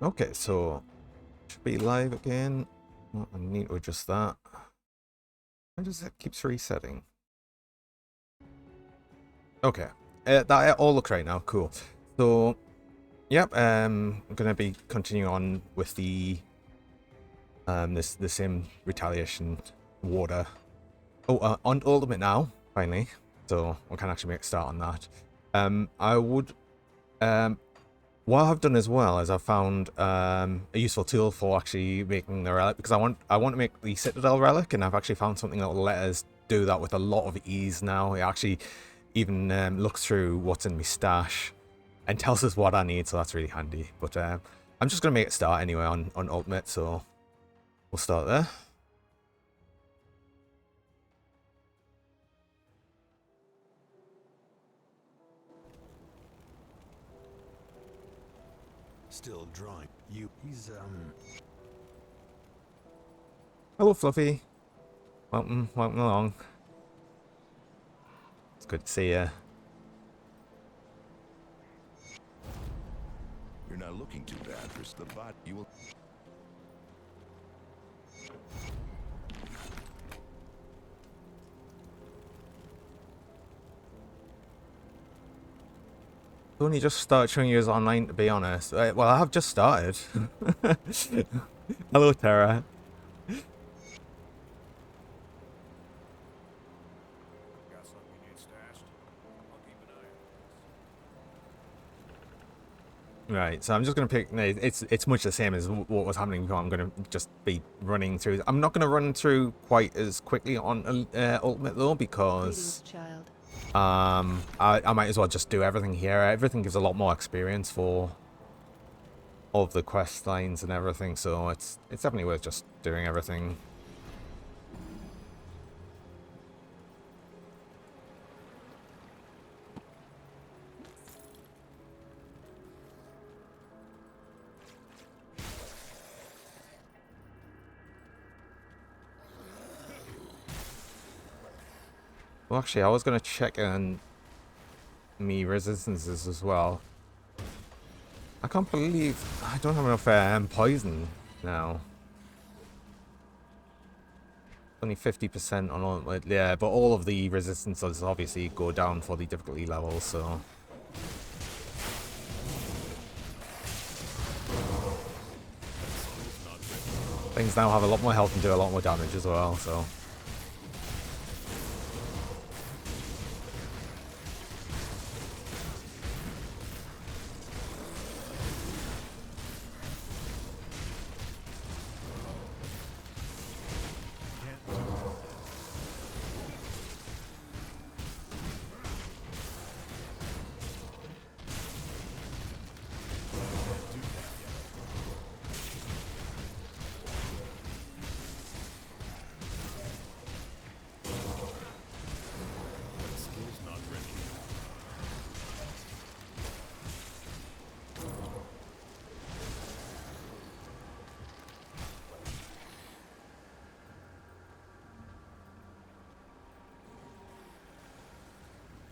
Okay, so should be live again. Oh, I need to adjust that. Why does it keeps resetting? Okay, that all looks right now. Cool. So, yep. I'm gonna be continuing on with the the same retaliation water. Oh, on ultimate now finally. So we can actually make a start on that. I would what I've done as well is I've found a useful tool for actually making the relic, because I want to make the Citadel relic, and I've actually found something that will let us do that with a lot of ease now. It actually even looks through what's in my stash and tells us what I need, so that's really handy. But I'm just going to make it start anyway on Ultimate, so we'll start there. Still drawing. He's Hello, Fluffy. Welcome along. It's good to see you. You're not looking too bad for the bot. You will. Only just started showing you as online, to be honest. Well, I have just started. Hello, Tara. Right, so I'm just going to pick. It's much the same as what was happening before. I'm going to just be running through. I'm not going to run through quite as quickly on Ultimate though, because I might as well just do everything here. Everything gives a lot more experience for all of the quest lines and everything, so it's definitely worth just doing everything. Well, actually, I was going to check on me resistances as well. I can't believe I don't have enough poison now. Only 50% on all, yeah, but all of the resistances obviously go down for the difficulty levels, so. Things now have a lot more health and do a lot more damage as well, so.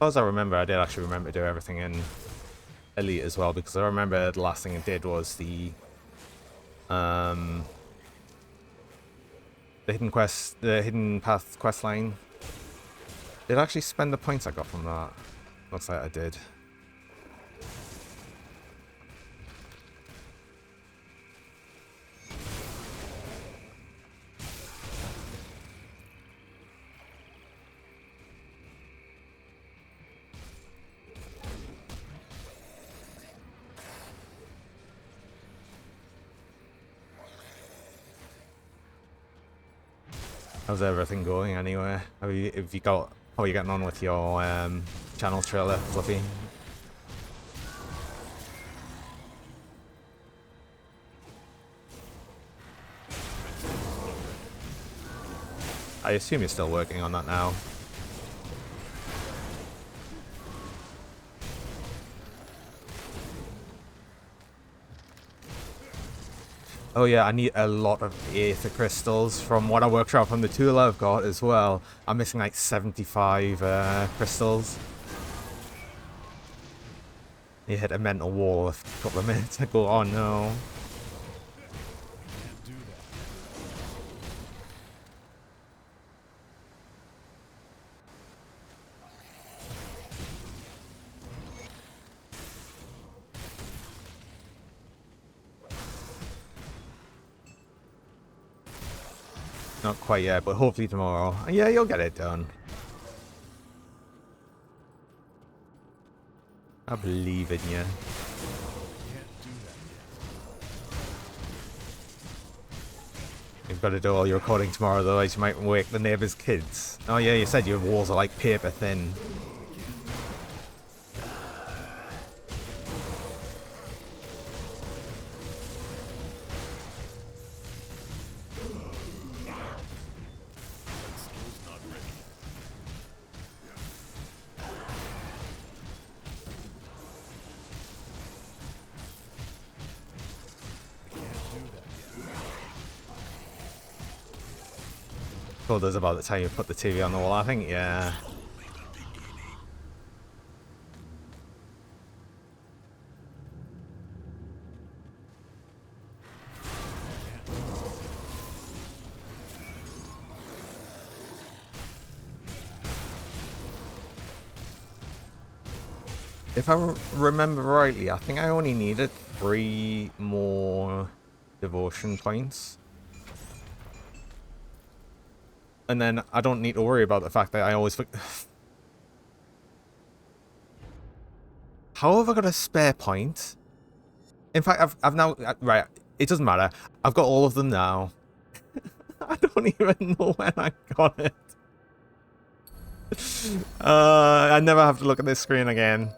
As I remember, I did actually remember to do everything in Elite as well, because I remember the last thing I did was the hidden path quest line. Did I actually spend the points I got from that? Looks like I did. How's everything going anyway? Have you got, how are you getting on with your channel trailer, Fluffy? I assume you're still working on that now. Oh yeah, I need a lot of Aether crystals. From what I worked out from the tool I've got as well, I'm missing like 75 crystals. You hit a mental wall a couple of minutes ago. Oh no. Not quite yet, but hopefully tomorrow. Yeah, you'll get it done. I believe in you. You've got to do all your recording tomorrow, otherwise you might wake the neighbours' kids. Oh yeah, you said your walls are like paper thin. Told us about the time you put the TV on the wall, I think, yeah. If I remember rightly, I think I only needed 3 more devotion points. And then I don't need to worry about the fact that I always... How have I got a spare point? In fact, I've now... Right, it doesn't matter. I've got all of them now. I don't even know when I got it. I never have to look at this screen again.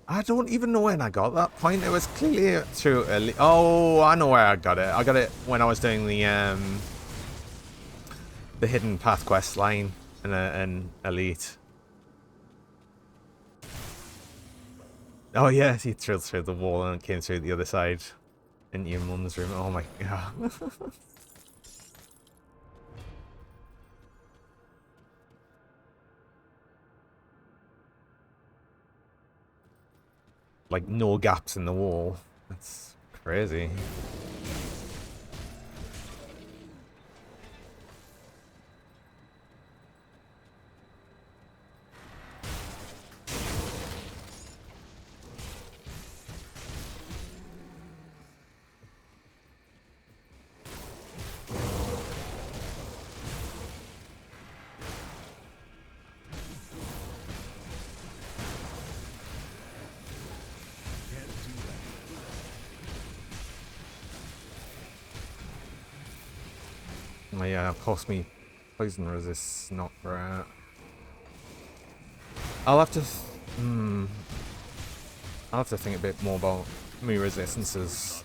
I don't even know when I got that point. It was clearly through early. Oh, I know where I got it. I got it when I was doing the hidden path quest line in Elite. Oh yeah, he drilled through the wall and came through the other side into your mum's room. Oh my god. Like no gaps in the wall. That's crazy. Oh yeah, cost me poison resist, not great. I'll have to I'll have to think a bit more about me resistances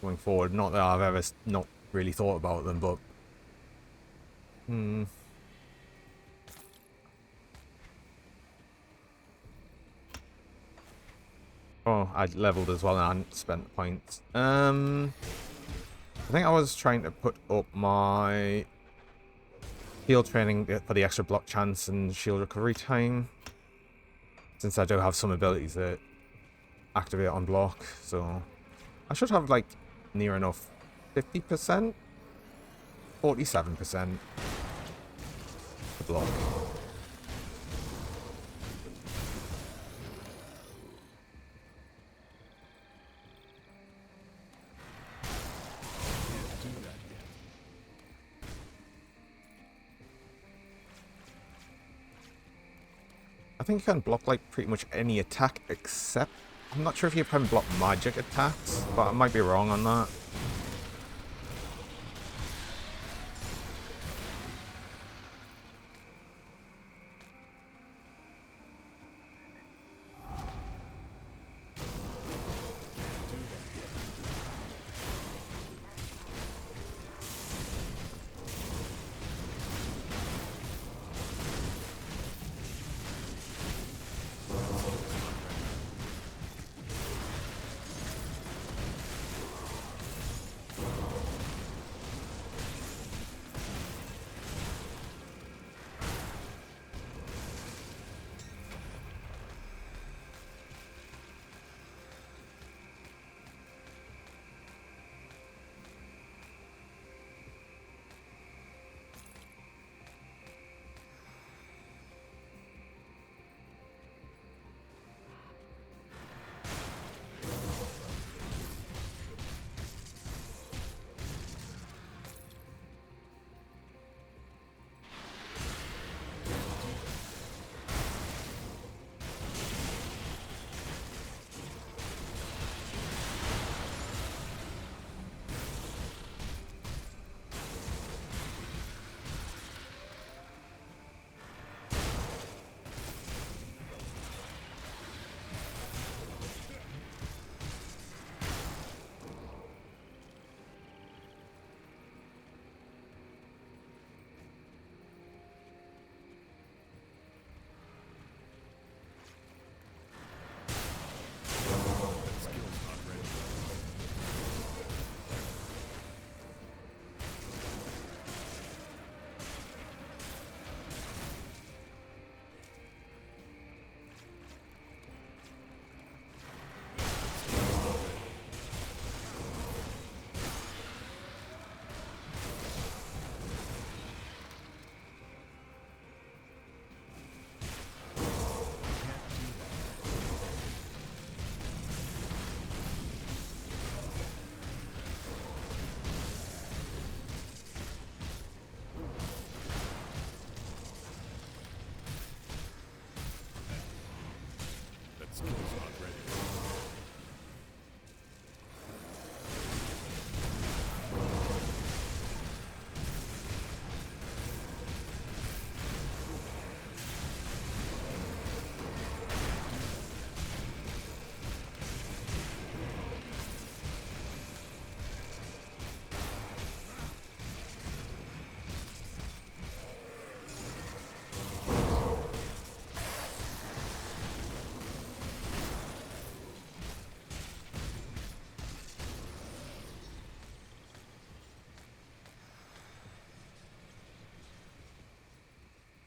going forward. Not that I've ever not really thought about them, but oh, I leveled as well and I hadn't spent points. I think I was trying to put up my heal training for the extra block chance and shield recovery time, since I do have some abilities that activate on block, so I should have like near enough 50%, 47% to block. I think you can block like pretty much any attack except... I'm not sure if you can block magic attacks, but I might be wrong on that.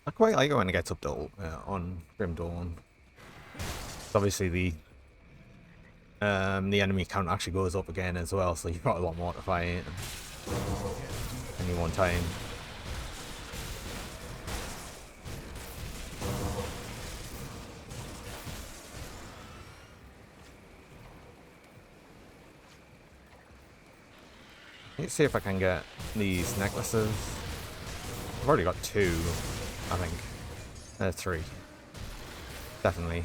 I quite like it when it gets up to on Grim Dawn. Obviously the enemy count actually goes up again as well, so you've got a lot more to fight any one time. Let's see if I can get these necklaces. I've already got 2, I think. 3. Definitely.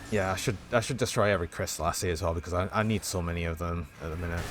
Yeah, I should destroy every crystal I see as well, because I need so many of them at the minute.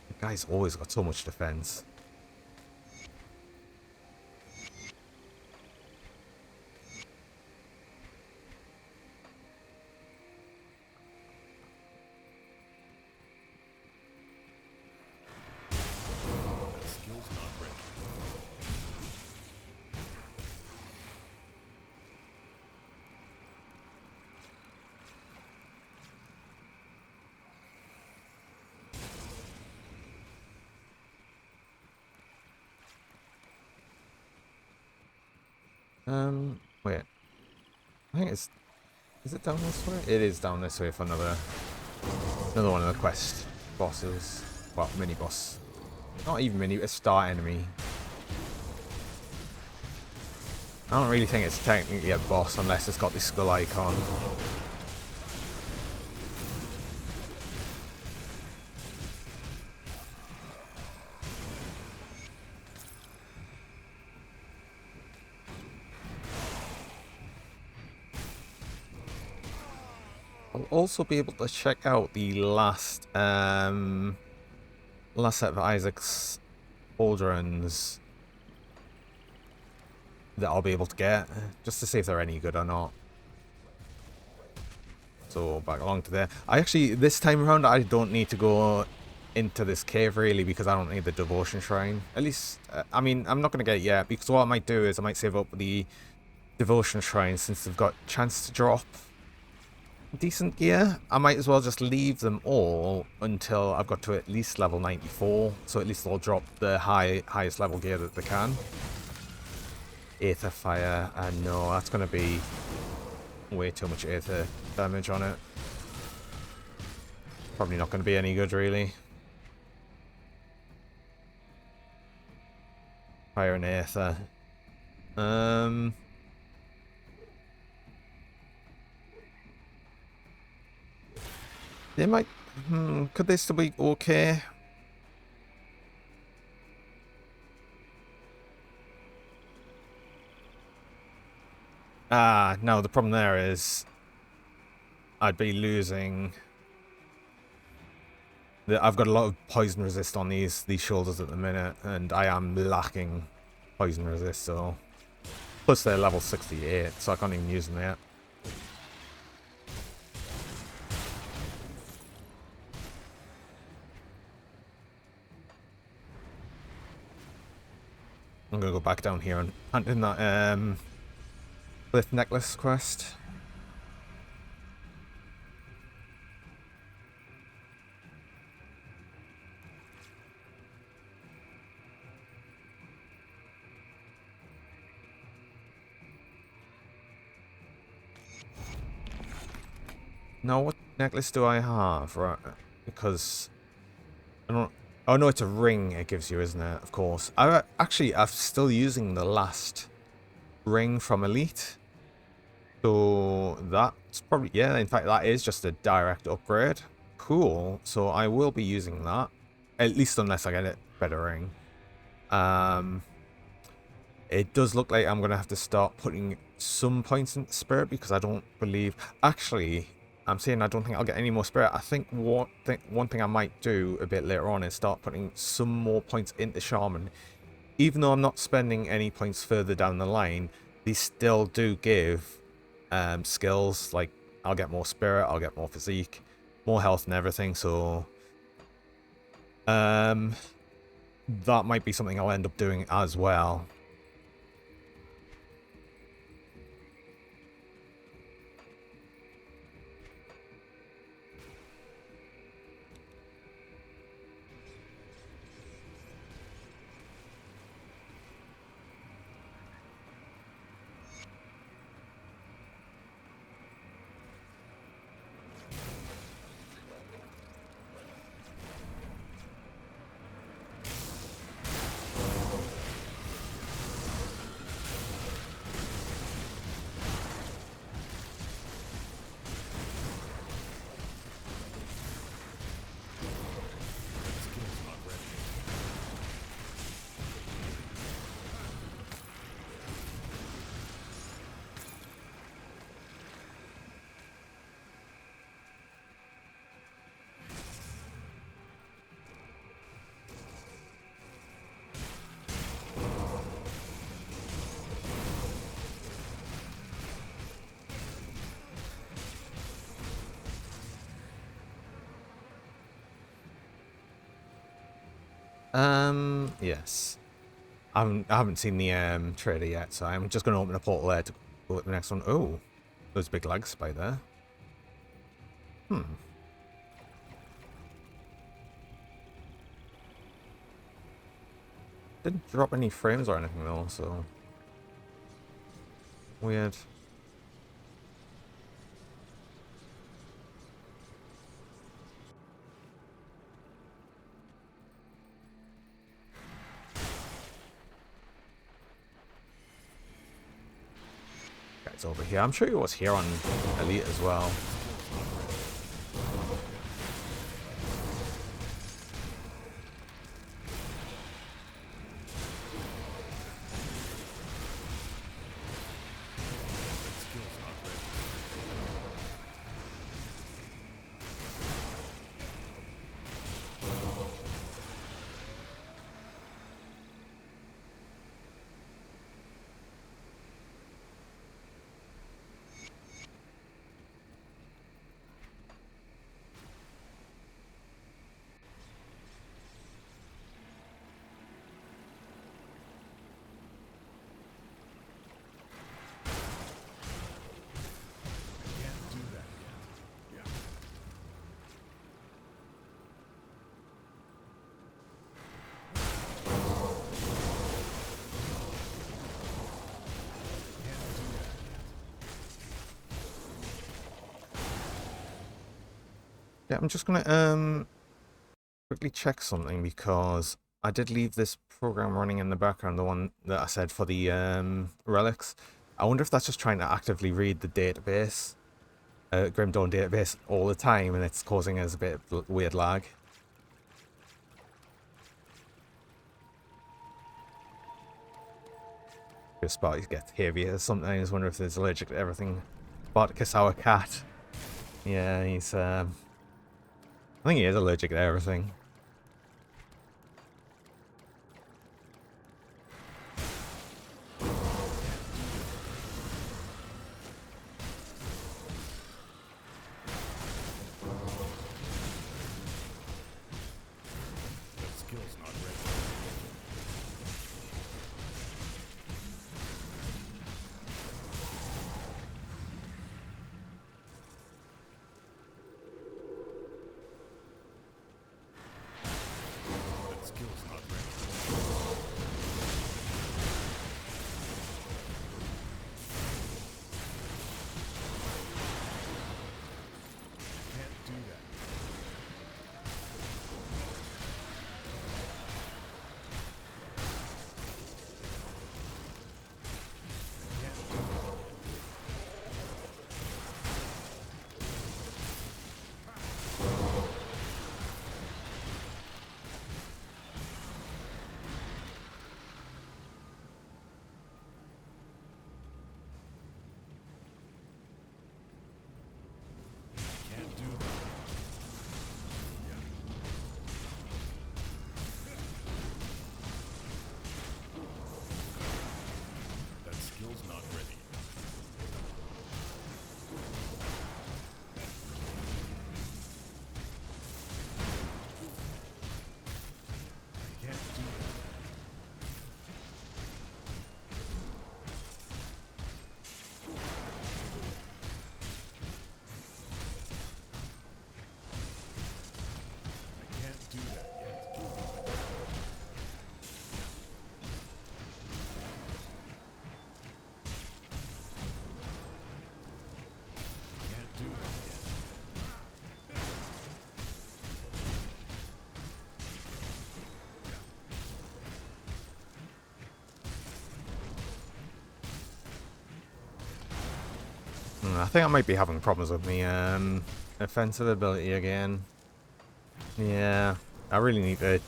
The guy's always got so much defense. Wait. I think it's... Is it down this way? It is down this way for another one of the quest bosses. Well, mini boss. Not even mini, a star enemy. I don't really think it's technically a boss unless it's got the skull icon. I'll also be able to check out the last set of Isaac's pauldrons that I'll be able to get, just to see if they're any good or not. So back along to there. I actually, this time around, I don't need to go into this cave really, because I don't need the devotion shrine. At least, I mean, I'm not going to get it yet, because what I might do is I might save up the devotion shrine since they've got chance to drop decent gear. I might as well just leave them all until I've got to at least level 94, so at least they'll drop the highest level gear that they can. Aether Fire, and no, that's going to be way too much Aether damage on it. Probably not going to be any good, really. Fire and Aether. They might... could they still be okay? Ah, no, the problem there is I'd be losing I've got a lot of poison resist on these shoulders at the minute, and I am lacking poison resist. So plus they're level 68, so I can't even use them yet. I'm gonna go back down here and hunt in that Glyph necklace quest. Now, what necklace do I have? Right, because I don't. Oh no, it's a ring. It gives you, isn't it? Of course. I'm still using the last ring from Elite. So that's probably, yeah, in fact, that is just a direct upgrade. Cool. So I will be using that. At least unless I get a better ring. It does look like I'm going to have to start putting some points into Spirit because I don't believe... Actually, I'm saying I don't think I'll get any more Spirit. I think one thing I might do a bit later on is start putting some more points into Shaman. Even though I'm not spending any points further down the line, these still do give skills. Like, I'll get more Spirit, I'll get more Physique, more health and everything. So that might be something I'll end up doing as well. Yes. I haven't seen the trader yet, so I'm just going to open a portal there to go to the next one. Oh, there's a big lag spike there. Didn't drop any frames or anything though, so... Weird. Guys over here. I'm sure he was here on Elite as well. Yeah, I'm just gonna quickly check something because I did leave this program running in the background, the one that I said for the relics. I wonder if that's just trying to actively read the database, Grim Dawn database all the time, and it's causing us a bit of weird lag. Spartacus gets heavier sometimes. Wonder if he's allergic to everything. Spartacus, our cat. Yeah, he's I think he is allergic to everything. That skill's not ready. That skill's not ready. Can't do that. Can't do that. Can't do that. That skill's not ready. I can't do that. I can't do that yet. Can't do that yet. I think I might be having problems with me offensive ability again. Yeah, I really need to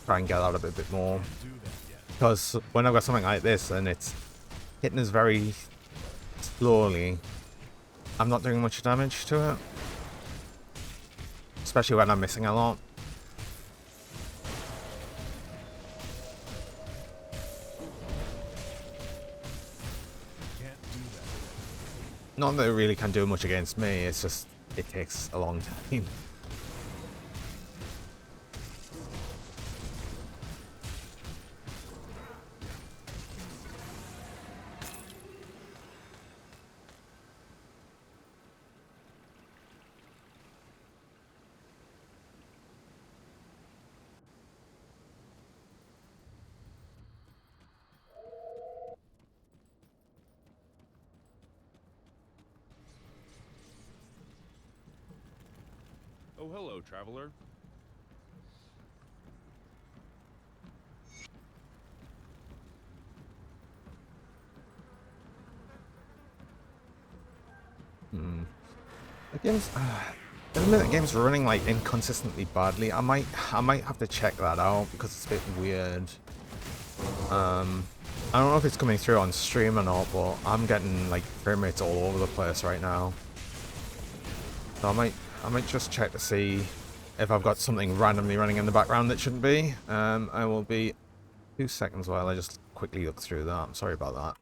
try and get that a bit more. Do that yet. Because when I've got something like this and it's hitting us very slowly, I'm not doing much damage to it. Especially when I'm missing a lot. Can't do that. Not that it really can do much against me, it's just, it takes a long time. Oh, hello, traveler. The game's, at the minute, the game's running like inconsistently badly. I might have to check that out because it's a bit weird. I don't know if it's coming through on stream or not, but I'm getting like frame rates all over the place right now. So I might just check to see if I've got something randomly running in the background that shouldn't be. I will be 2 seconds while I just quickly look through that. I'm sorry about that.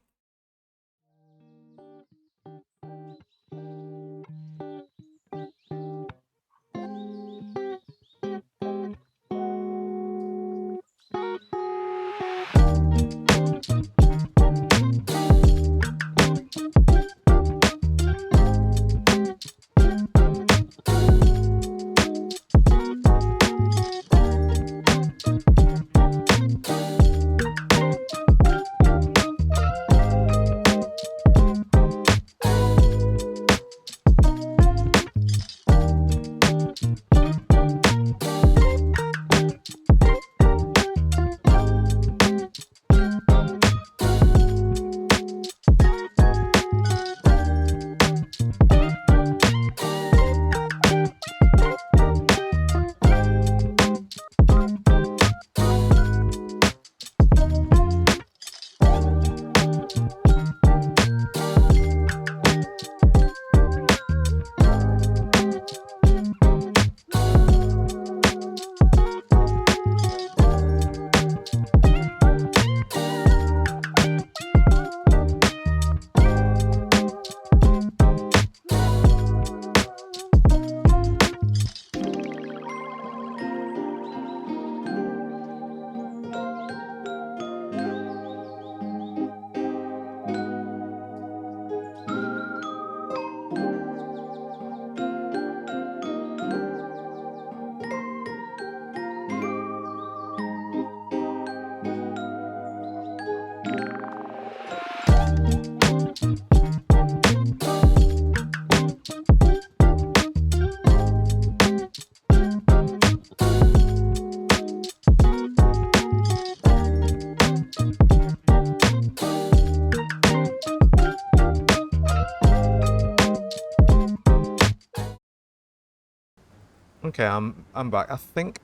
Okay, I'm back. I think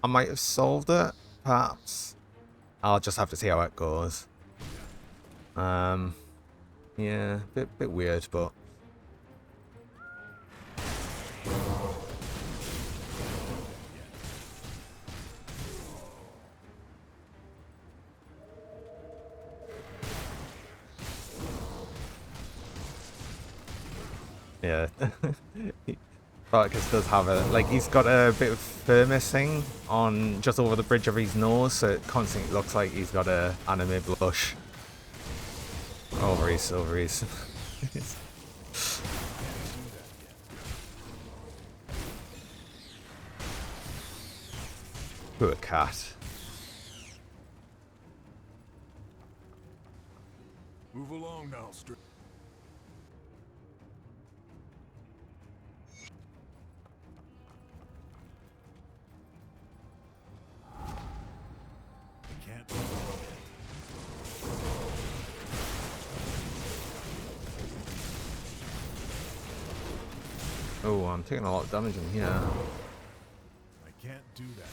I might have solved it. Perhaps I'll just have to see how it goes. Yeah, bit weird, but yeah. Farkas does have a, like, he's got a bit of fur missing on just over the bridge of his nose, so it constantly looks like he's got a anime blush over his. Poor cat. Move along now, I can't do that Oh, I'm taking a lot of damage in here. I can't do that.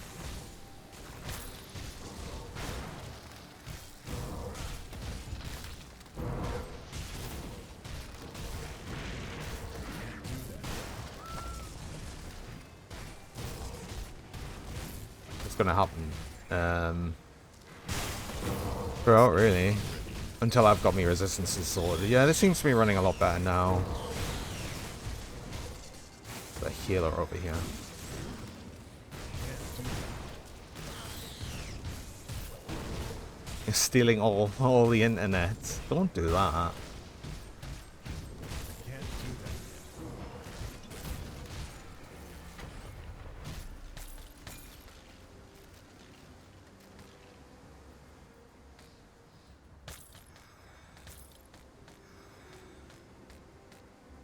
What's gonna happen? Throughout, really. Until I've got my resistances sorted. Yeah, this seems to be running a lot better now. The healer over here. You're stealing all the internet. Don't do that. I can't do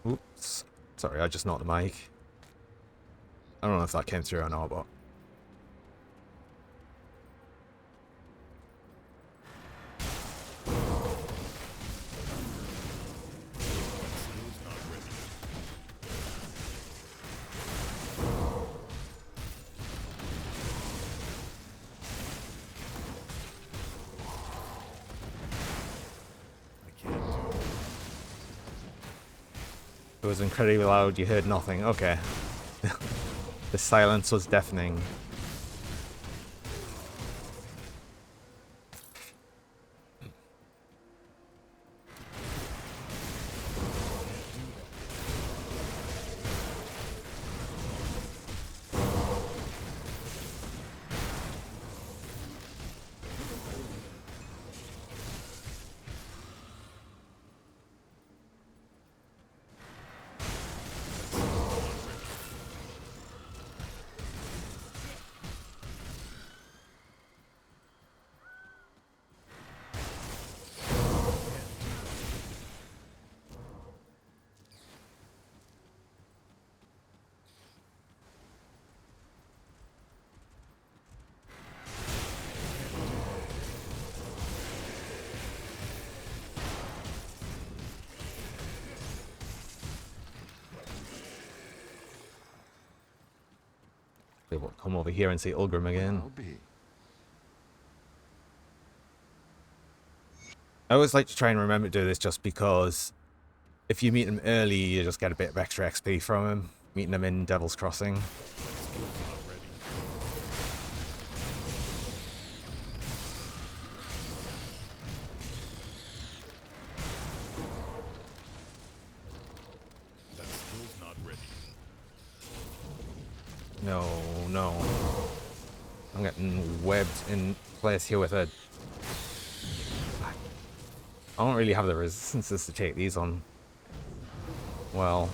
that. Oops. Sorry, I just knocked the mic. I don't know if that came through or not, but... Skill's not ready. I can't do that. It was incredibly loud, you heard nothing. Okay. The silence was deafening. They will come over here and see Ulgrim again. Will be. I always like to try and remember to do this just because if you meet him early, you just get a bit of extra XP from him. Meeting him in Devil's Crossing. Skill's not ready. That skill's not ready. No, no. I'm getting webbed in place here with a... I don't really have the resistances to take these on. Well,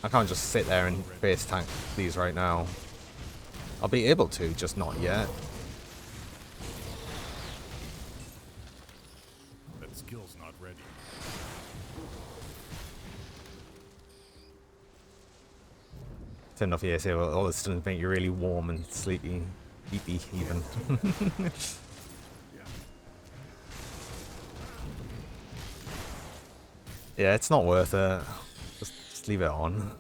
I can't just sit there and base tank these right now. I'll be able to, just not yet. That skill's not ready. Turn off the AC, all this doesn't make you really warm and sleepy even. Yeah, it's not worth it. Just leave it on.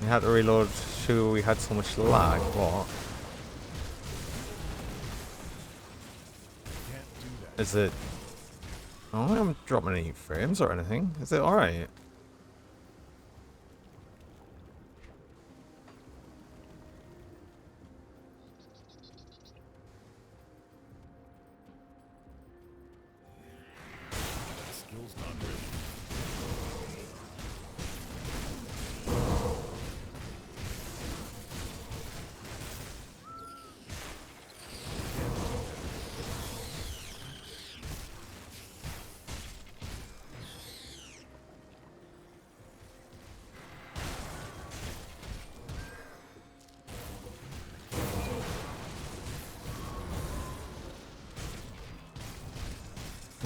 We had to reload. Sure, we had so much lag. What Can't do that. is it? Oh, I'm dropping any frames or anything. Is it all right? That skill's not ready.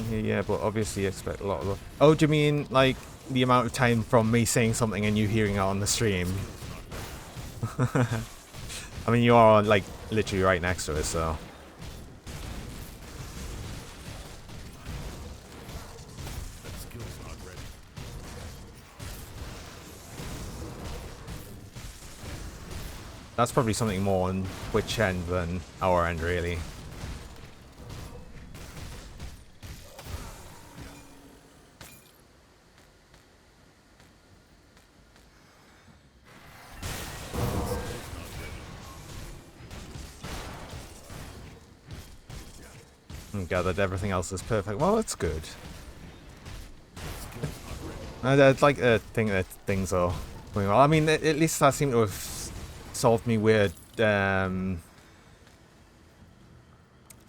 Yeah, but obviously you expect a lot of. Oh, do you mean like the amount of time from me saying something and you hearing it on the stream? I mean, you are like literally right next to it, so. That skill's not ready. That's probably something more on Twitch end than our end, really. And gathered everything else is perfect. Well, that's good. I'd like to think that things are going well. I mean, at least that seemed to have solved me weird frame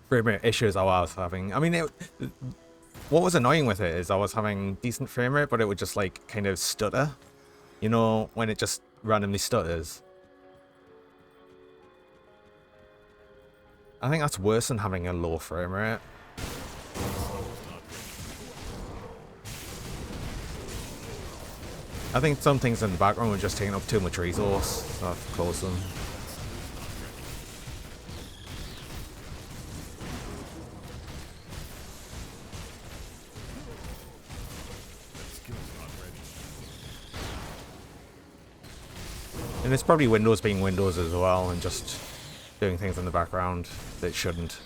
rate issues I was having. I mean, what was annoying with it is I was having decent frame rate, but it would just like kind of stutter. You know, when it just randomly stutters. I think that's worse than having a low frame rate. I think some things in the background were just taking up too much resource, so I've closed them. And it's probably Windows being Windows as well, and just doing things in the background that shouldn't.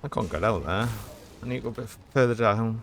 I can't get out there. I need to go a bit further down.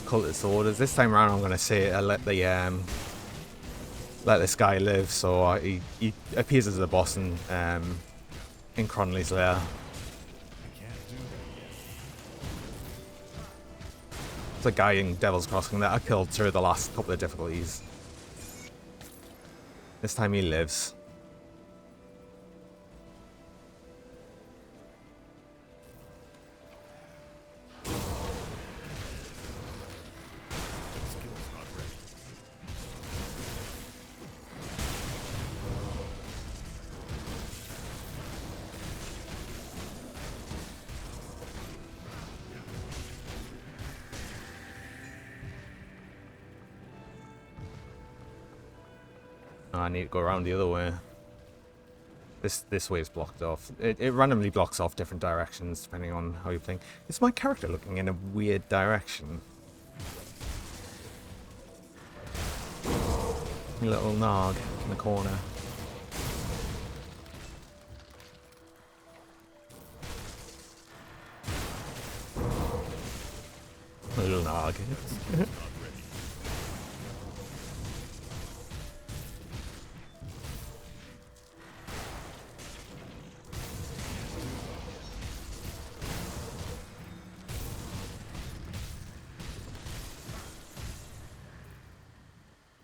Cultist orders. This time around, I'm gonna say let this guy live. So he appears as the boss in Cronley's lair. It's a guy in Devil's Crossing that I killed through the last couple of difficulties. This time he lives. Oh, I need to go around the other way. This way is blocked off. It randomly blocks off different directions depending on how you're playing. Is my character looking in a weird direction? Little Nog in the corner. Little Nog.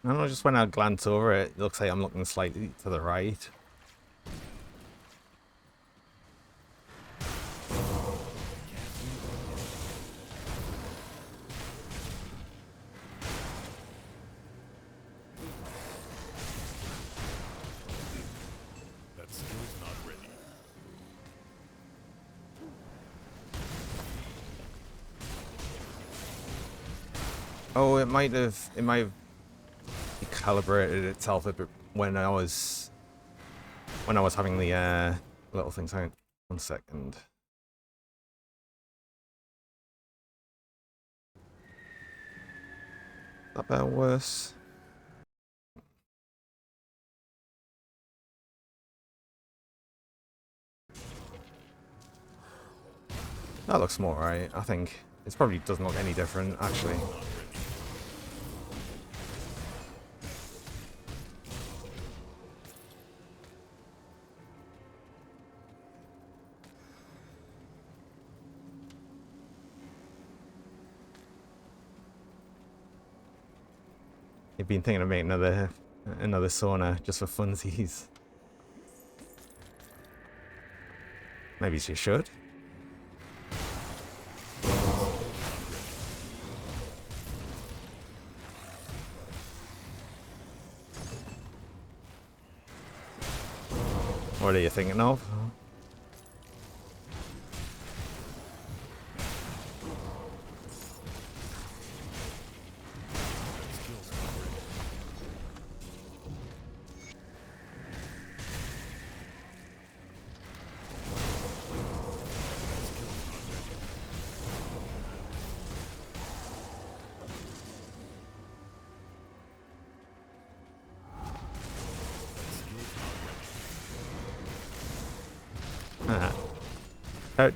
I don't know, just when I glance over it, it looks like I'm looking slightly to the right. That skill's not ready. Oh, it might have calibrated itself a bit when I was having the little things. Hang on 1 second. That better worse. That looks more right. I think it probably doesn't look any different actually. You've been thinking of making another sauna just for funsies. Maybe you should. What are you thinking of?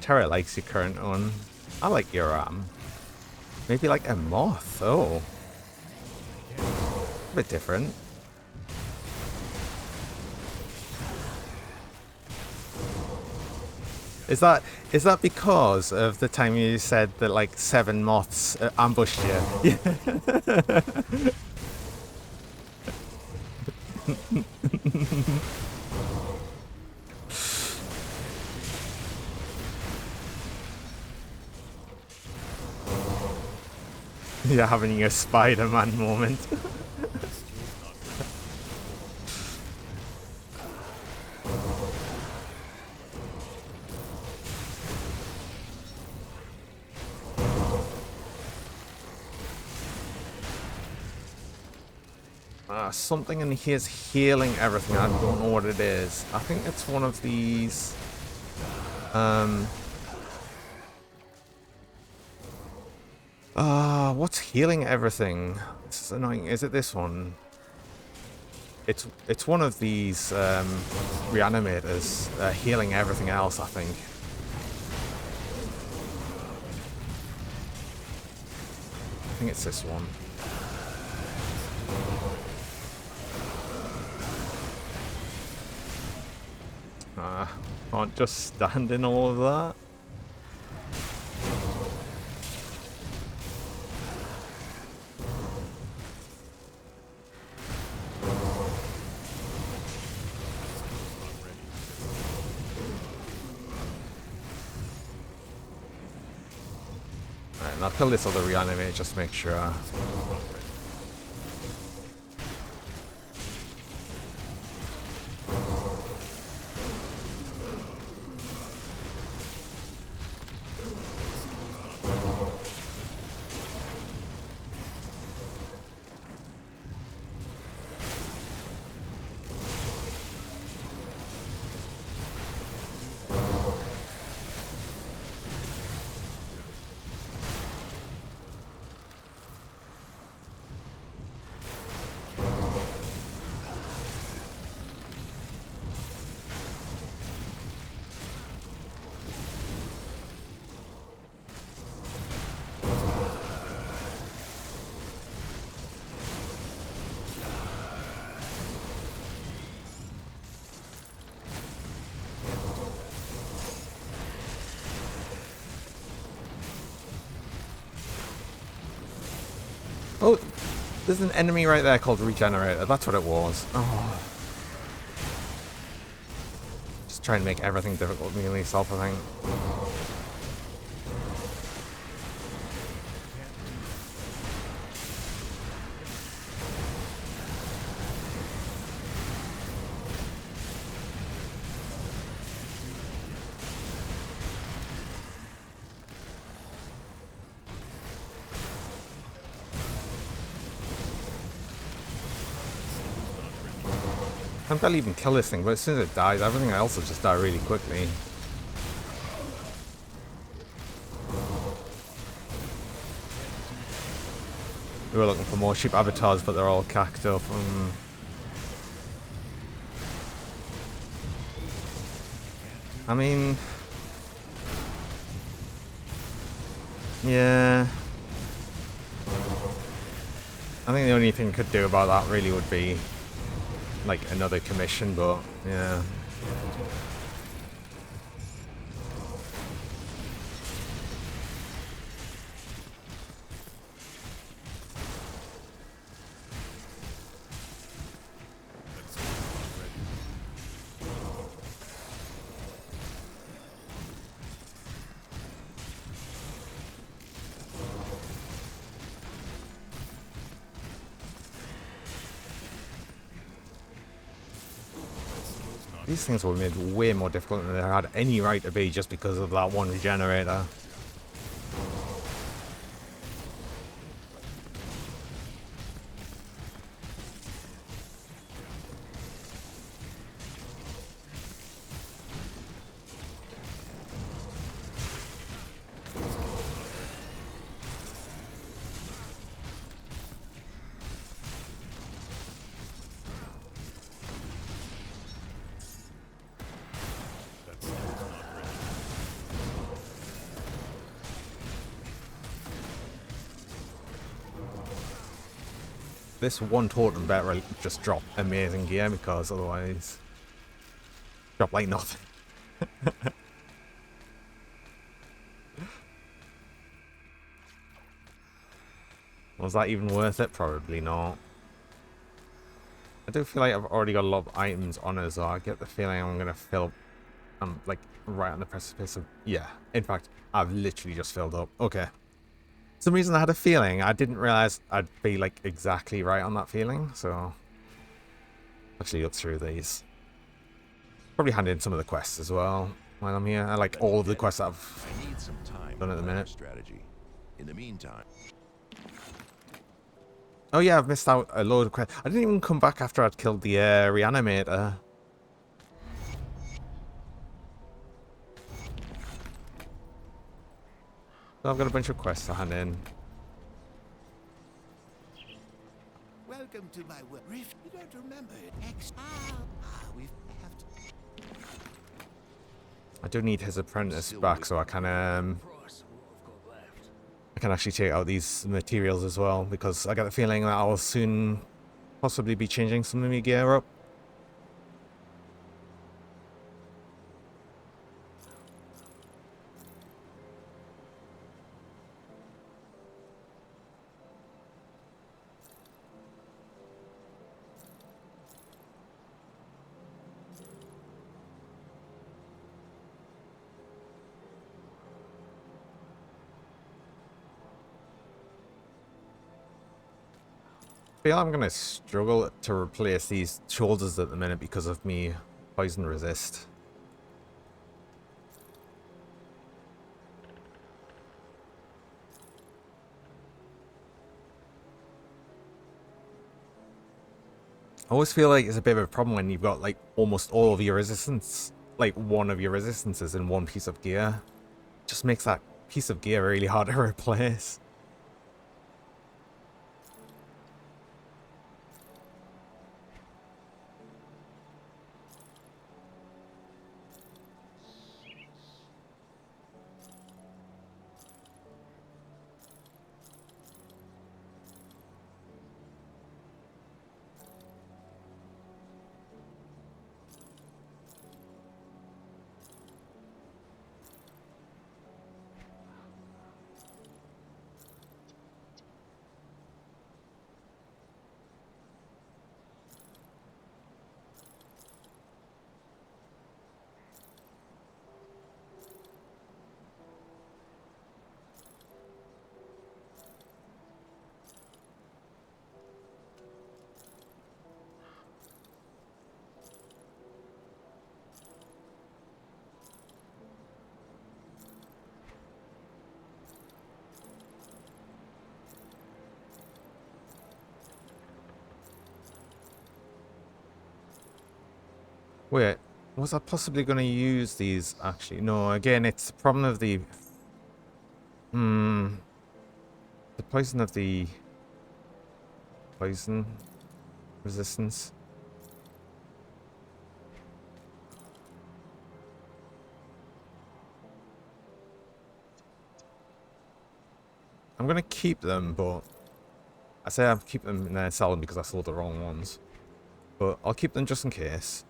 Tara likes your current one. I like your maybe like a moth. Oh, a bit different. Is that because of the time you said that like 7 moths ambushed you? You're having a Spider-Man moment. Something in here's healing everything. I don't know what it is. I think it's one of these. What's healing everything? This is annoying. Is it this one? It's one of these reanimators healing everything else, I think. I think it's this one. Can't just stand in all of that. Alright, and I'll kill this other reanimate just to make sure. There's an enemy right there called Regenerator. That's what it was. Oh. Just trying to make everything difficult for myself, I think. I can't barely even kill this thing, but as soon as it dies, everything else will just die really quickly. We were looking for more sheep avatars, but they're all cacked up. I mean... yeah... I think the only thing I could do about that really would be like another commission, but yeah. These things were made way more difficult than they had any right to be just because of that one regenerator. This one totem better just drop amazing gear, because otherwise drop like nothing. Was that even worth it? Probably not. I do feel like I've already got a lot of items on it, so I get the feeling I'm gonna fill up. Like right on the precipice of, yeah. In fact, I've literally just filled up. Okay. For some reason I had a feeling. I didn't realize I'd be like exactly right on that feeling, so actually look through these. Probably hand in some of the quests as well while I'm here. I like all of the quests that I've done at the minute. Strategy. In the meantime. Oh yeah, I've missed out a load of quests. I didn't even come back after I'd killed the reanimator. So I've got a bunch of quests to hand in. Welcome to my world. Rift, you don't remember it. We have to. I do need his apprentice back so I can actually take out these materials as well, because I get the feeling that I'll soon possibly be changing some of my gear up. I feel I'm gonna struggle to replace these shoulders at the minute because of me poison resist. I always feel like it's a bit of a problem when you've got like almost all of your resistance, like one of your resistances in one piece of gear. It just makes that piece of gear really hard to replace. Wait, was I possibly going to use these actually? No, again, it's the problem of the... the poison of the... poison resistance. I'm going to keep them, but... I say I'll keep them in there and sell them because I sold the wrong ones. But I'll keep them just in case.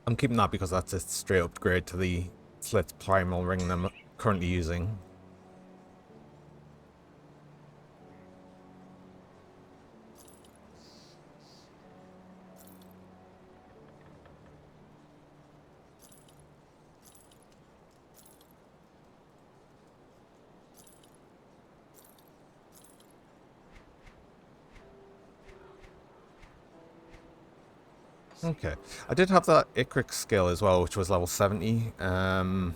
I'm keeping that because that's a straight upgrade to the Slit Primal ring I'm currently using. Okay. I did have that Icric skill as well, which was level 70. Can't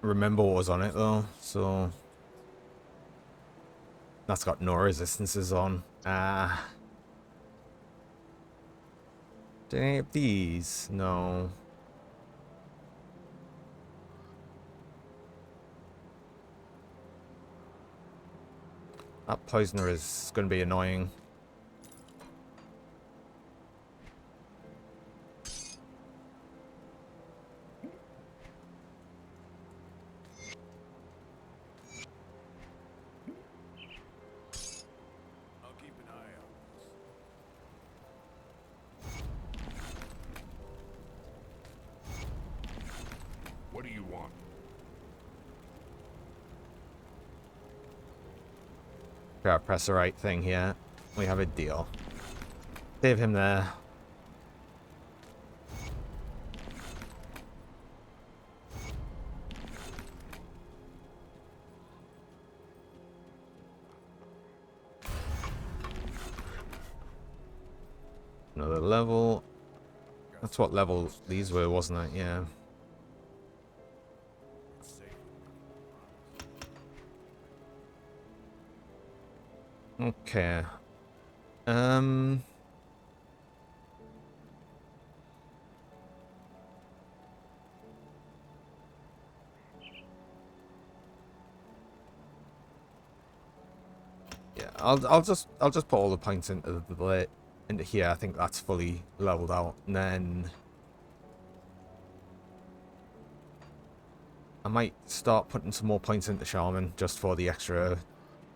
remember what was on it though, so... That's got no resistances on. Did any of these? No. That poisoner is going to be annoying. I'll keep an eye out. What do you want? Gotta press the right thing here. We have a deal. Save him there. Another level. That's what level these were, wasn't it? Yeah. It's safe. Okay. Yeah, I'll just put all the points into into here. I think that's fully leveled out, and then I might start putting some more points into Shaman just for the extra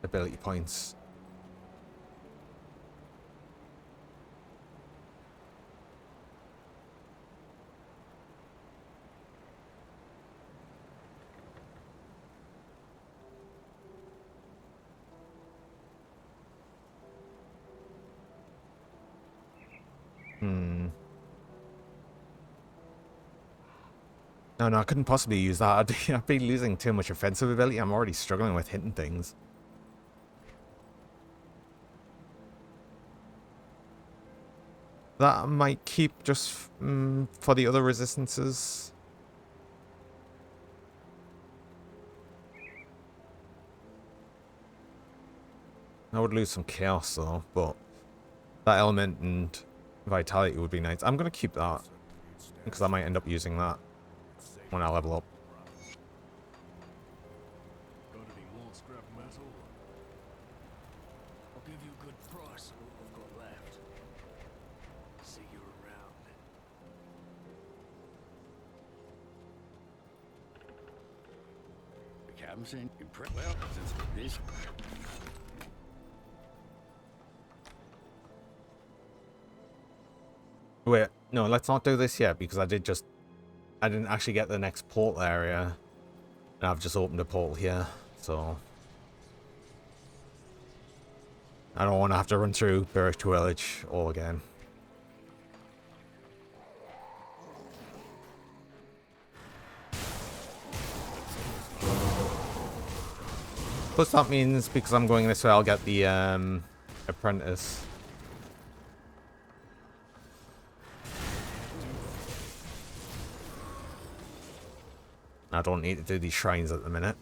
ability points. No, I couldn't possibly use that. I'd be losing too much offensive ability. I'm already struggling with hitting things. That I might keep just for the other resistances. I would lose some chaos though, but that element and vitality would be nice. I'm going to keep that because I might end up using that when I level up. Got any more scrap metal? I'll give you a good price on what I've got left. See you around. The captain saying, well, since this... Wait, no, let's not do this yet because I didn't actually get the next portal area. And I've just opened a portal here, so I don't want to have to run through Buried Village all again. Plus that means because I'm going this way I'll get the apprentice. I don't need to do these shrines at the minute.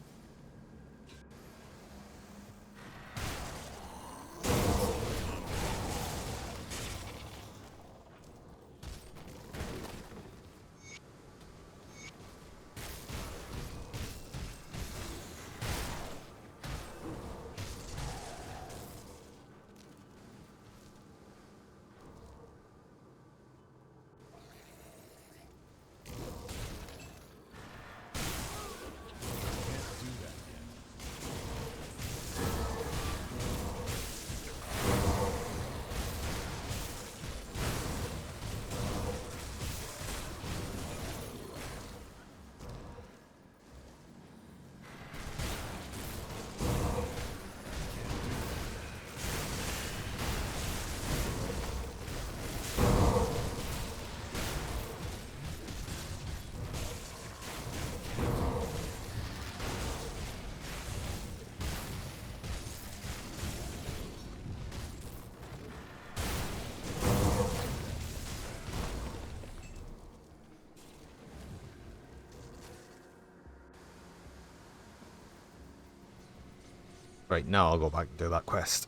Right, now I'll go back and do that quest.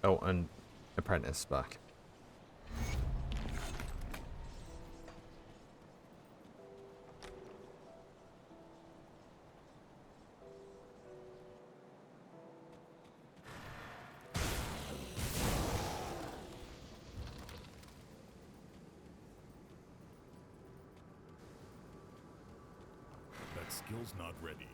Oh, and apprentice back. That skill's not ready.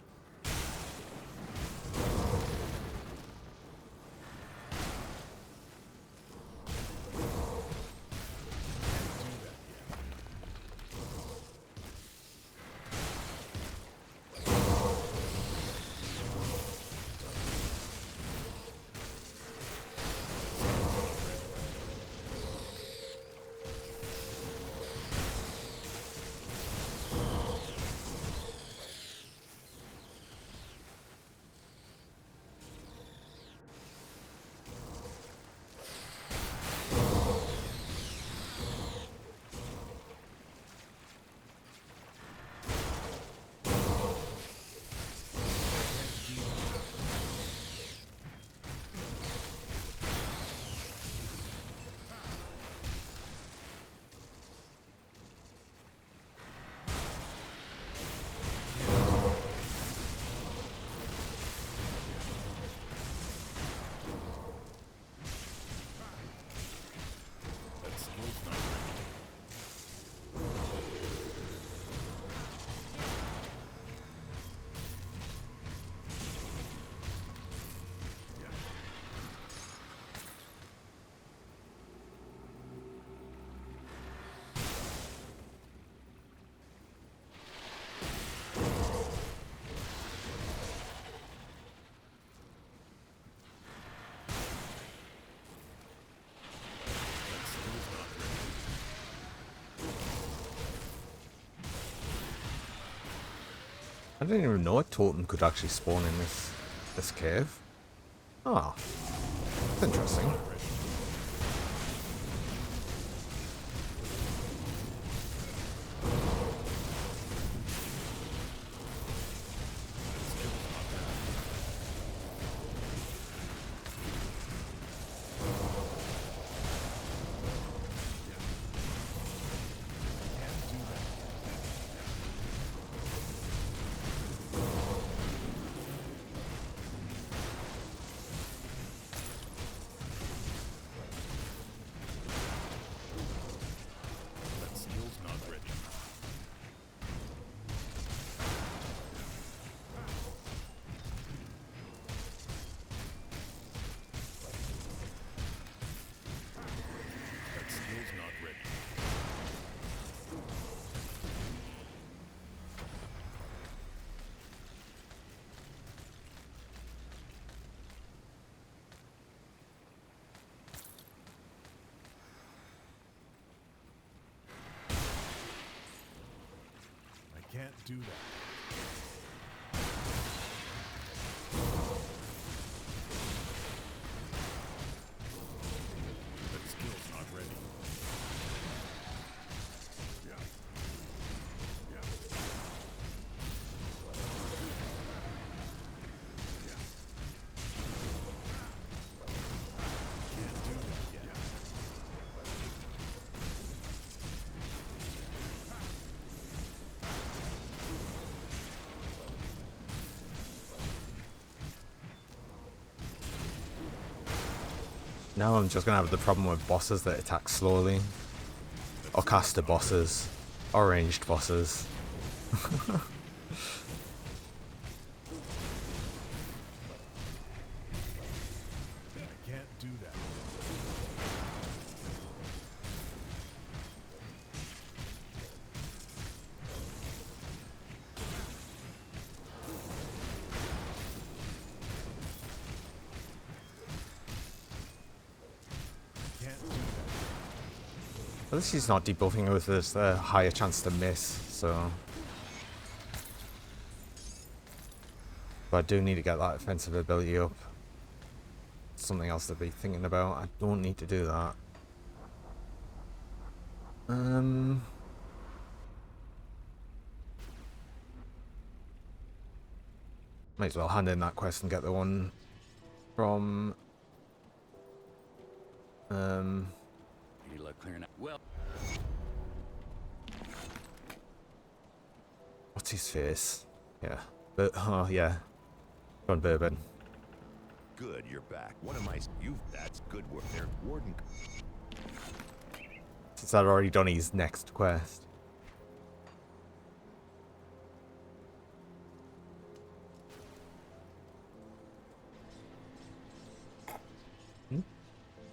I didn't even know a totem could actually spawn in this cave. Oh, that's interesting. Can't do that. That skill's not ready. Can't do that yet. Now I'm just gonna have the problem with bosses that attack slowly. Or caster bosses. Or ranged bosses. I can't do that. Can't do that. At least he's not debuffing with this higher chance to miss, so. But I do need to get that offensive ability up. Something else to be thinking about. I don't need to do that. Might as well hand in that quest and get the one from Any luck clearing out? Well, what's his face? Yeah. But oh yeah. John Bourbon. Good, you're back. What am I? That's good work there, Warden. Since I'd already done his next quest.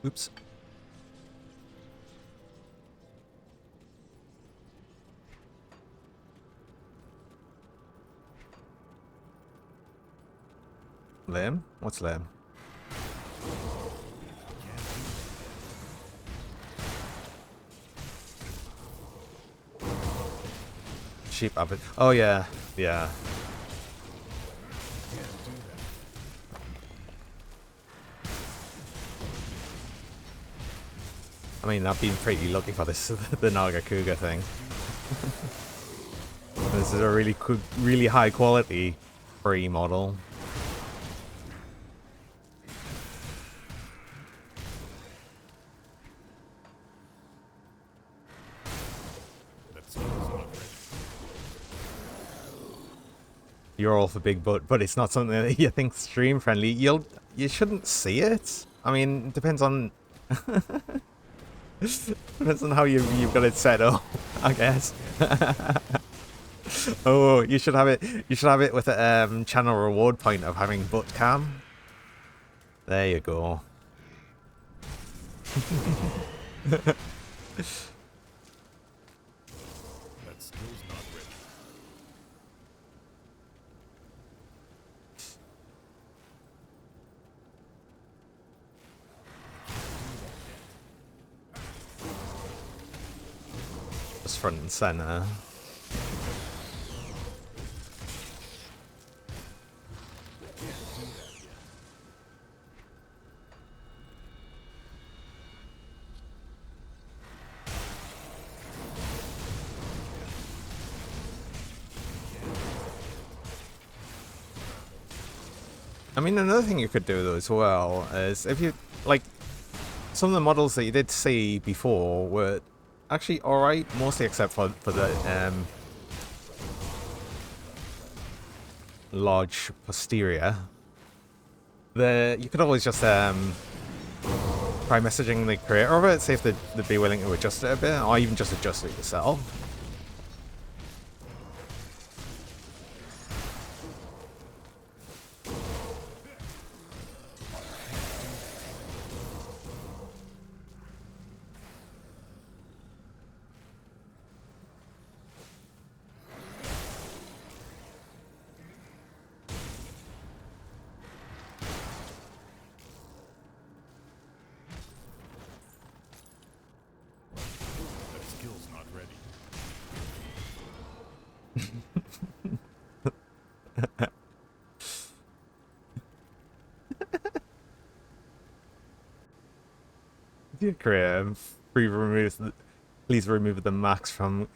Oops. Lame? What's lame? Sheep abbot. Oh yeah, yeah. I mean, I've been pretty lucky for this, the Nagakuga thing. This is a really good, really high quality free model. That skill's not ready. You're all for big but it's not something that you think stream friendly. You shouldn't see it. I mean, it depends on depends on how you've got it set up, I guess. Oh, you should have it. You should have it with a channel reward point of having butt cam. There you go. That skill's not ready. Just front and center. I mean, another thing you could do though as well is if you like some of the models that you did see before were actually alright, mostly except for the large posterior. You could always just try messaging the creator of it, see if they'd be willing to adjust it a bit, or even just adjust it yourself. That skill's not ready. Dear creator, please remove the max from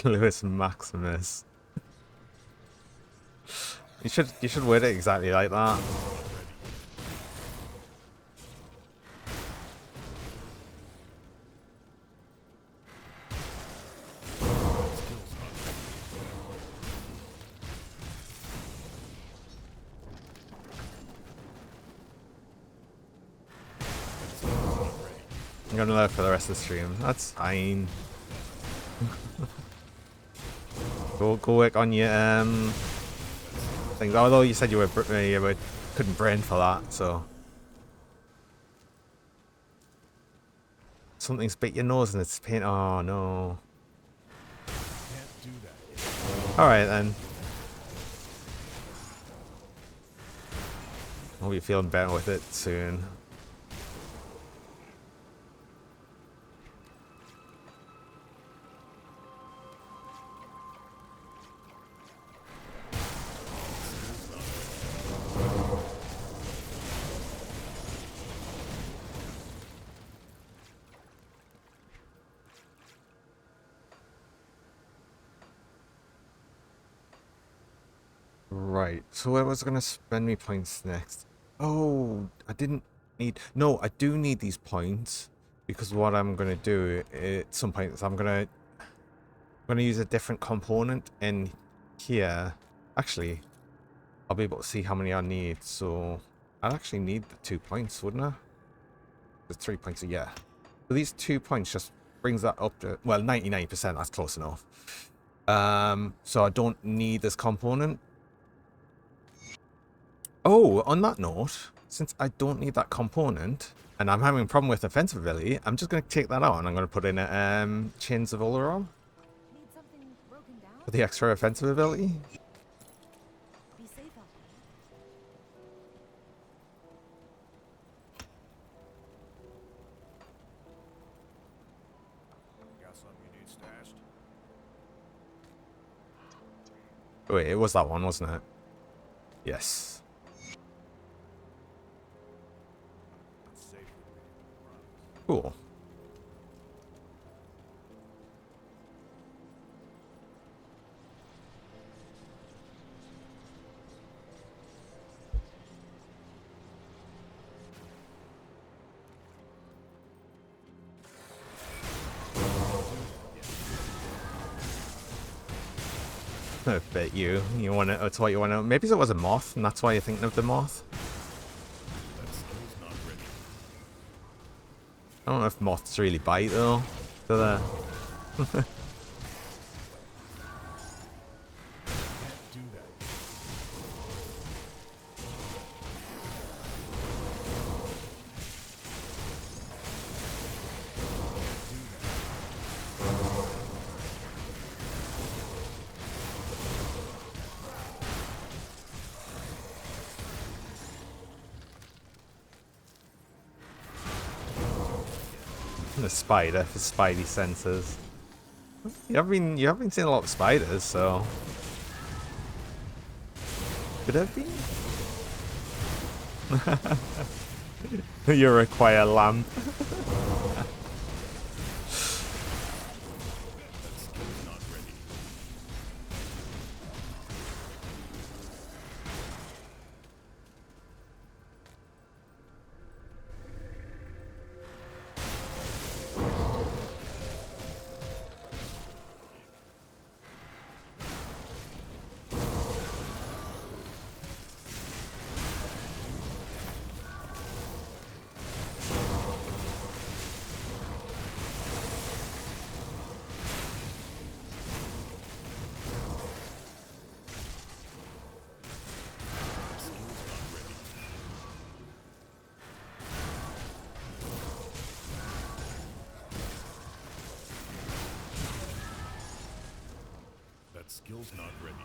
Lewis Maximus. You should word it exactly like that. I'm gonna look for the rest of the stream. That's fine. go work on your things. Although you said you couldn't brain for that, so something's bit your nose and it's pain. Oh no. Can't do that. All right then. I'll be feeling better with it soon. Right, so where was I gonna spend me points next? Oh, I didn't need. No, I do need these points because what I'm gonna do at some point is I'm gonna use a different component in here. Actually, I'll be able to see how many I need. So I'd actually need the 2 points, wouldn't I? The 3 points a year. So these 2 points just brings that up to, well, 99%. That's close enough. So I don't need this component. Oh, on that note, since I don't need that component, and I'm having a problem with offensive ability, I'm just going to take that out and I'm going to put in a Chains of Oleron Need something broken down? for the extra offensive ability. Be safe out Got something you need stashed? Wait, it was that one, wasn't it? Yes. That's safe with me. Promise. Cool. I bet you want it. It's what you want to. Maybe it was a moth, and that's why you're thinking of the moth. That skill's not ready. I don't know if moths really bite though. Do they? Can't do that. The spider for spidey senses. You haven't seen a lot of spiders, so could have been. You require lamp. That skill's not ready. That skill's not ready.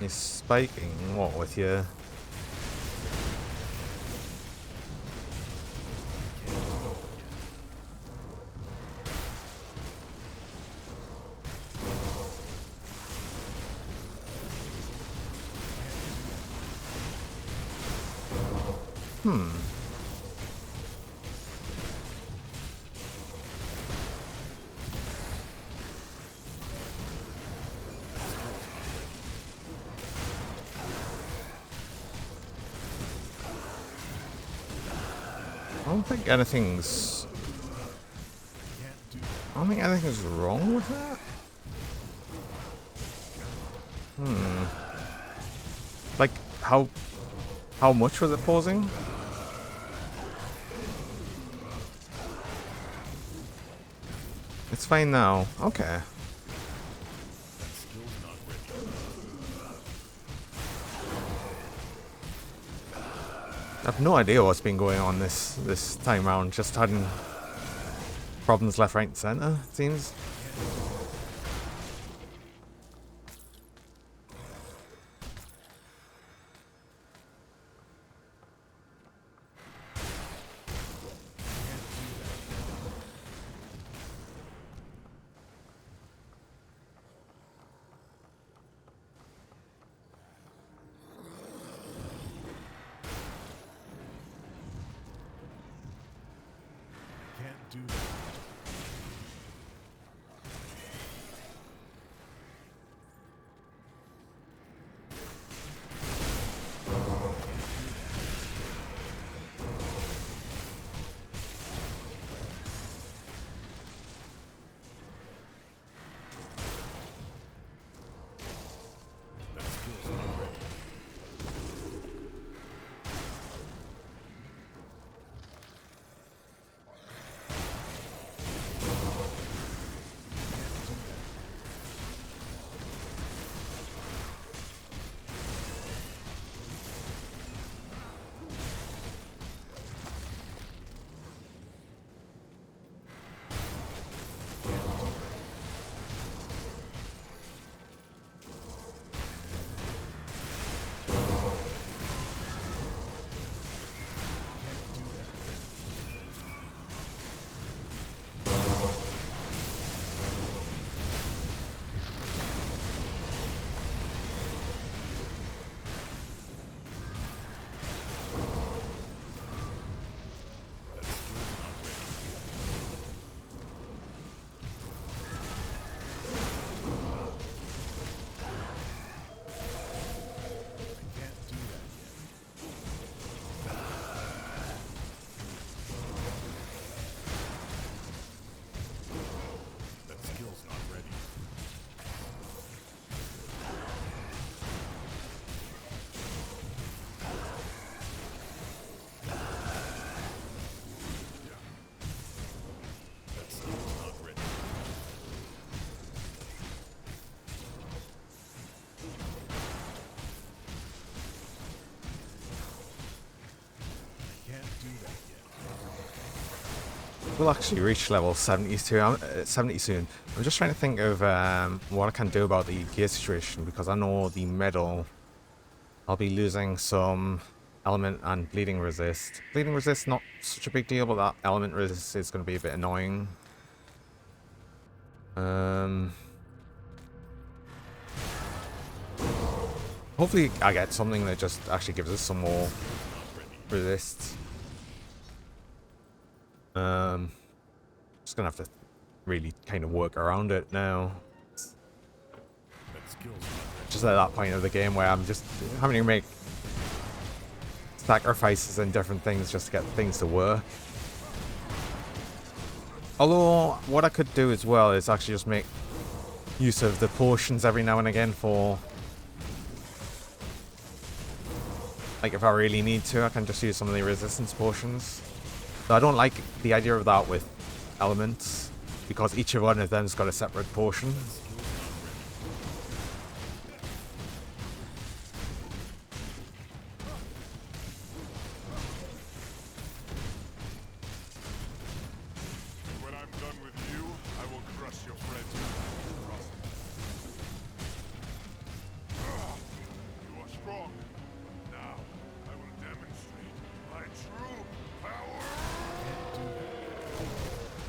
You're spiking what with your... I don't think anything's... I don't think anything's wrong with that. Like, how much was it pausing? It's fine now. Okay. I have no idea what's been going on this time round. Just having problems left, right, and center, it seems. Can't do that. That skill's not ready. That skill's not ready. That skill's not ready. Can't do that yet. We'll actually reach level 70 soon. I'm just trying to think of what I can do about the gear situation, because I know the medal, I'll be losing some element and bleeding resist. Bleeding resist, not such a big deal, but that element resist is going to be a bit annoying. Hopefully I get something that just actually gives us some more resist. Just gonna have to really kind of work around it now. That skill's not ready. Just at that point of the game where I'm just having to make sacrifices and different things just to get things to work. Although, what I could do as well is actually just make use of the potions every now and again for... Like, if I really need to, I can just use some of the resistance potions. So I don't like the idea of that with elements, because each one of them's got a separate potion. When I'm done with you, I will crush your friends.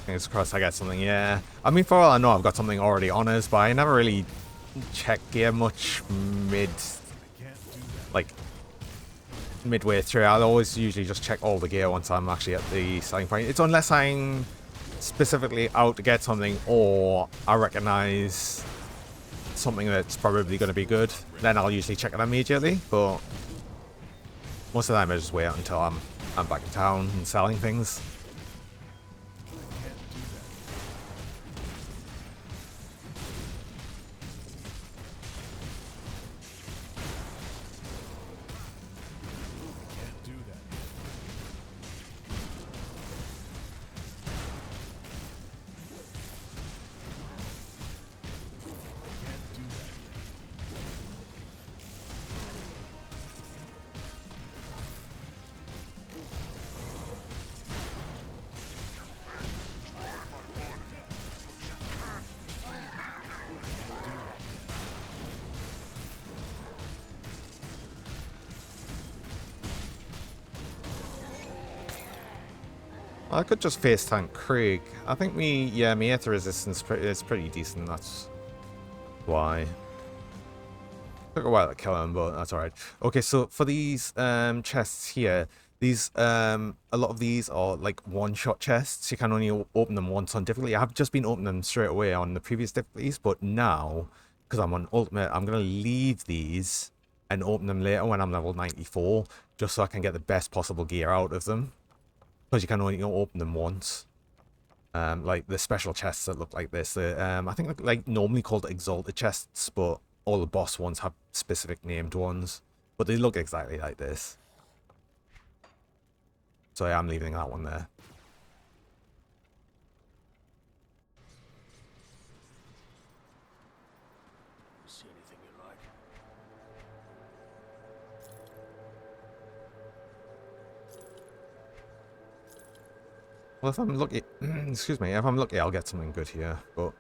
Fingers crossed I get something, yeah. I mean, for all I know, I've got something already on us, but I never really check gear much like, midway through. I'll always usually just check all the gear once I'm actually at the selling point. It's unless I'm specifically out to get something or I recognize something that's probably going to be good, then I'll usually check it immediately, but most of the time I just wait until I'm back in town and selling things. I could just face tank Krieg. I think me Aether resistance is pretty decent, that's why. Took a while to kill him, but that's alright. Okay, so for these chests here, these a lot of these are like one-shot chests. You can only open them once on difficulty. I have just been opening them straight away on the previous difficulties, but now, because I'm on ultimate, I'm going to leave these and open them later when I'm level 94, just so I can get the best possible gear out of them. Because you can only open them once. Like the special chests that look like this. I think they're like normally called exalted chests, but all the boss ones have specific named ones. But they look exactly like this. So yeah, I'm leaving that one there. See anything you like? Well, if I'm lucky, excuse me, if I'm lucky, I'll get something good here, but...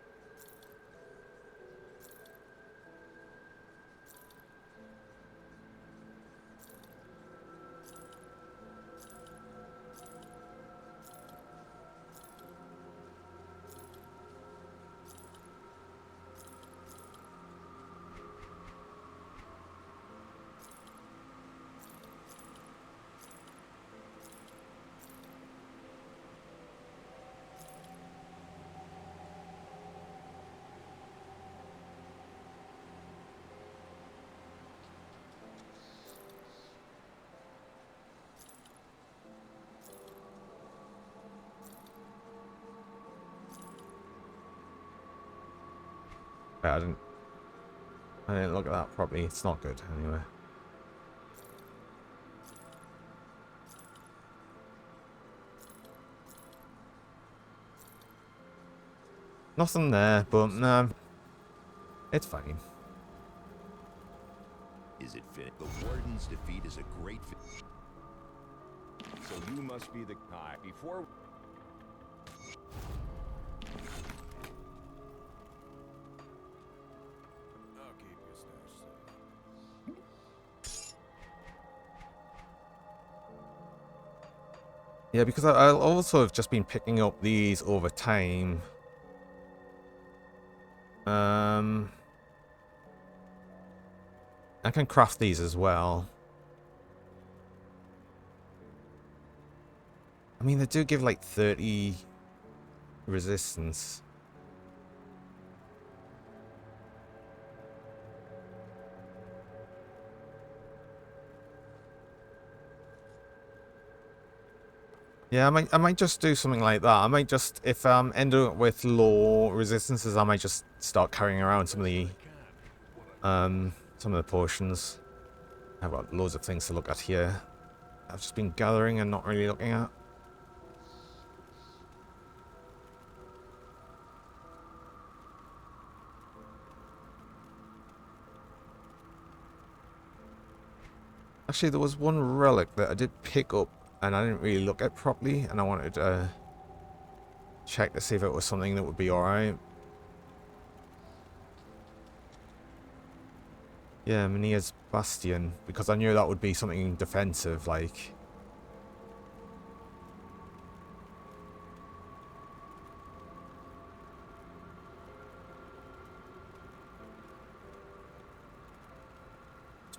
Yeah, I didn't look at that properly. It's not good, anyway. Nothing there, but no, it's fine. Is it fit? The Warden's defeat is a great fit. So you must be the guy before. I'll keep your stash safe. Yeah, because I'll also have just been picking up these over time. I can craft these as well. I mean, they do give like 30 resistance. Yeah, I might just do something like that. I might just, if I'm ending up with low resistances, I might just start carrying around some of the potions. I've got loads of things to look at here. I've just been gathering and not really looking at. Actually, there was one relic that I did pick up and I didn't really look at properly, and I wanted to check to see if it was something that would be alright. Yeah, Menia's Bastion, because I knew that would be something defensive, like...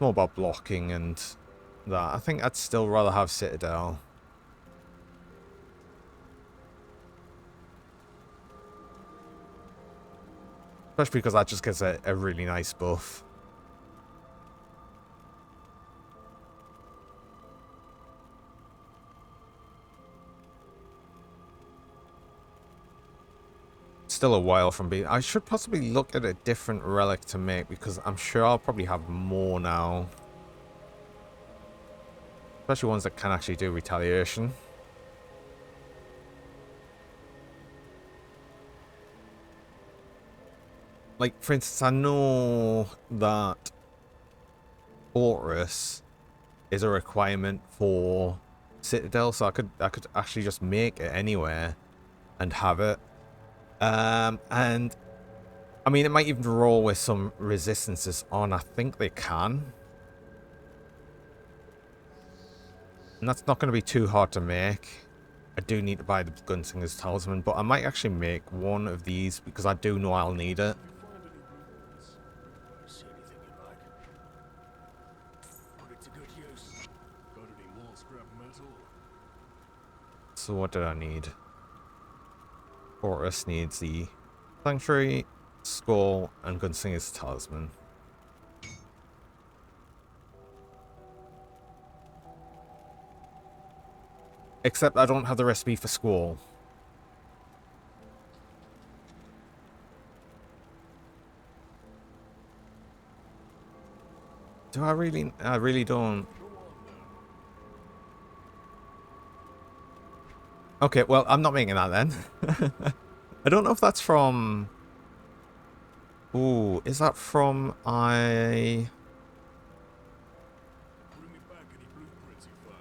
It's more about blocking and that. I think I'd still rather have Citadel. Especially because that just gets a really nice buff. Still a while from being... I should possibly look at a different relic to make, because I'm sure I'll probably have more now. Especially ones that can actually do retaliation. Like, for instance, I know that Fortress is a requirement for Citadel, so I could actually just make it anywhere and have it. And I mean, it might even roll with some resistances on. I think they can. And that's not going to be too hard to make. I do need to buy the Gunslinger's Talisman, but I might actually make one of these because I do know I'll need it. Find any blueprints? See anything you like? Put it to good use. Got any more scrap metal? So what did I need? Fortress needs the Sanctuary, Skull, and Gunslinger's Talisman. Except I don't have the recipe for Skull. Do I really? I really don't. Okay, well, I'm not making that then. I don't know if that's from... Ooh, is that from Bring me back any blueprints you find.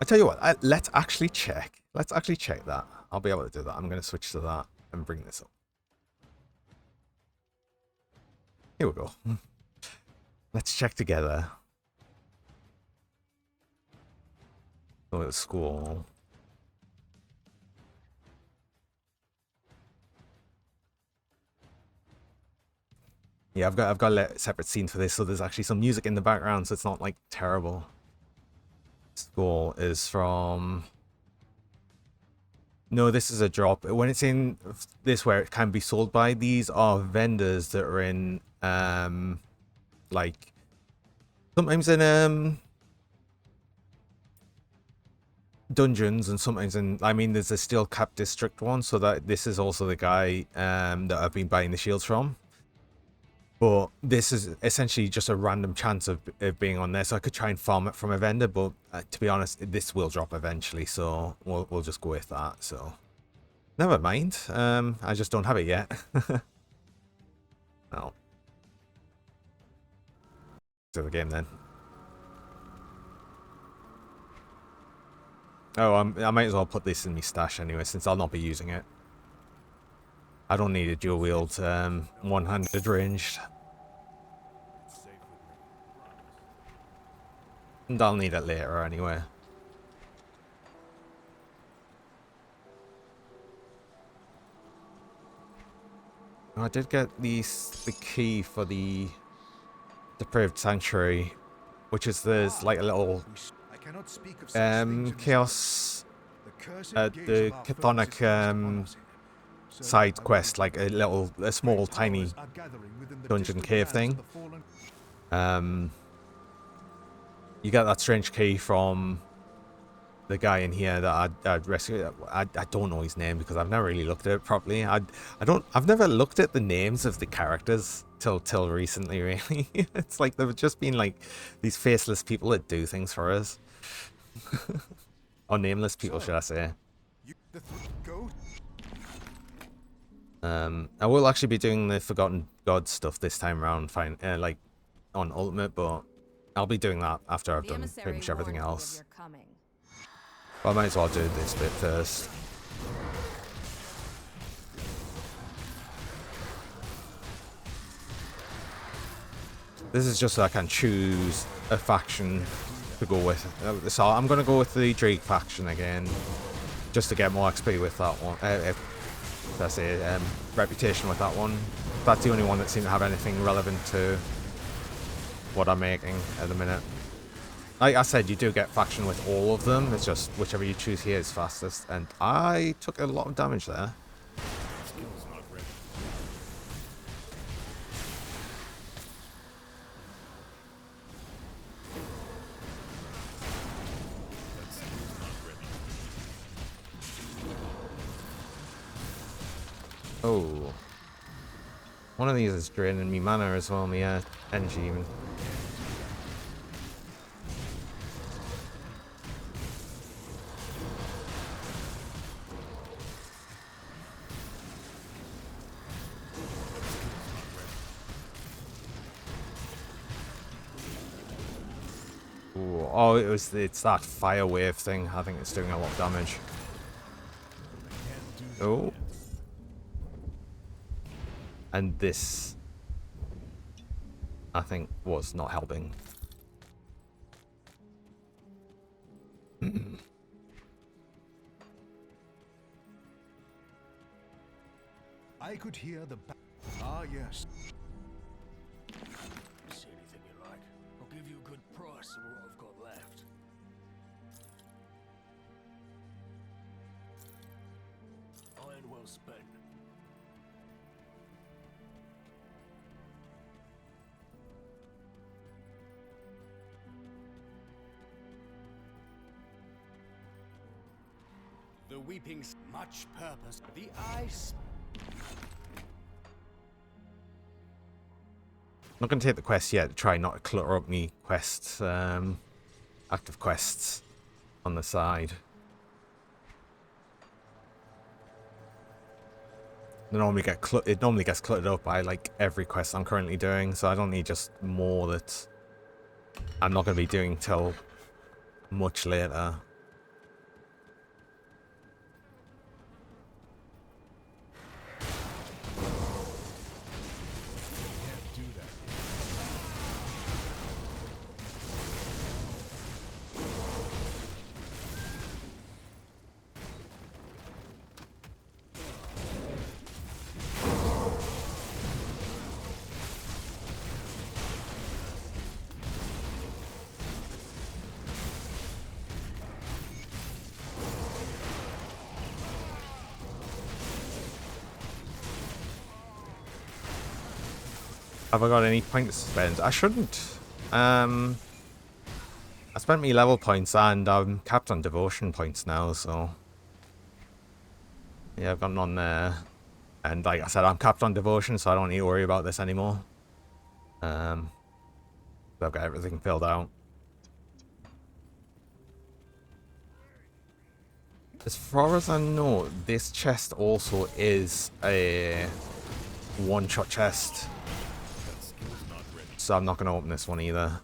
I tell you what, let's actually check. Let's actually check that. I'll be able to do that. I'm going to switch to that and bring this up. Here we go. Let's check together. Oh, it's school. Yeah, I've got a separate scene for this, so there's actually some music in the background, so it's not like terrible. School is from... No, this is a drop. When it's in this where it can be sold by, these are vendors that are in like sometimes in dungeons and sometimes in, I mean, there's a steel cap district one, so that this is also the guy that I've been buying the shields from. But this is essentially just a random chance of it being on there, so I could try and farm it from a vendor, but to be honest, this will drop eventually, so we'll just go with that. So never mind. I just don't have it yet. No. To the game then. Oh, I might as well put this in my stash anyway, since I'll not be using it. I don't need a dual wield, one-handed ranged. It's safe with me. And I'll need it later anyway. I did get the key for the Depraved Sanctuary, which is there's like a little I cannot speak of such things in chaos, the cursed the gaze of our chthonic foes is upon us. So side I quest, will- like a small tiny Powers are gathering within the dungeon distant cave lands thing. of the fallen. You get that strange key from the guy in here that I'd rescued. I don't know his name because I've never really looked at it properly. I've never looked at the names of the characters till recently, really. It's like they've just been like these faceless people that do things for us. Or nameless people, should I say. Go. I will actually be doing the Forgotten God stuff this time around, fine, like on Ultimate, but I'll be doing that after I've done pretty much everything else. But I might as well do this bit first. This is just so I can choose a faction to go with. So I'm going to go with the Drake faction again, just to get more XP with that one. That's a reputation with that one. That's the only one that seemed to have anything relevant to what I'm making at the minute. Like I said, you do get faction with all of them. It's just whichever you choose here is fastest. And I took a lot of damage there. Skill's not ready. That skill's not ready. Oh. One of these is draining me mana as well, me energy even. Ooh, oh, it's that fire wave thing. I think it's doing a lot of damage. Oh. And this, I think, was not helping. I could hear the. Ah, yes. See anything you like? I'll give you a good price for what I've got left. Iron well spent. The weeping's much purpose. The ice. I'm not going to take the quest yet to try not to clutter up me quests, active quests on the side. It normally gets cluttered up by like every quest I'm currently doing, so I don't need just more that I'm not going to be doing till much later. Have I got any points to spend? I shouldn't. I spent me level points and I'm capped on devotion points now, so yeah, I've got none there. And like I said, I'm capped on devotion, so I don't need to worry about this anymore. I've got everything filled out. As far as I know, this chest also is a one-shot chest. So I'm not going to open this one either.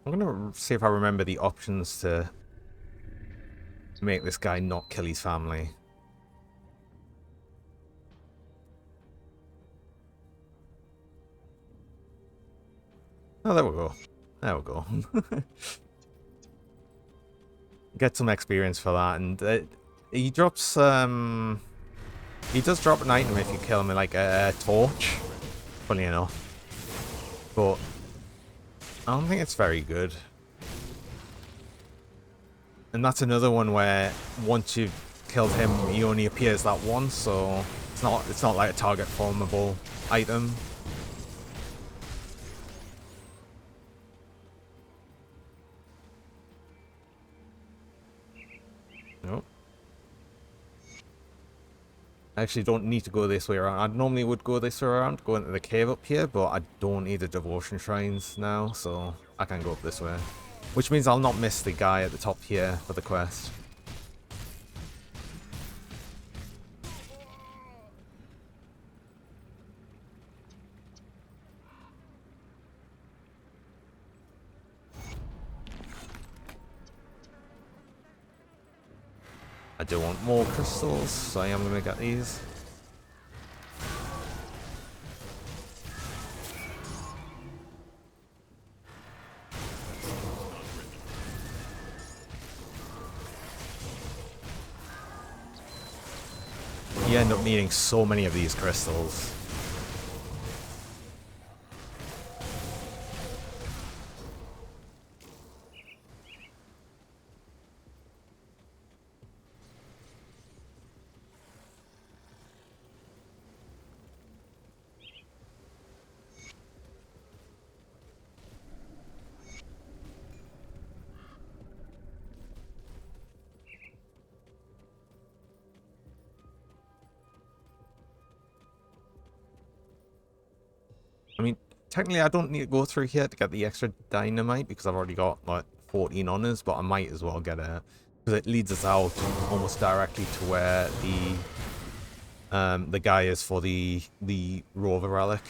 I'm going to see if I remember the options to make this guy not kill his family. Oh, there we go. There we go. Get some experience for that, and he drops he does drop an item if you kill him with like a torch, funny enough, but I don't think it's very good. And that's another one where once you've killed him he only appears that once, so it's not like a target formable item. Nope. I actually don't need to go this way around. I normally would go this way around, go into the cave up here, but I don't need the devotion shrines now, so I can go up this way. Which means I'll not miss the guy at the top here for the quest. I do want more crystals, so I am going to get these. you end up needing so many of these crystals. I mean, technically I don't need to go through here to get the extra dynamite because I've already got like 14 on us, but I might as well get it because it leads us out almost directly to where the guy is for the rover relic.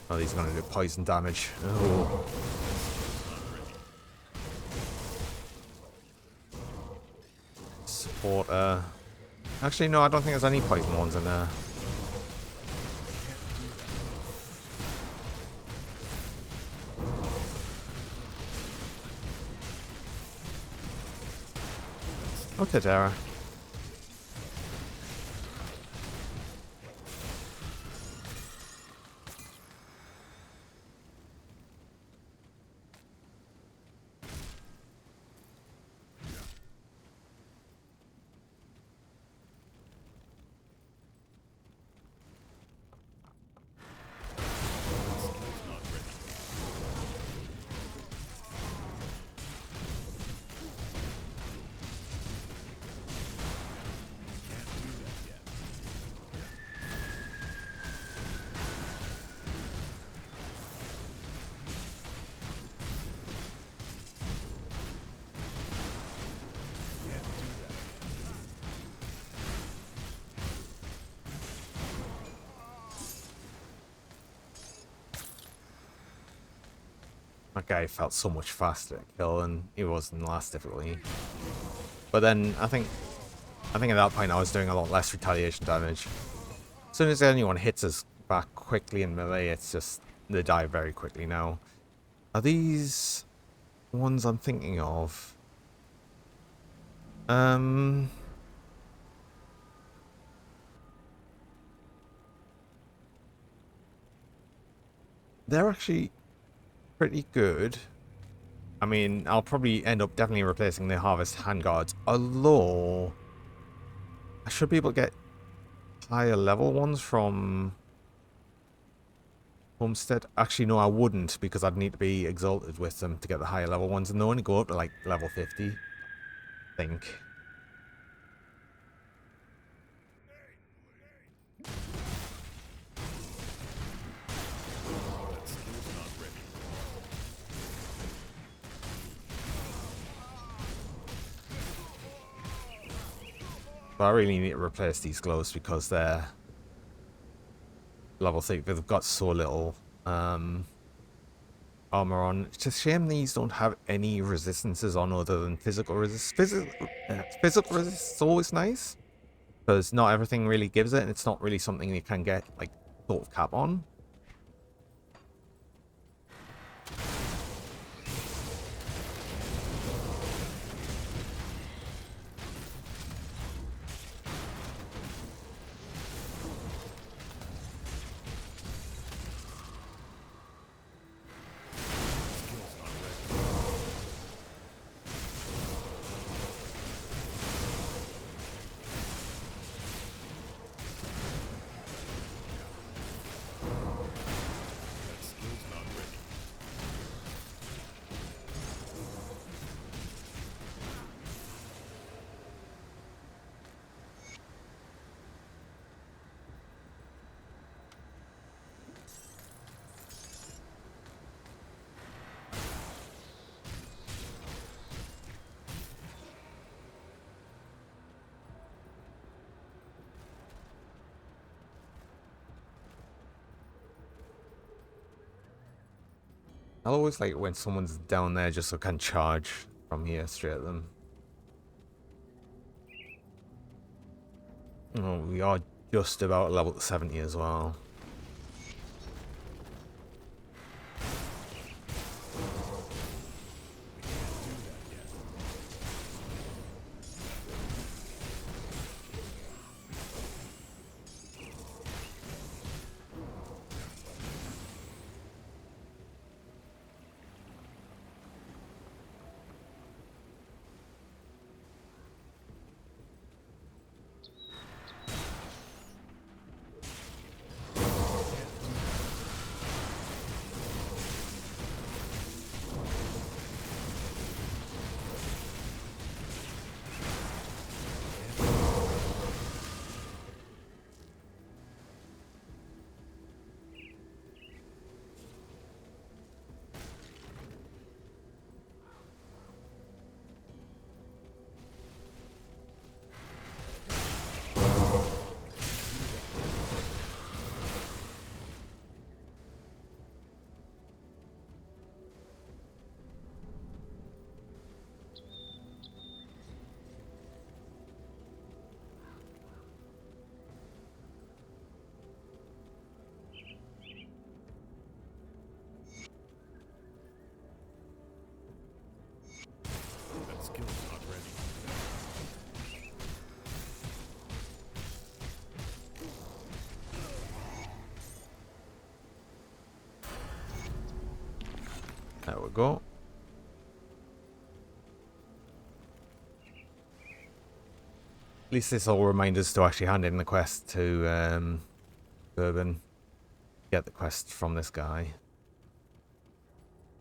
Oh, these are going to do poison damage. Oh. Support, actually, no, I don't think there's any poison ones in there. Okay, Tara. That guy felt so much faster to kill than he was in the last difficulty. But then I think at that point I was doing a lot less retaliation damage. As soon as anyone hits us back quickly in melee, it's just they die very quickly now. Are these ones I'm thinking of? They're actually pretty good. I mean, I'll probably end up definitely replacing the Harvest Handguards, although I should be able to get higher level ones from Homestead. Actually, no, I wouldn't, because I'd need to be exalted with them to get the higher level ones, and they only go up to like level 50, I think. But I really need to replace these gloves because they're level 6. They've got so little armor on. It's a shame these don't have any resistances on other than physical resist. Physical resist is always nice because not everything really gives it, and it's not really something you can get like sort of cap on. I always like it when someone's down there just so I can charge from here straight at them. Oh, we are just about level 70 as well. There we go. At least this will remind us to actually hand in the quest to Bourbon. Get the quest from this guy.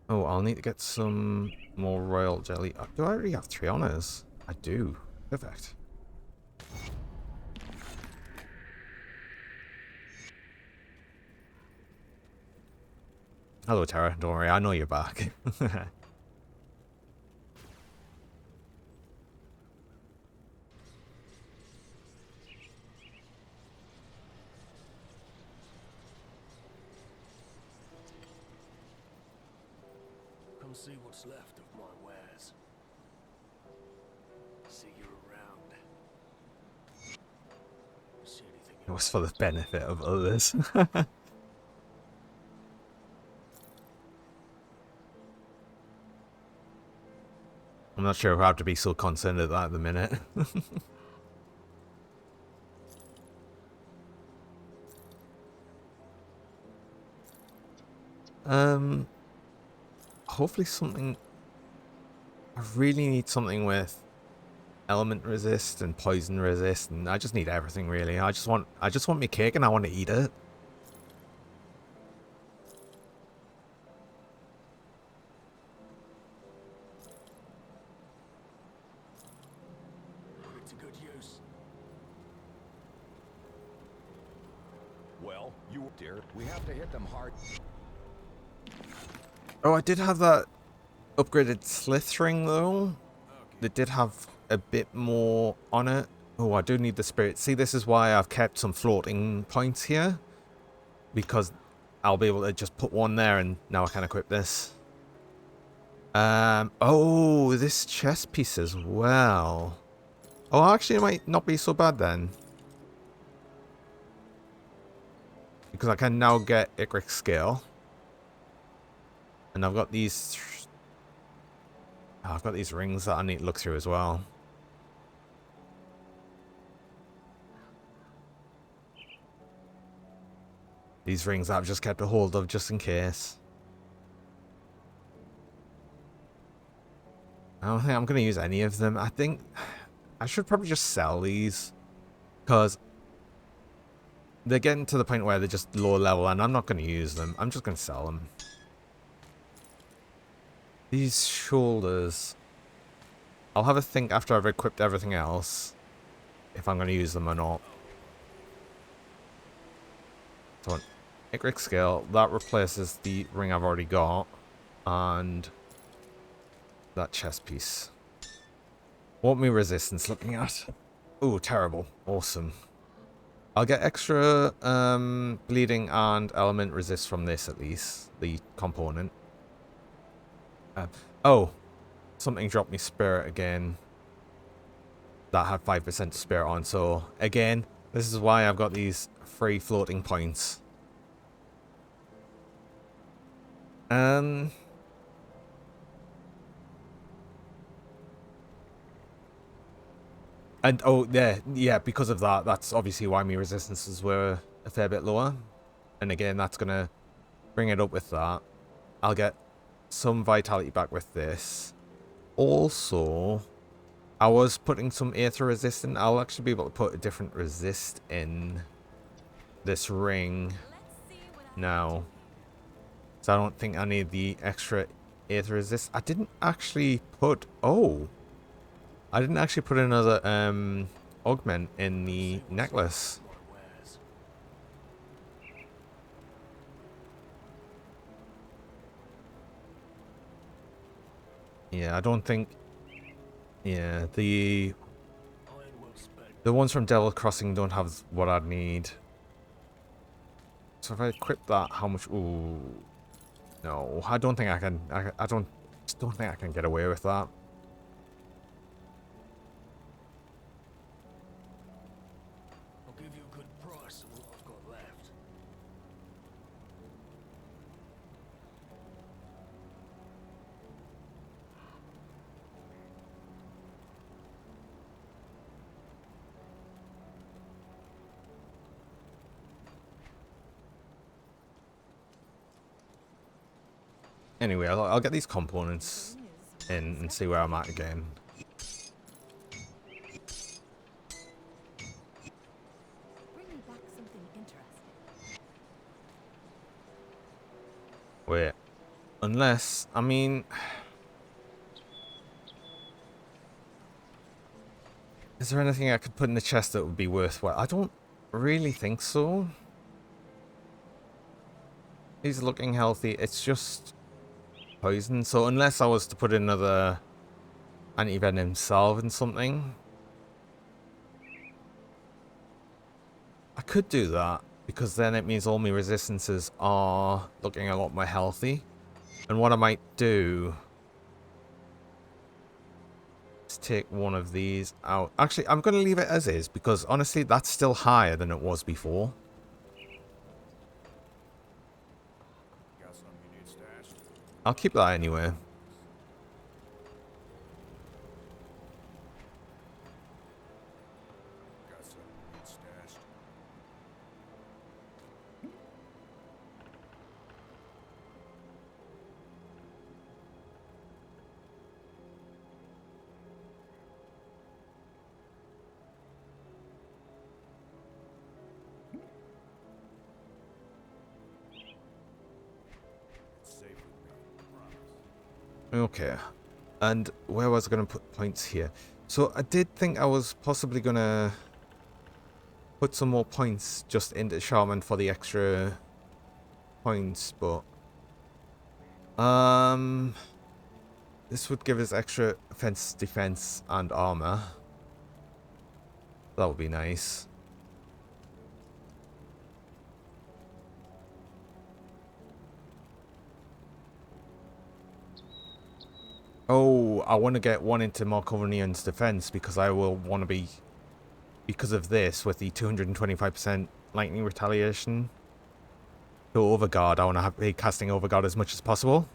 Oh, I'll need to get some more royal jelly. Do I already have 3 honors? I do. Perfect. Hello, Tara. Don't worry, I know you're back. Come see what's left of my wares. See you around. See anything It was for the benefit of others. I'm not sure how to be so concerned at that at the minute. Hopefully something. I really need something with element resist and poison resist, and I just need everything really. I just want my cake and I want to eat it. Put it to good use. Well, you dear, we have to hit them hard. Oh, I did have that upgraded slith ring though. That did have a bit more on it. Oh, I do need the spirit. See, this is why I've kept some floating points here. Because I'll be able to just put one there and now I can equip this. Oh, this chest piece as well. Oh, actually it might not be so bad then. Because I can now get Icric scale. And I've got these... I've got these rings that I need to look through as well. These rings that I've just kept a hold of just in case. I don't think I'm going to use any of them. I think I should probably just sell these. Because they're getting to the point where they're just low level and I'm not going to use them. I'm just going to sell them. These shoulders. I'll have a think after I've equipped everything else. If I'm going to use them or not. So, Icric scale. That replaces the ring I've already got. And that chest piece. What me resistance looking at? Ooh, terrible. Awesome. I'll get extra bleeding and element resist from this at least. The component. Oh. Something dropped me spirit again. That had 5% spirit on. So, again, this is why I've got these free floating points. And oh yeah, because of that, that's obviously why my resistances were a fair bit lower. And again, that's gonna bring it up with that. I'll get some vitality back with this. Also, I was putting some aether resist in. I'll actually be able to put a different resist in this ring now. So I don't think I need the extra aether resist. I didn't actually put... Oh! I didn't actually put another augment in the necklace. Yeah, I don't think... Yeah, the ones from Devil Crossing don't have what I'd need. So if I equip that, how much... Ooh... No, I don't think I can... just don't think I can get away with that. I'll give you a good price for what I've got left. Anyway, I'll get these components in and see where I'm at again. Bring me back something interesting. Wait. Unless, I mean... Is there anything I could put in the chest that would be worthwhile? I don't really think so. He's looking healthy. It's just poison. So unless I was to put another anti-venom salve in something, I could do that, because then it means all my resistances are looking a lot more healthy. And what I might do is take one of these out. Actually, I'm going to leave it as is, because honestly, that's still higher than it was before. Got something you need stashed? I'll keep that anyway. Got something you need stashed? It's safe with me, promise. Okay. And where was I going to put points here? So I did think I was possibly going to put some more points just into Shaman for the extra points, but this would give us extra offense, defense, and armor. That would be nice. Oh, I want to get one into Markovnian's defense, because I will want to be, because of this, with the 225% lightning retaliation to Overguard, I want to be casting Overguard as much as possible.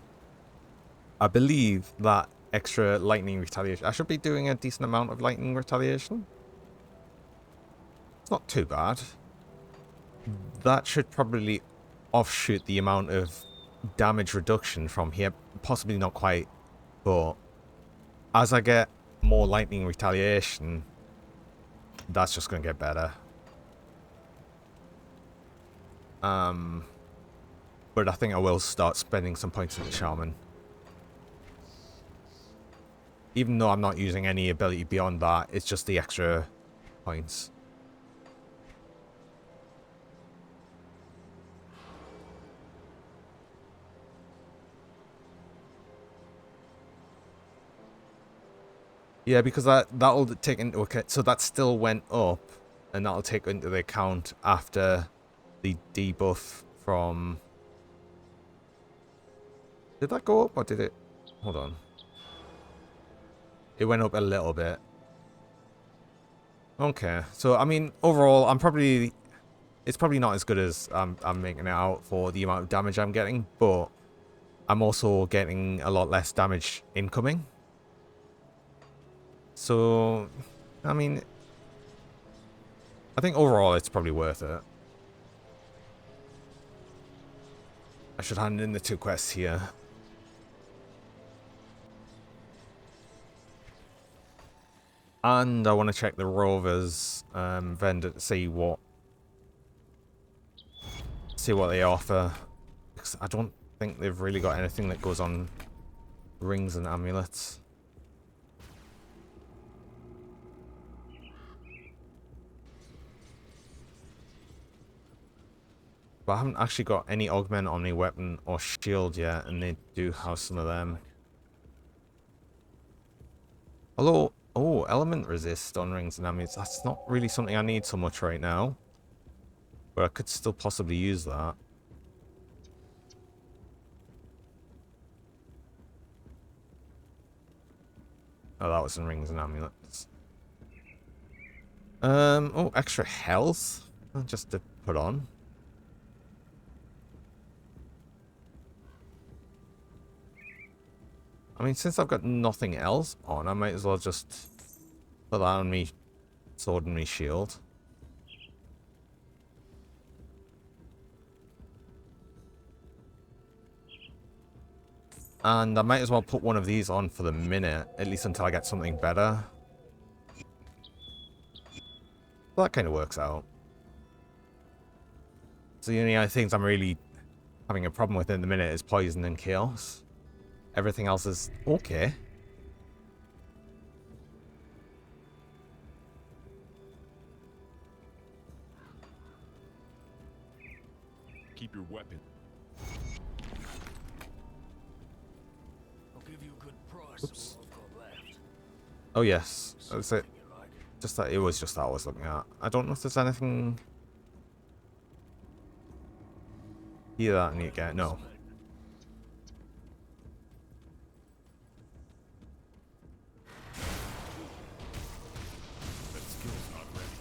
I believe that extra lightning retaliation, I should be doing a decent amount of lightning retaliation. It's not too bad. That should probably offshoot the amount of damage reduction from here. Possibly not quite, but as I get more lightning retaliation, that's just going to get better. But I think I will start spending some points on the Shaman. Even though I'm not using any ability beyond that, it's just the extra points. Yeah, because that'll take into account, so that still went up, and that'll take into the account after the debuff from... Did that go up, or did it... Hold on. It went up a little bit. Okay, so I mean, overall, I'm probably... It's probably not as good as I'm making it out for the amount of damage I'm getting, but I'm also getting a lot less damage incoming. So, I mean, I think overall it's probably worth it. I should hand in the 2 quests here. And I want to check the Rovers vendor to see what they offer. Because I don't think they've really got anything that goes on rings and amulets. But I haven't actually got any augment on my weapon or shield yet, and they do have some of them. Although, oh, element resist on rings and amulets, that's not really something I need so much right now. But I could still possibly use that. Oh, that was in rings and amulets. Oh, extra health? Just to put on. I mean, since I've got nothing else on, I might as well just put that on me sword and me shield. And I might as well put one of these on for the minute, at least until I get something better. Well, that kind of works out. So the only other things I'm really having a problem with in the minute is poison and chaos. Everything else is okay. Keep your weapon. I'll give you a good price Oops. for what I've got left. Oh yes, that's it. Something you like. Just that, it was just that I was looking at. I don't know if there's anything here that I need to get. No. That skill's not ready.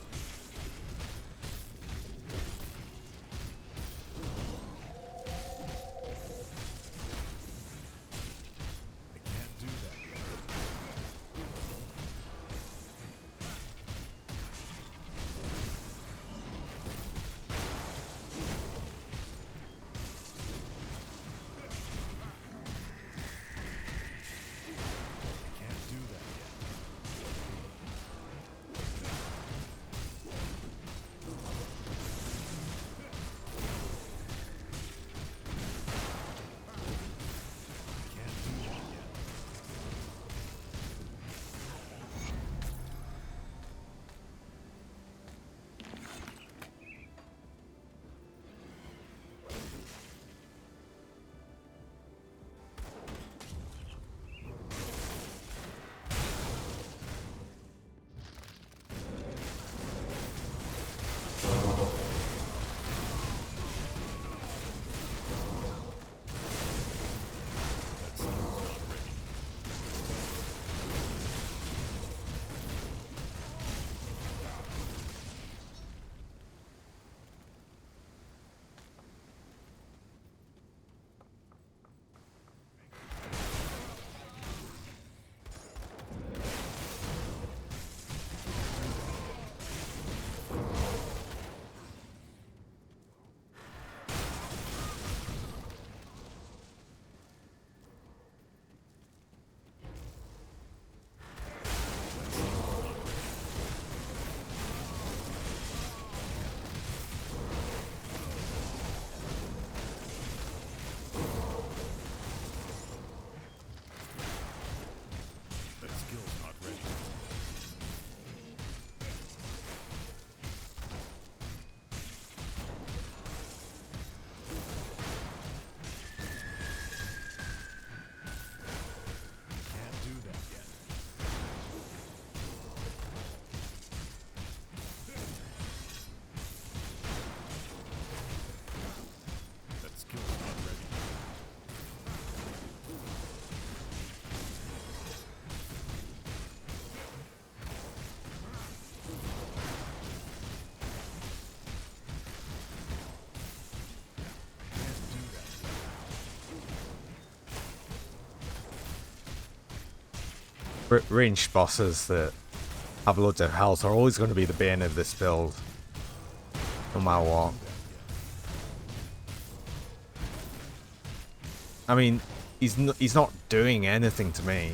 I can't do that yet. I can't do that yet. Can't do that yet. That skill's not ready. That skill's not ready. Can't do that yet. That skill's not ready. Can't do that yet. Ranged bosses that have loads of health are always going to be the bane of this build. No matter what. I mean, he's not doing anything to me.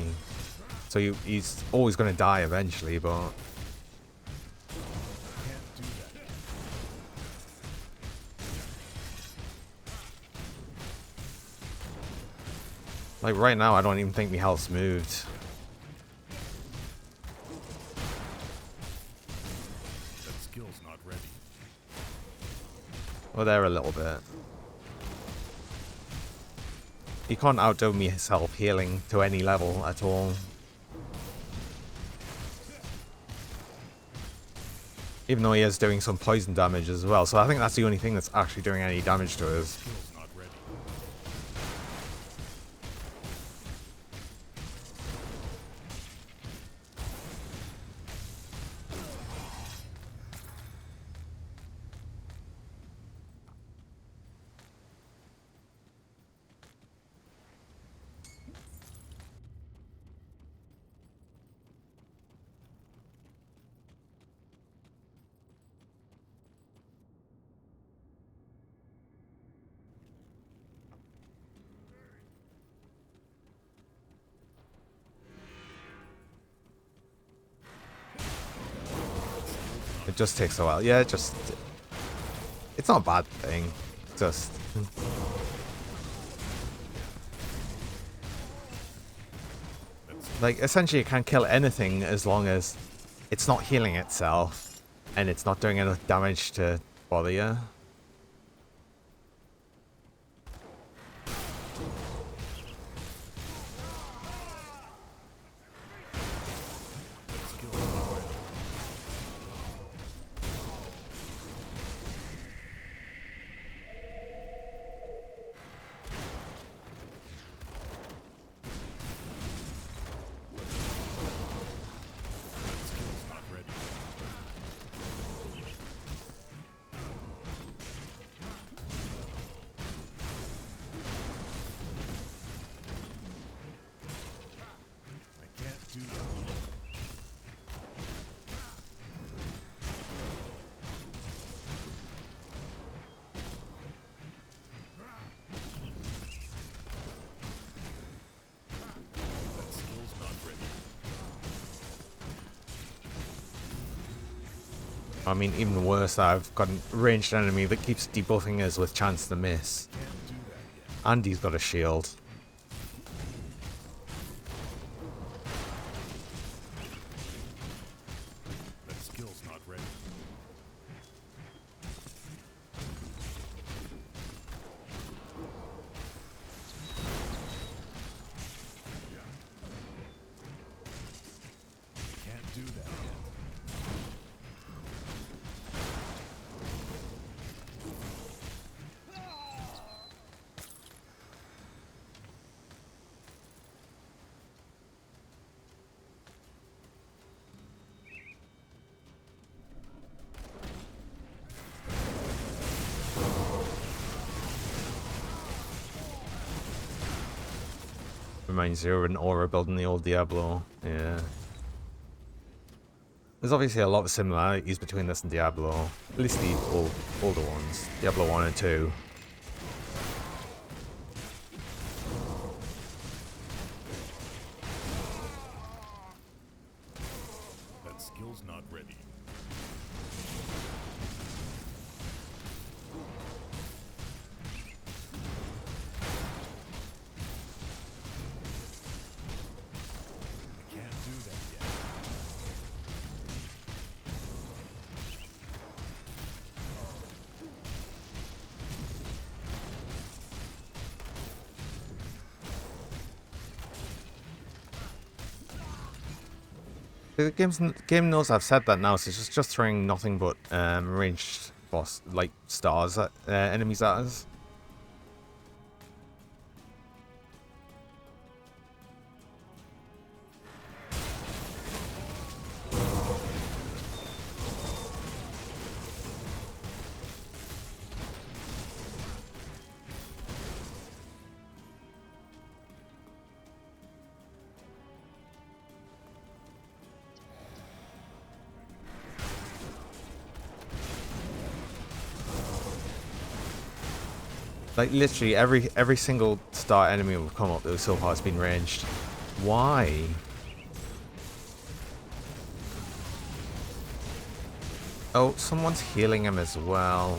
So he's always going to die eventually, but... Can't do that yet. Like, right now, I don't even think my health's moved. That skill's not ready. Well, there a little bit. He can't outdo me himself healing to any level at all. Even though he is doing some poison damage as well. So I think that's the only thing that's actually doing any damage to us. Skill's not ready. it just takes a while. Yeah, it's not a bad thing. Just like essentially you can't kill anything as long as it's not healing itself and it's not doing enough damage to bother you. I mean, even worse, I've got a ranged enemy that keeps debuffing us with chance to miss. And he's got a shield. That skill's not ready. Can't do that yet. Reminds you of an aura build in the old Diablo. Yeah. There's obviously a lot of similarities between this and Diablo. At least the older ones. Diablo 1 and 2. That skill's not ready. Can't do that yet. The game knows I've said that now, so it's just throwing nothing but ranged boss like stars at enemies at us. Like literally every single star enemy we've come up with so far has been ranged. Why? Oh, someone's healing him as well.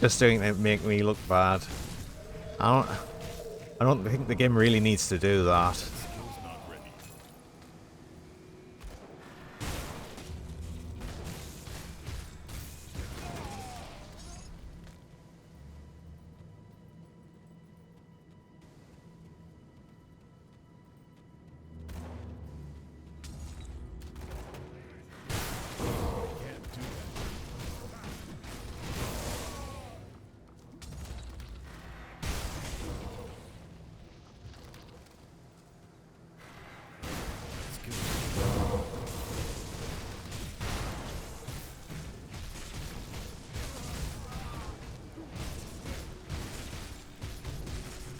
Just doing it make me look bad. I don't think the game really needs to do that. Skill's not ready.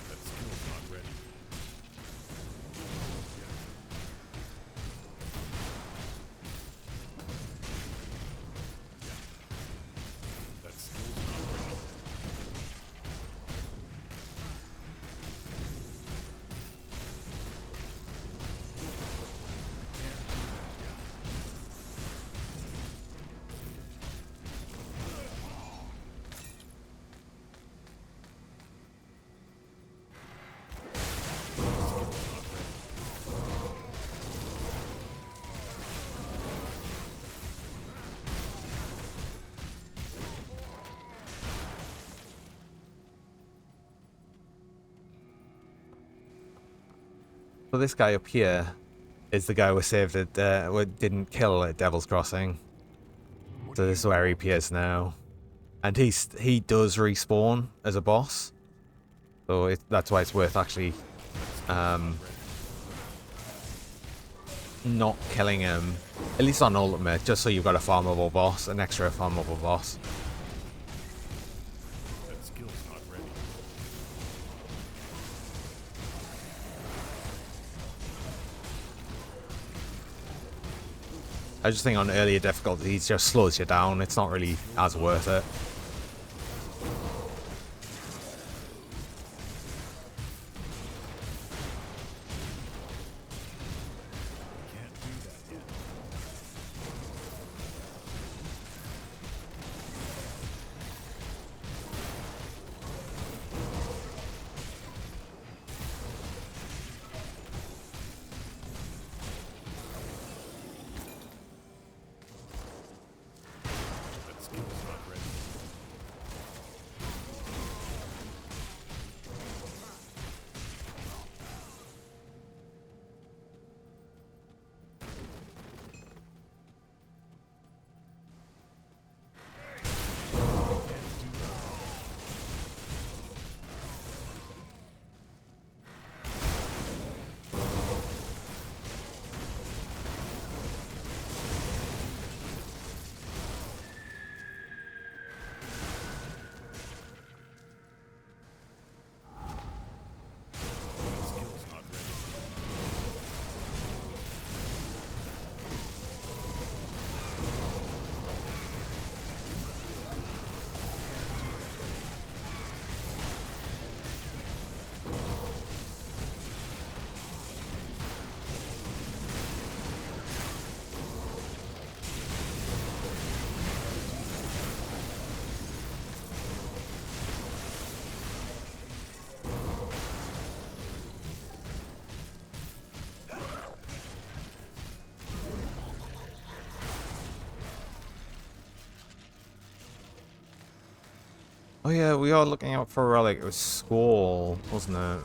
That skill's not ready. That skill's not ready. So this guy up here is the guy we saved at, we didn't kill at Devil's Crossing. So this is where he appears now. And he does respawn as a boss. So that's why it's worth actually not killing him. At least on Ultimate, just so you've got a farmable boss, an extra farmable boss. That skill's not ready. I just think on earlier difficulty, it just slows you down. It's not really as worth it. Can't do that yet. That skill's not ready. That skill's not ready. Oh yeah, we are looking out for a relic. It was Squall, wasn't it?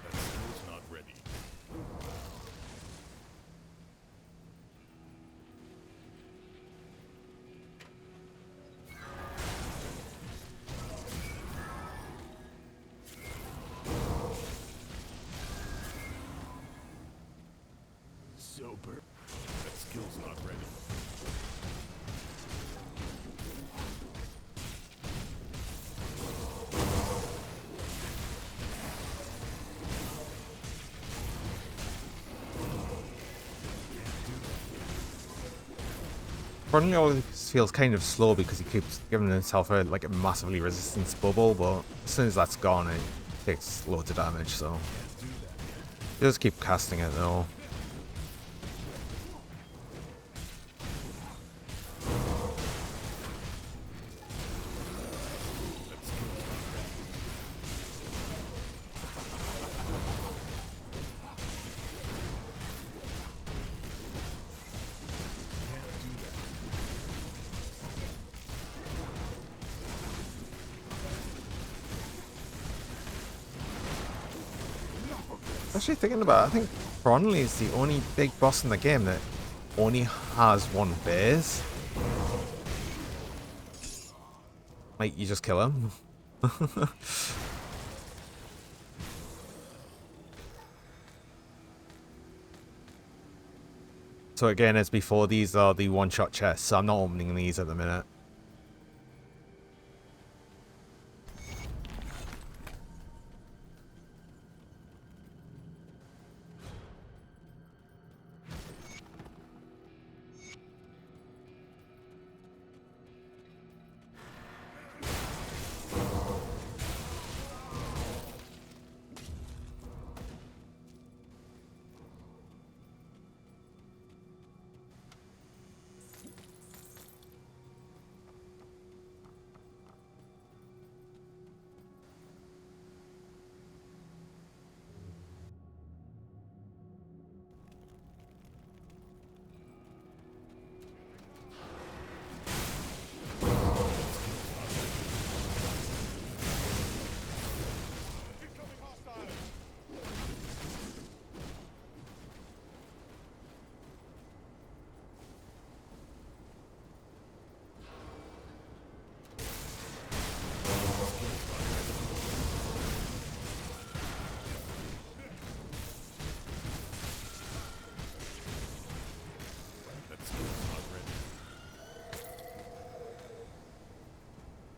That skill's not ready. Sober. That skill's not ready. Probably always feels kind of slow because he keeps giving himself a like a massively resistance bubble, but as soon as that's gone, it takes loads of damage. So just keep casting it though. Actually, thinking about it, I think Bronley is the only big boss in the game that only has one phase. Like, you just kill him. So again, as before, these are the one-shot chests, so I'm not opening these at the minute.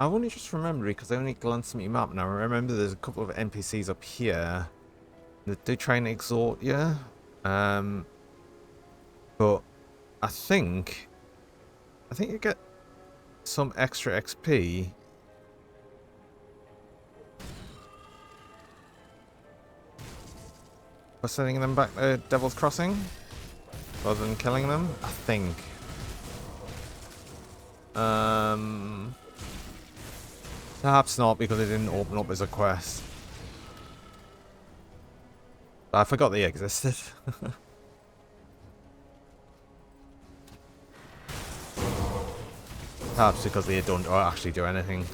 I only just remembered because I only glanced at my map now. I remember there's a couple of NPCs up here that do try and exhort you. But I think you get some extra XP for sending them back to Devil's Crossing rather than killing them. I think. Perhaps not because it didn't open up as a quest. I forgot they existed. Perhaps because they don't actually do anything.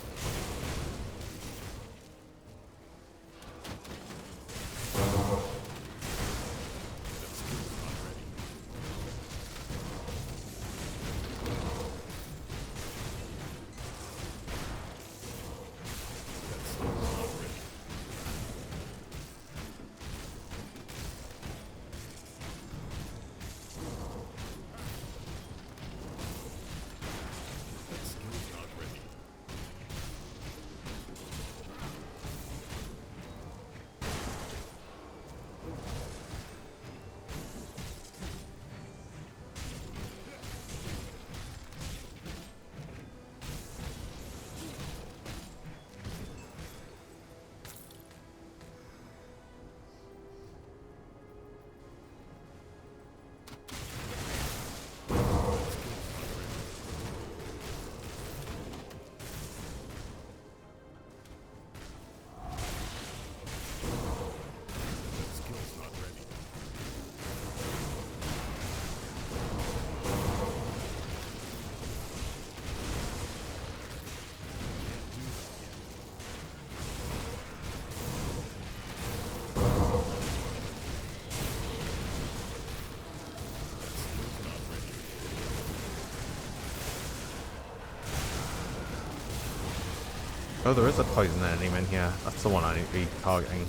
Oh, there is a poison enemy in here. That's the one I need to be targeting.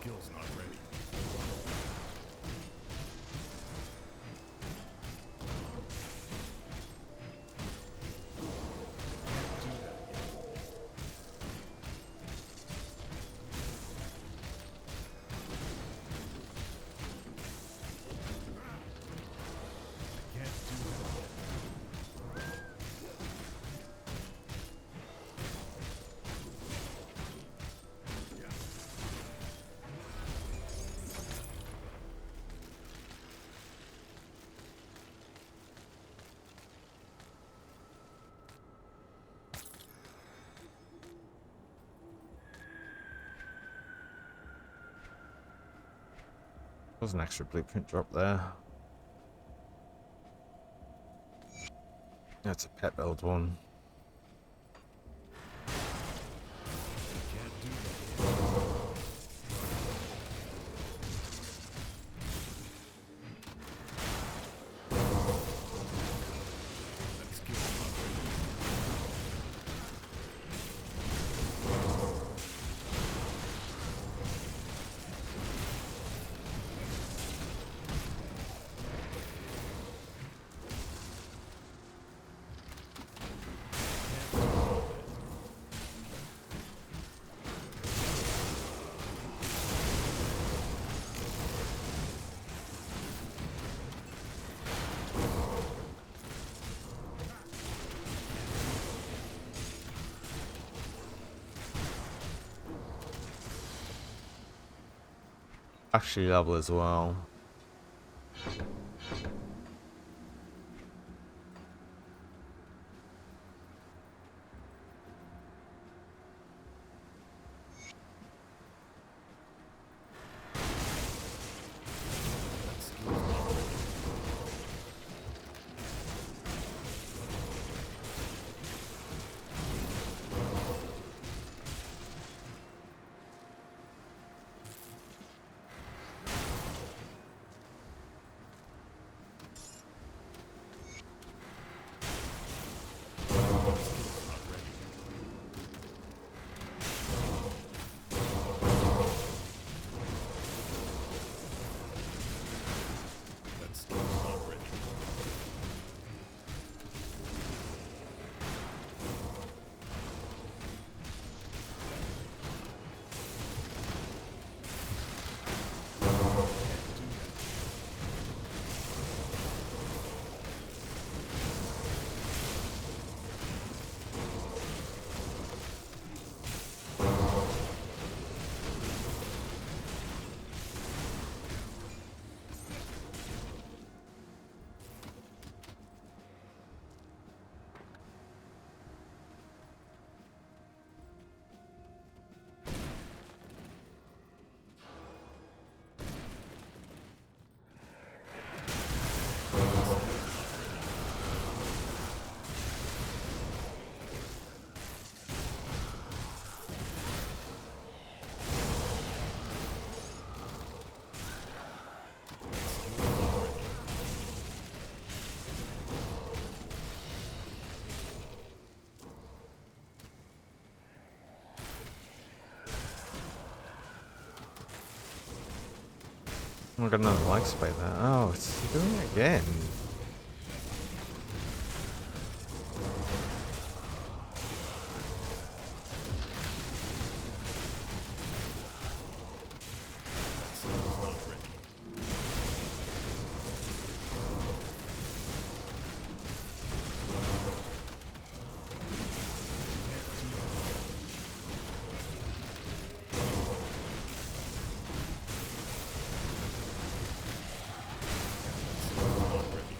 skill's not ready. Can't do that. There's an extra blueprint drop there. That's a pet build one. Can't do that. That skill's not ready. Actually level as well. That skill's not ready. I got another life spike there. Oh, it's doing it again. Not ready.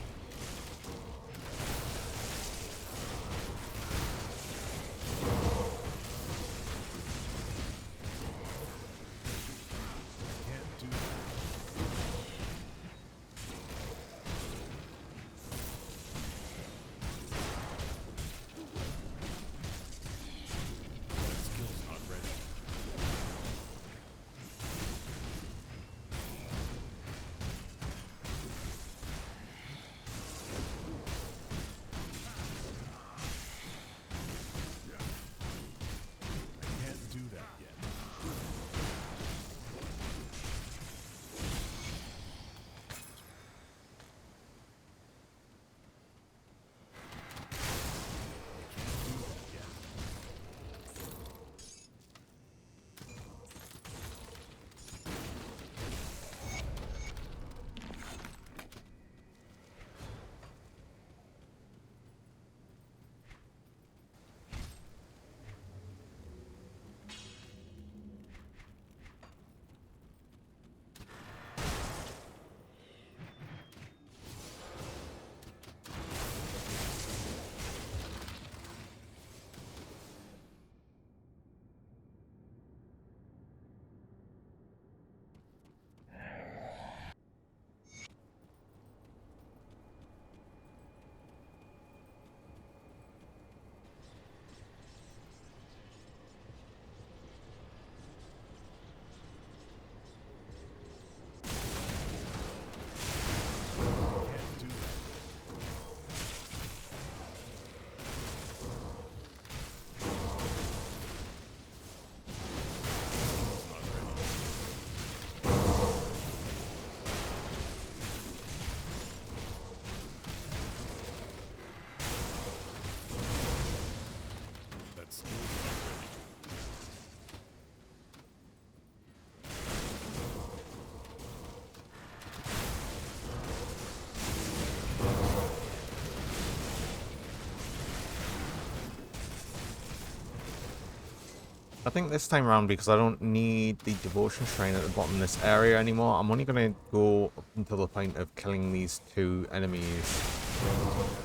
I think this time around, because I don't need the devotion shrine at the bottom of this area anymore, I'm only going to go up until the point of killing these 2 enemies.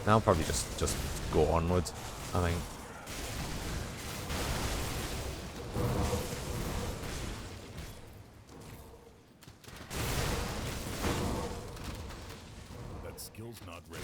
And I'll probably just go onwards, I think. That skill's not ready.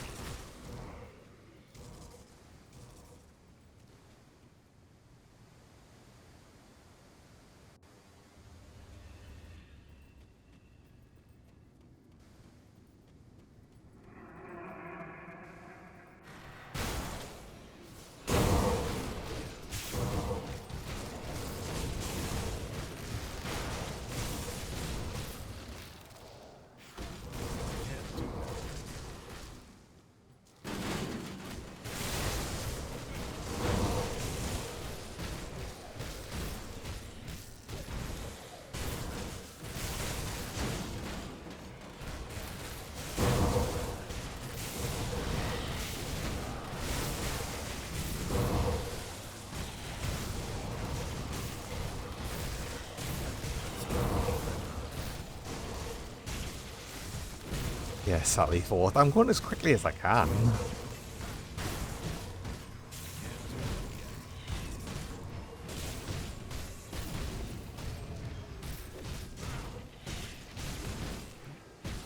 Yeah, Sally forth. I'm going as quickly as I can.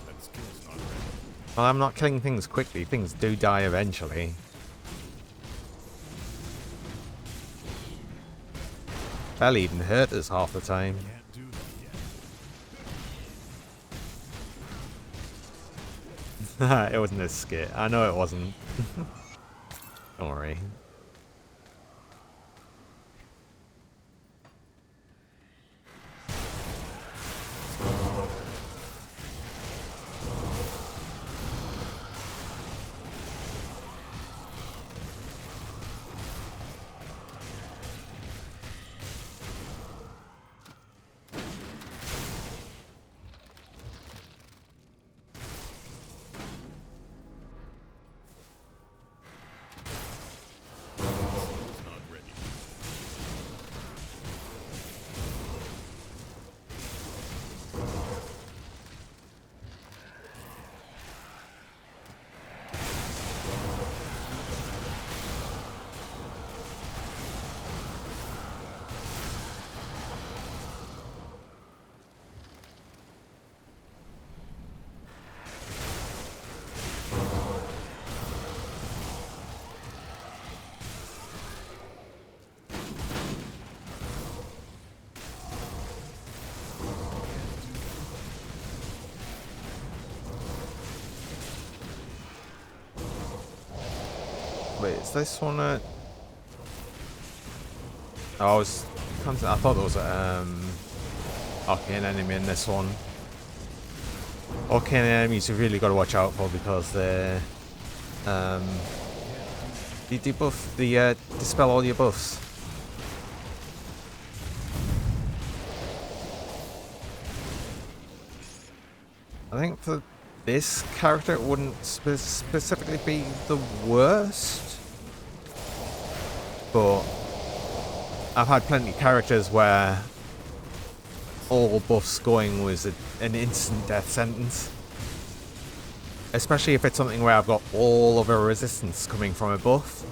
That skill's not ready. Well, I'm not killing things quickly. Things do die eventually. They'll even hurt us half the time. Can't do that yet. It wasn't a skit. I know it wasn't. Don't worry. Skill's not ready. Wait, is this one a... Oh, I thought there was a arcane enemy in this one. Arcane enemies you've really got to watch out for because they're they debuff, they dispel all your buffs. I think for this character it wouldn't specifically be the worst, but I've had plenty of characters where all buffs going was an instant death sentence. Especially if it's something where I've got all of a resistance coming from a buff.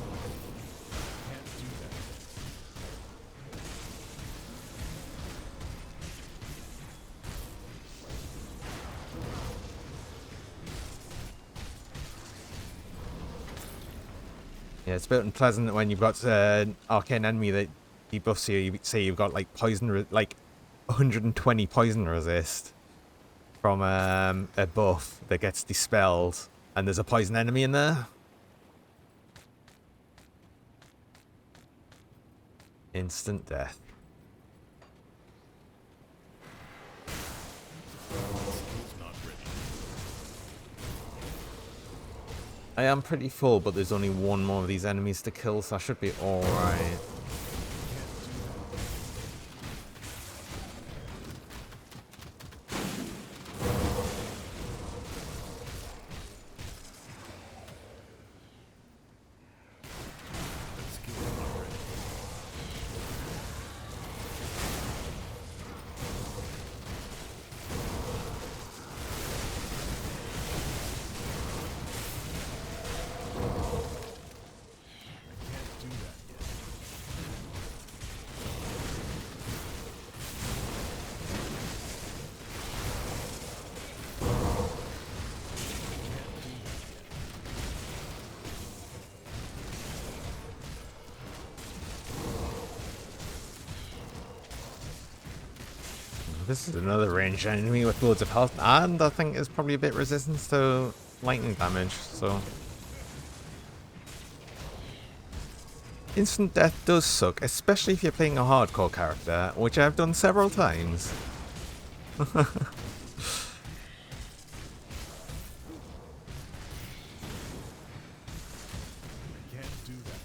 Yeah, it's a bit unpleasant when you've got an arcane enemy that debuffs you. You say you've got like like 120 poison resist from a buff that gets dispelled, and there's a poison enemy in there. Instant death. Skill's not ready. I am pretty full, but there's only one more of these enemies to kill, so I should be alright. That skill's not ready. this is another ranged enemy with loads of health, and I think is probably a bit resistant to lightning damage, so... Instant death does suck, especially if you're playing a hardcore character, which I've done several times.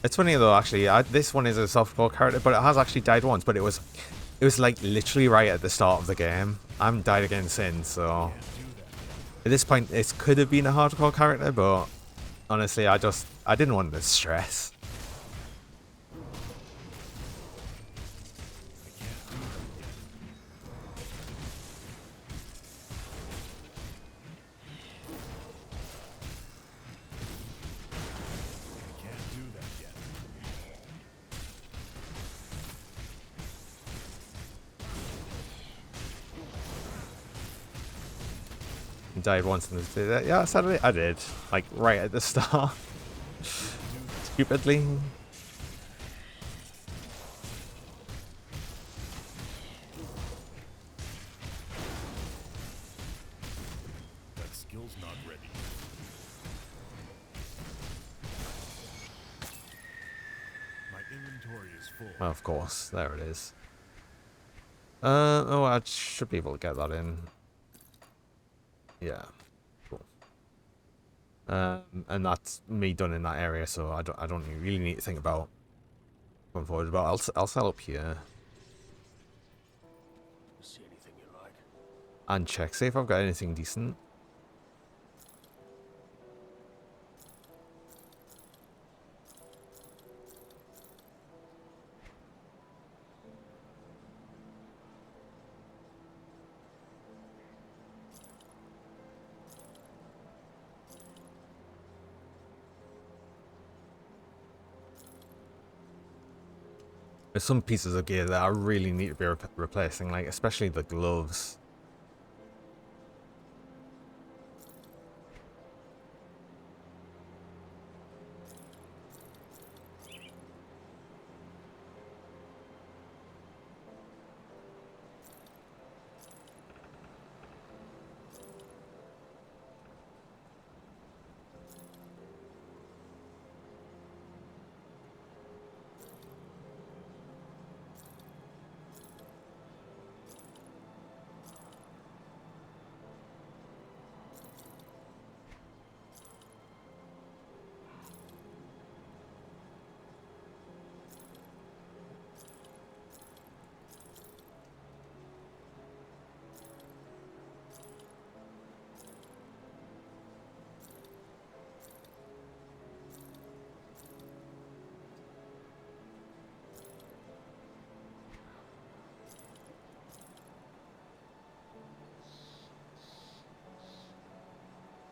It's funny though, actually, this one is a softcore character, but it has actually died once, but it was like literally right at the start of the game. I haven't died again since, so... At this point, it could have been a hardcore character, but honestly, I didn't want the stress. Died once in this. Yeah, sadly I did. Like right at the start. Stupidly. That skill's not ready. My inventory is full. Well, of course, there it is. Oh, I should be able to get that in. Yeah, cool. And that's me done in that area, so I don't really need to think about going forward. But I'll set up here See anything you like? and check, see if I've got anything decent. There's some pieces of gear that I really need to be replacing, like especially the gloves.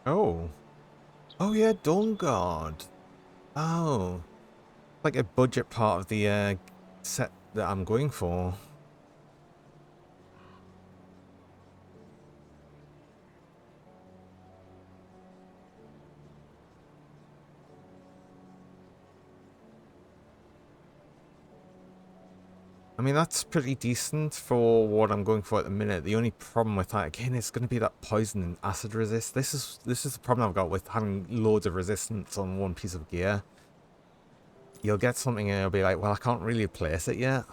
Oh. Oh yeah, Dawn Guard. Oh. Like a budget part of the set that I'm going for. I mean, that's pretty decent for what I'm going for at the minute. The only problem with that, again, is going to be that poison and acid resist. This is the problem I've got with having loads of resistance on one piece of gear. You'll get something and you'll be like, well, I can't really place it yet.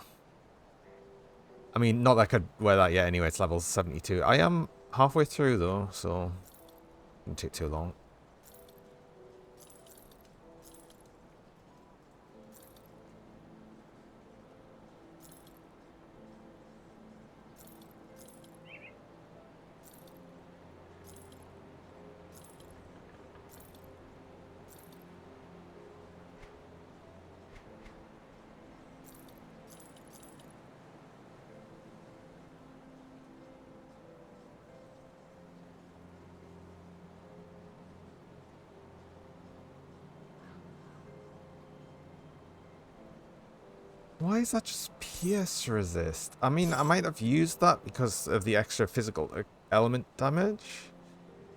I mean, not that I could wear that yet anyway, it's level 72. I am halfway through though, so it won't take too long. Why is that just pierce resist? I mean, I might have used that because of the extra physical element damage.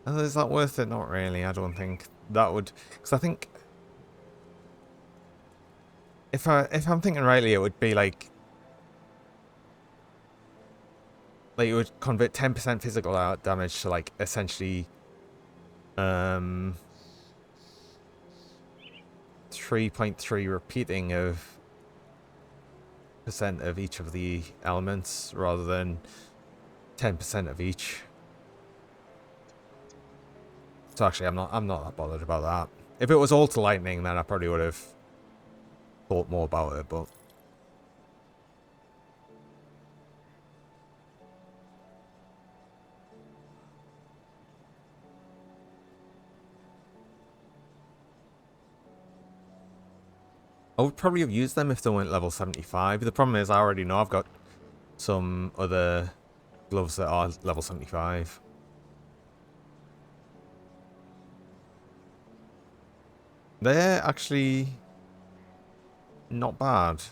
Is that worth it? Not really, I don't think. That would... Because I think... If I'm thinking rightly, it would be like... like it would convert 10% physical damage to like essentially 3.3 repeating of percent of each of the elements rather than 10% of each. So actually I'm not that bothered about that. If it was all to lightning, then I probably would have thought more about it, but I would probably have used them if they weren't level 75. The problem is I already know I've got some other gloves that are level 75. They're actually not bad.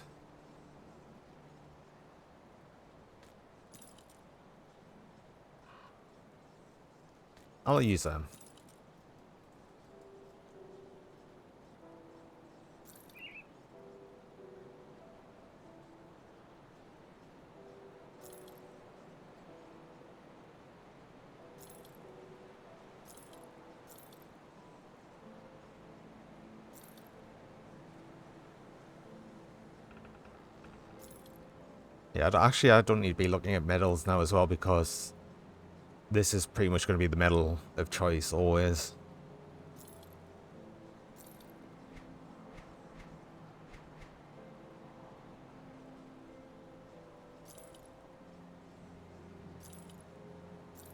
I'll use them. Yeah, actually, I don't need to be looking at medals now as well because this is pretty much going to be the medal of choice always.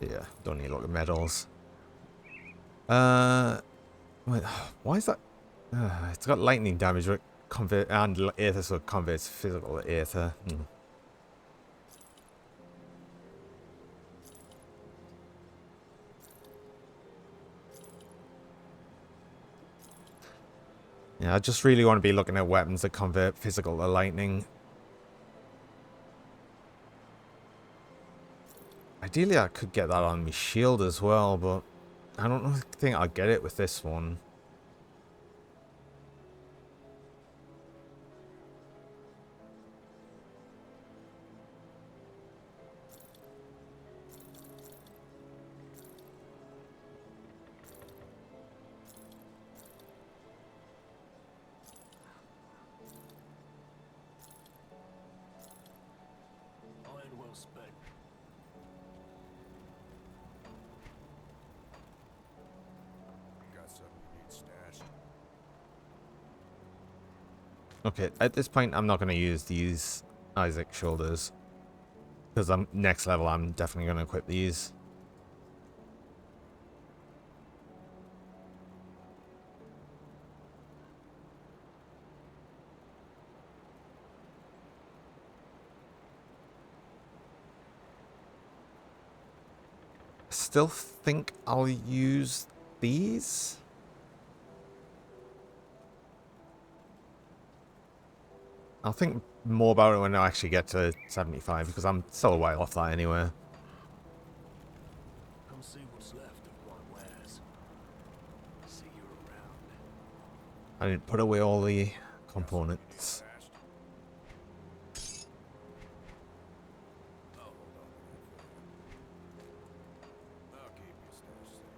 Yeah, don't need to look at medals. Wait, why is that? It's got lightning damage, but convert and aether, so it converts physical to aether. Yeah, I just really want to be looking at weapons that convert physical to lightning. Ideally, I could get that on my shield as well, but I don't think I'll get it with this one. Iron well spent. Got something you need stashed? Okay, at this point, I'm not going to use these Isaac shoulders. Because I'm next level, I'm definitely going to equip these. Still think I'll use these. I'll think more about it when I actually get to 75 because I'm still a while off that anyway. Come see what's left of my wares. See you around. I didn't put away all the components. Stashed? I'll hold on to that for you. I'll keep your stash safe.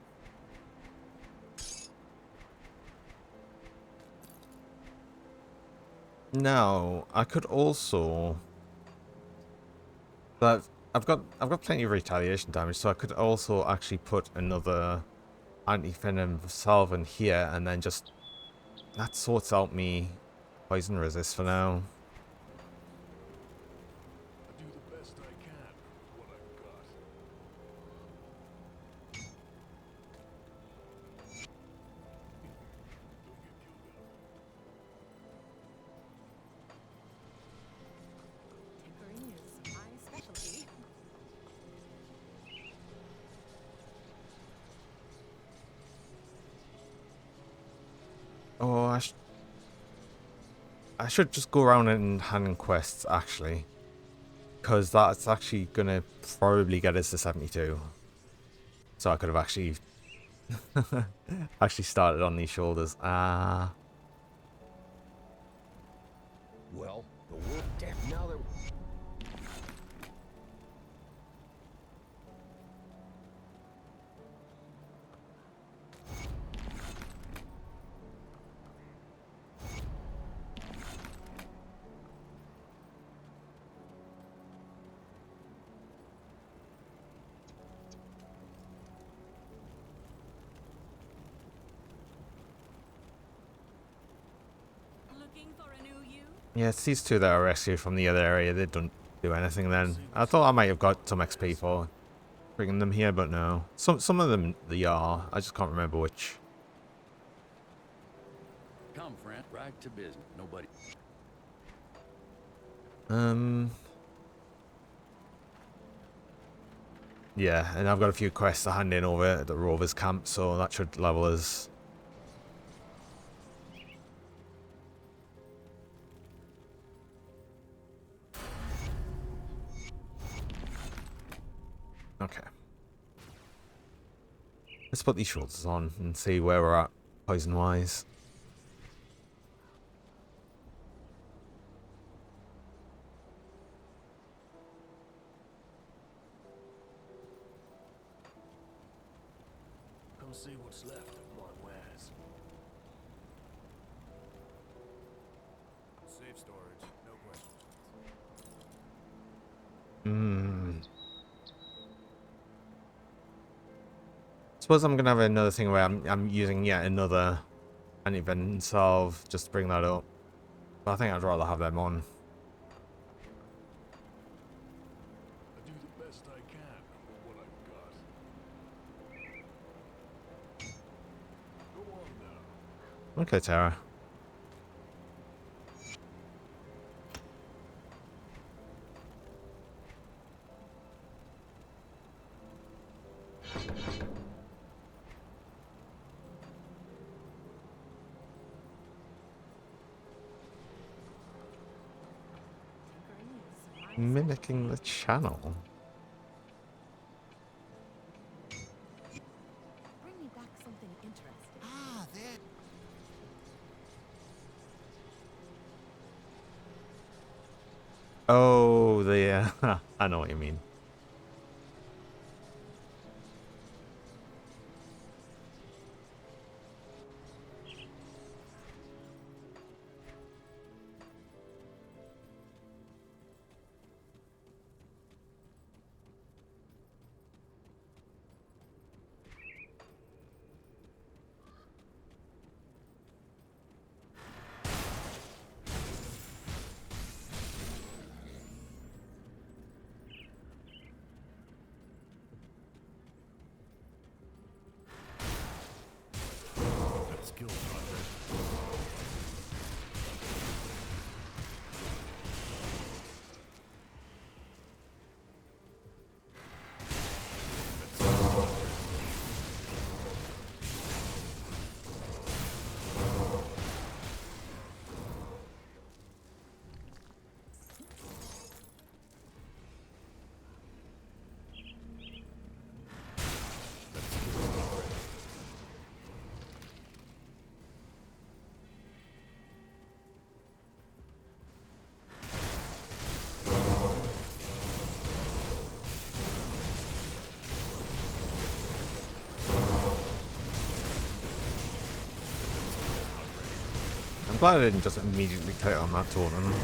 Now, I could also. But I've got plenty of retaliation damage, so I could also actually put another anti-venom salve in here, and then just that sorts out me poison resist for now. I do the best I can with what I've got. Don't get killed out. Tinkering is my specialty. Oh, I should just go around and hand in quests actually, because that's actually gonna probably get us to 72. So I could have actually actually started on these shoulders. Ah. Well, the world. Damn, now they're. Yeah, it's these two that are rescued from the other area. They don't do anything then. I thought I might have got some XP for bringing them here, but no. Some of them they are. I just can't remember which. Come, friend. Right to business. Nobody. Yeah, and I've got a few quests to hand in over at the Rovers camp, so that should level us. Okay. Let's put these shoulders on and see where we're at poison-wise. Come see what's left of my wares. Safe storage, no questions. Suppose I'm gonna have another thing where I'm using yet another anti-venom salve just to bring that up. But I think I'd rather have them on. I do the best I can with what I've got. Go on now. Okay, Tara. Mimicking the channel. Bring me back something interesting. Ah, there. Oh, the I know what you mean. That skill's not ready. I'm glad I didn't just immediately click on that totem.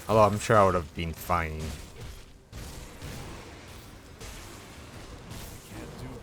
Although I'm sure I would have been fine. Can't do that.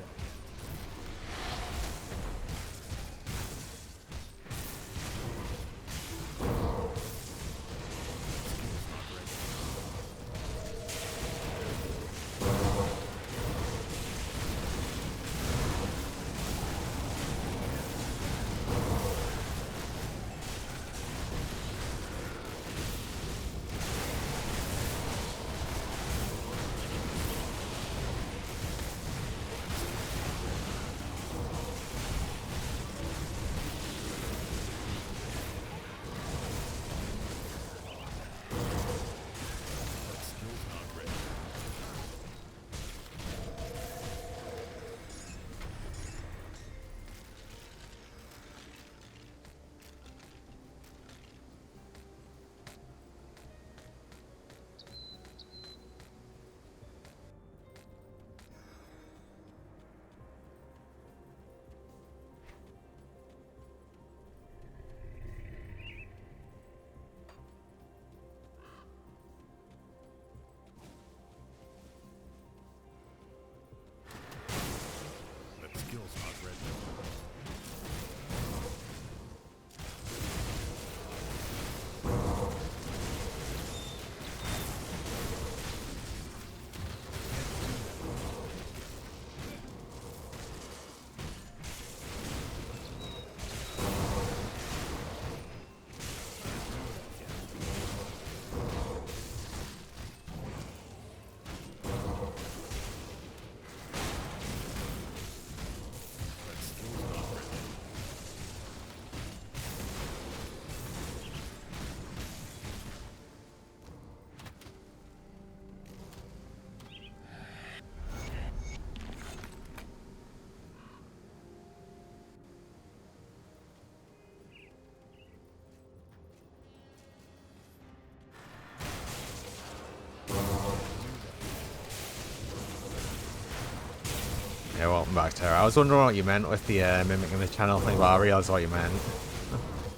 Yeah, welcome back, Tara. I was wondering what you meant with the mimicking the channel thing, but I realised what you meant.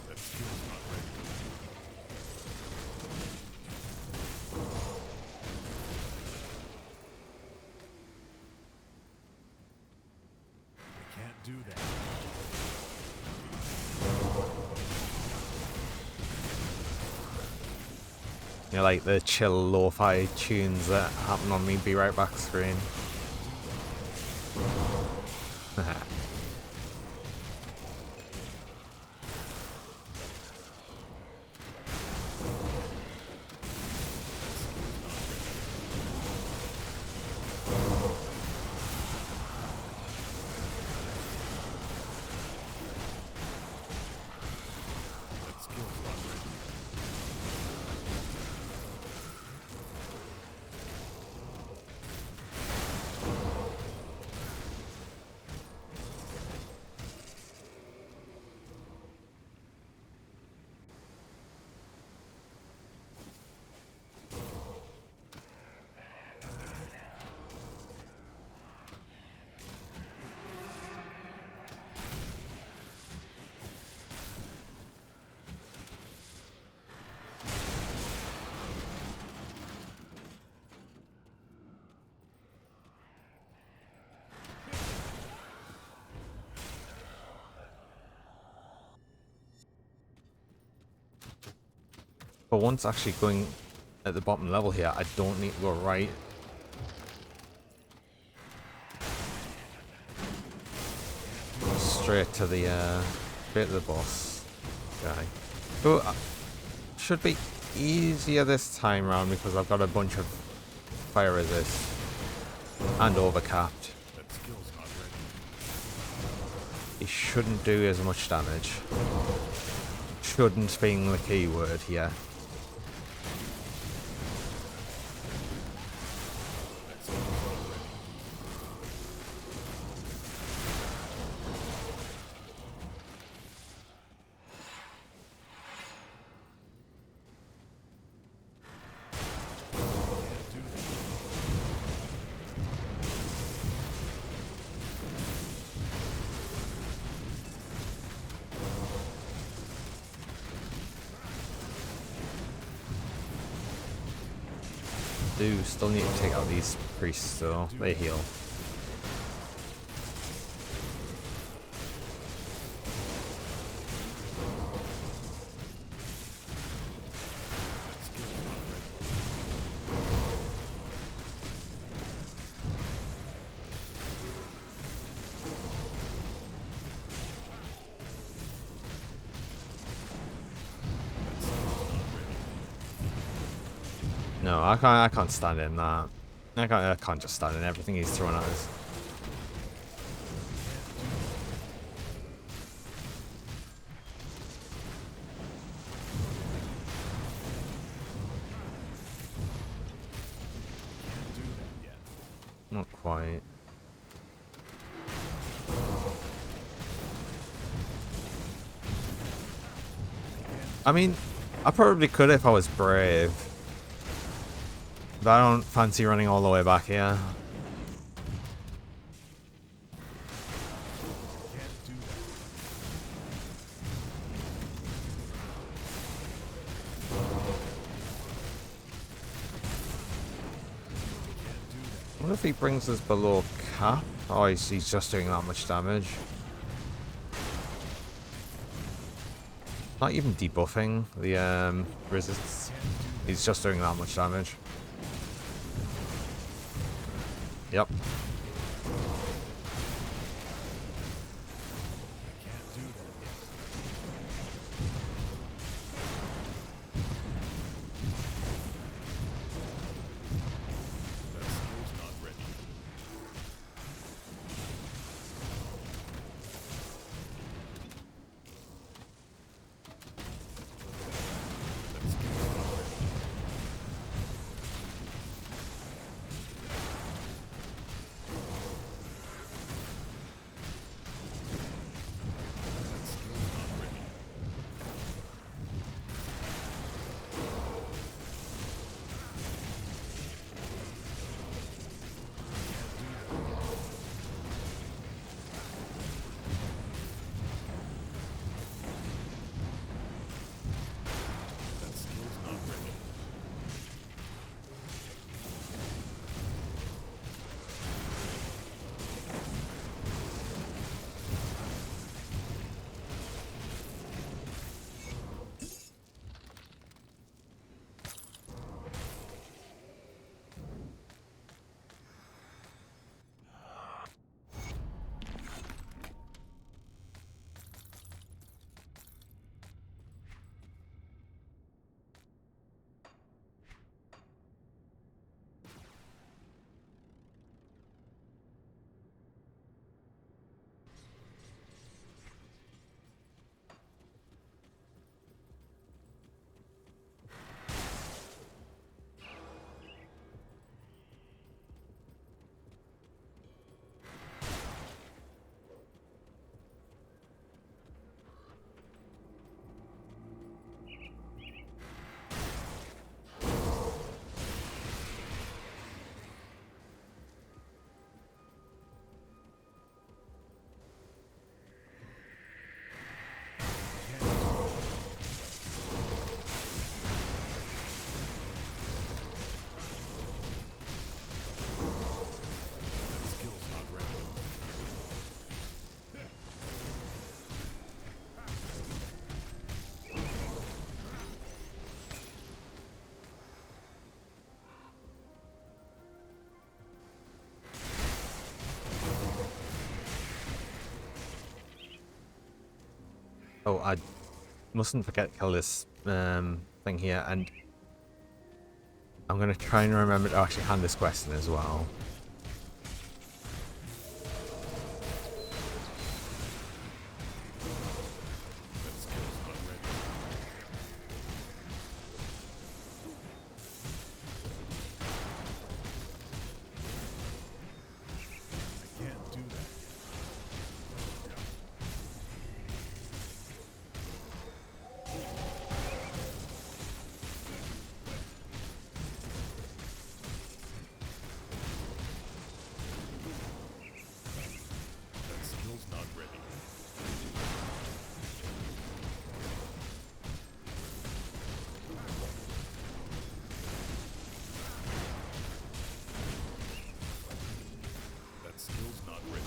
That skill's not ready. I can't do that. You know, like the chill lo-fi tunes that happen on me Be Right Back screen. That skill's not ready. But once actually going at the bottom level here, I don't need to go right. Straight to the boss guy. Who should be easier this time round because I've got a bunch of fire resist and overcapped. That skill's not ready. He shouldn't do as much damage. Shouldn't being the key word here. Do still need to take out these priests though, they heal. No, I can't stand in that. I can't just stand in everything he's throwing at us. Not quite. I mean, I probably could if I was brave. But I don't fancy running all the way back here. What if he brings us below cap? Oh, he's just doing that much damage. Not even debuffing the resists. He's just doing that much damage. Yep. Oh, I mustn't forget to kill this thing here, and I'm gonna try and remember to actually hand this quest in as well. Can't do that. That skill's not ready. That skill's not ready.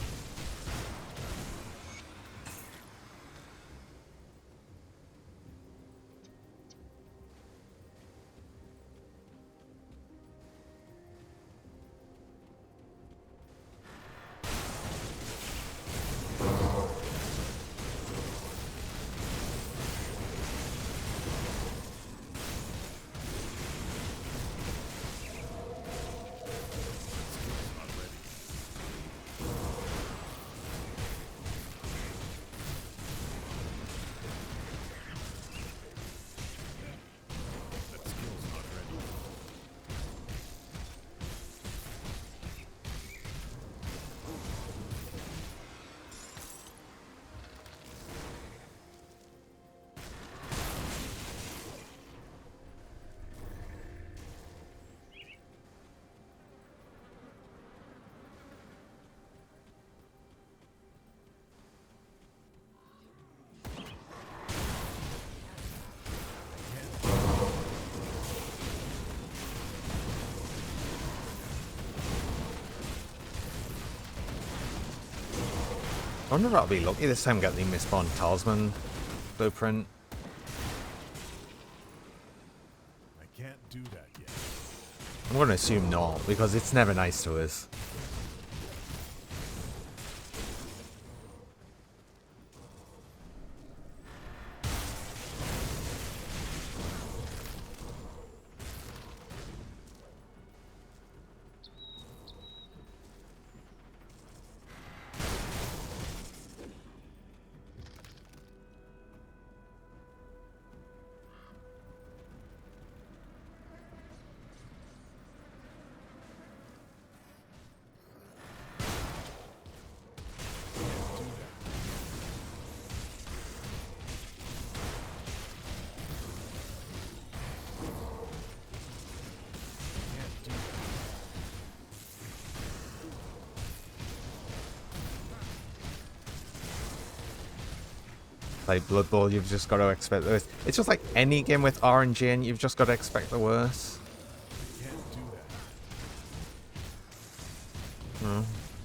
That skill's not ready. I wonder if I'll be lucky this time getting the Mistborn Talisman blueprint. I can't do that yet. I'm going to assume not, because it's never nice to us. Like Blood Bowl, you've just got to expect the worst. It's just like any game with RNG, and you've just got to expect the worst. Can't do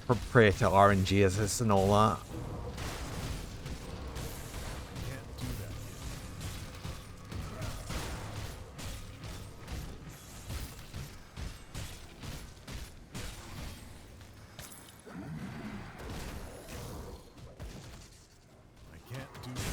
that. Pray to RNG assist and all that. Can't do that yet. I can't do that.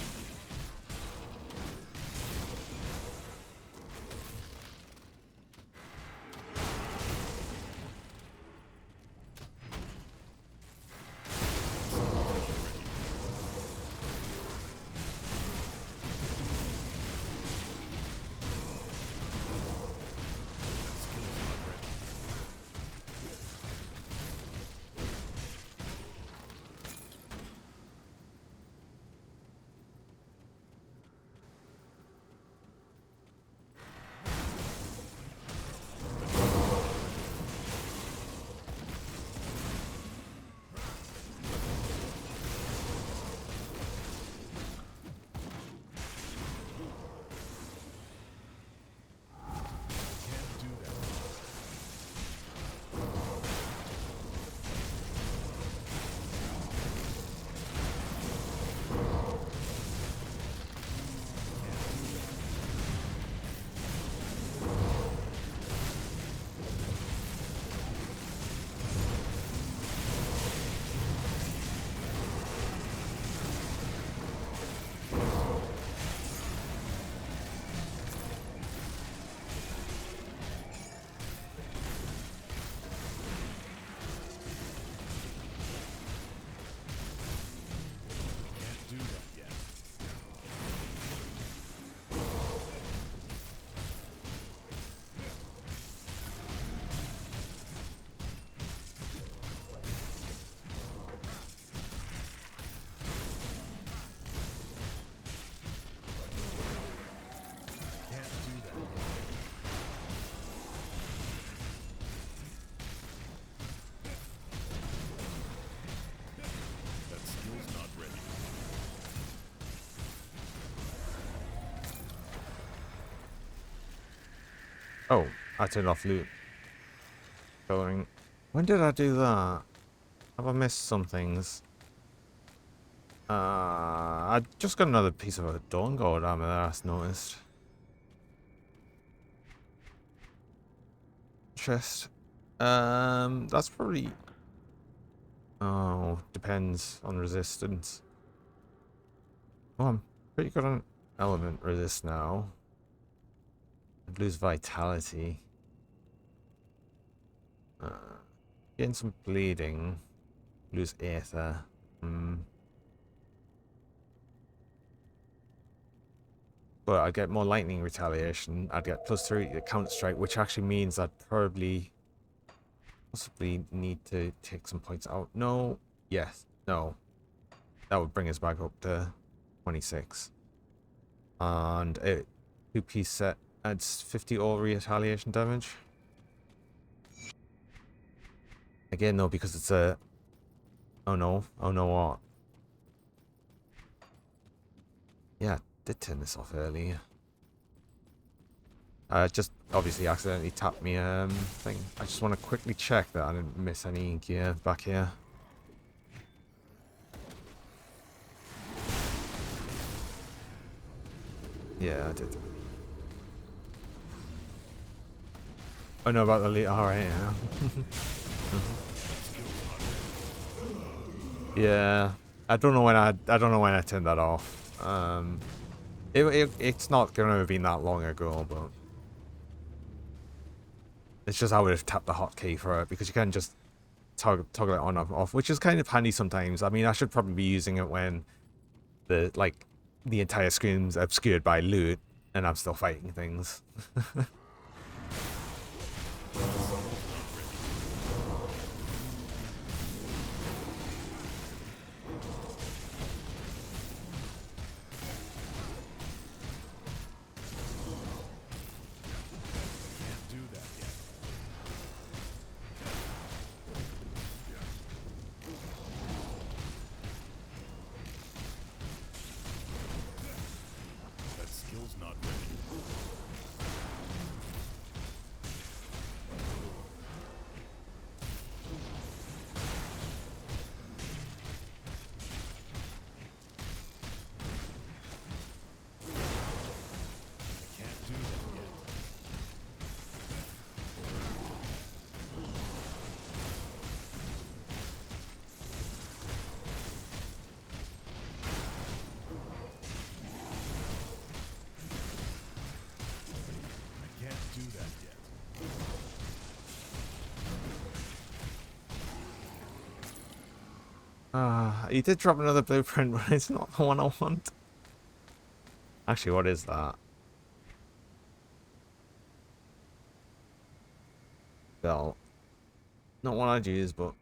Oh, I turned off loot. Going. When did I do that? Have I missed some things? I just got another piece of a dawn gold armor that I just noticed. Chest. That's probably. Oh, depends on resistance. Oh, I'm pretty good on element resist now. I'd lose vitality. Getting some bleeding. Lose aether. But I'd get more lightning retaliation. I'd get +3 to counter strike, which actually means I'd probably possibly need to take some points out. No. Yes. No. That would bring us back up to 26. And a 2-piece set adds 50 all retaliation damage. Again, though, because it's a... Oh no. Oh no, what? Yeah, I did turn this off earlier. Just obviously accidentally tapped me thing. I just want to quickly check that I didn't miss any gear back here. Yeah, I did. Oh no, about the lead. Alright, yeah. Yeah. I don't know when I turned that off. It's not gonna have been that long ago, but it's just I would have tapped the hotkey for it because you can just toggle it on and off, which is kind of handy sometimes. I mean, I should probably be using it when the entire screen's obscured by loot and I'm still fighting things. He did drop another blueprint, but it's not the one I want. Actually, what is that? Well, not one I'd use, but...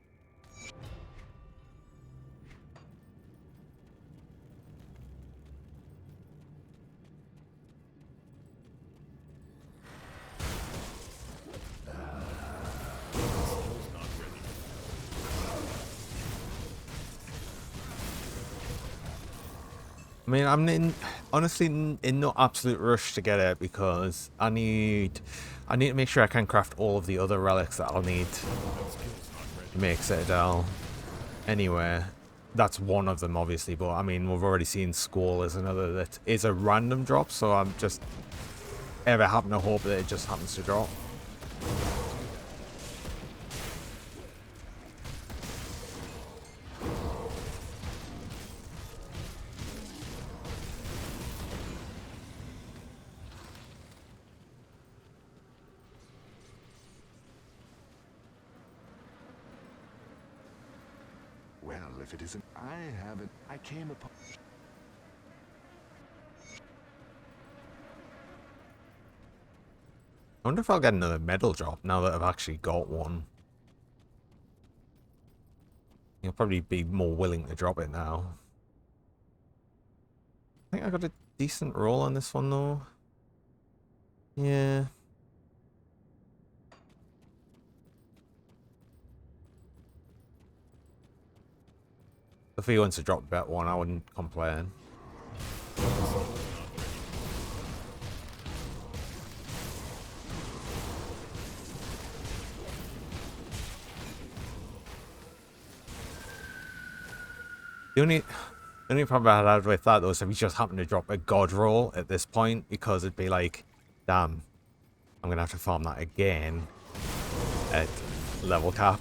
I mean, honestly in no absolute rush to get it because I need to make sure I can craft all of the other relics that I'll need to make Citadel. Anyway, that's one of them, obviously, but I mean, we've already seen Squall as another that is a random drop, so I'm just ever happen to hope that it just happens to drop. If it isn't, I haven't. I came upon. I wonder if I'll get another medal drop now that I've actually got one. You'll probably be more willing to drop it now. I think I got a decent roll on this one though. Yeah. If he wants to drop that one, I wouldn't complain. The only problem I had with that though is if you just happen to drop a god roll at this point, because it'd be like, damn, I'm gonna have to farm that again at level cap.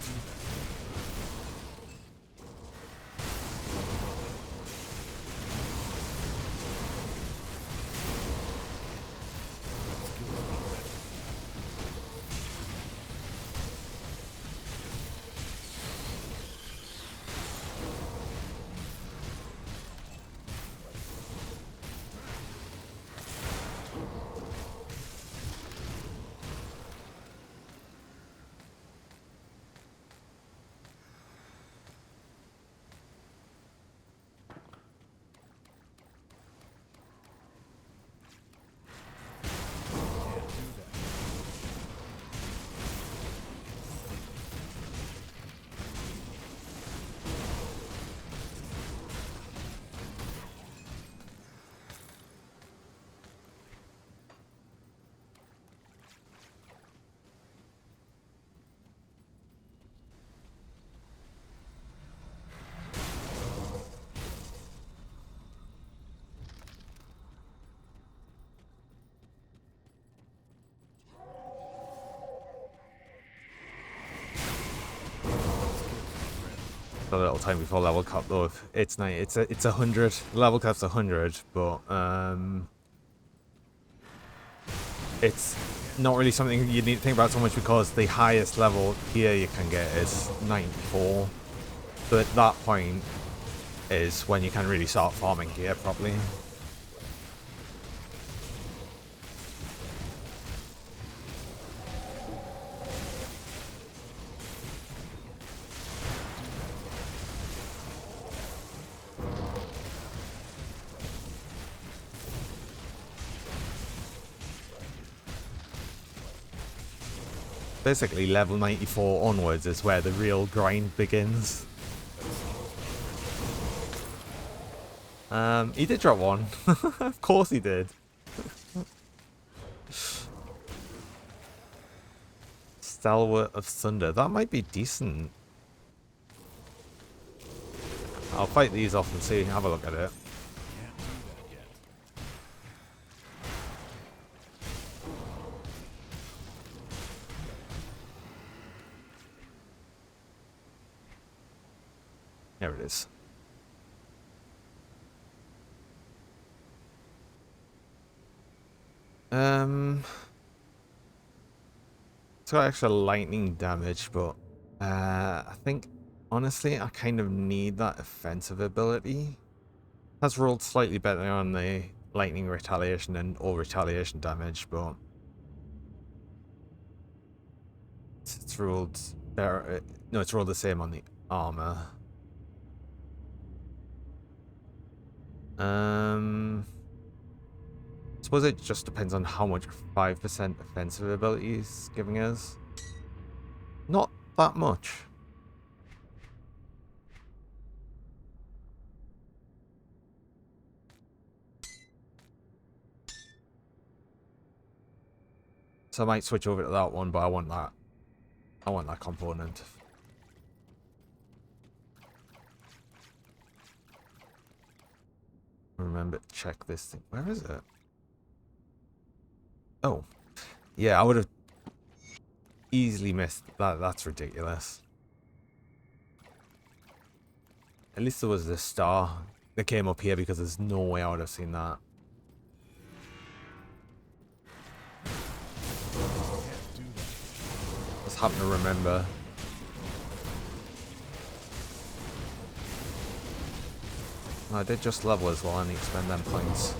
A little time before level cap though. It's nice. It's 100. Level cap's 100, but it's not really something you need to think about so much because the highest level here you can get is 94. So at that point is when you can really start farming gear properly. Basically, level 94 onwards is where the real grind begins. He did drop one. Of course he did. Stalwart of Thunder. That might be decent. I'll fight these off and see. Have a look at it. There it is. It's got extra lightning damage, but I think honestly I kind of need that offensive ability. Has rolled slightly better on the lightning retaliation and all retaliation damage, but it's rolled better. No, it's rolled the same on the armor. Suppose it just depends on how much 5% offensive ability is giving us. Not that much. So I might switch over to that one, but I want that. I want that component. Remember to check this thing. Where is it? Oh, yeah, I would have easily missed that. That's ridiculous. At least there was the star that came up here because there's no way I would have seen that. Just happen to remember. I did just level as well. I need to spend them points.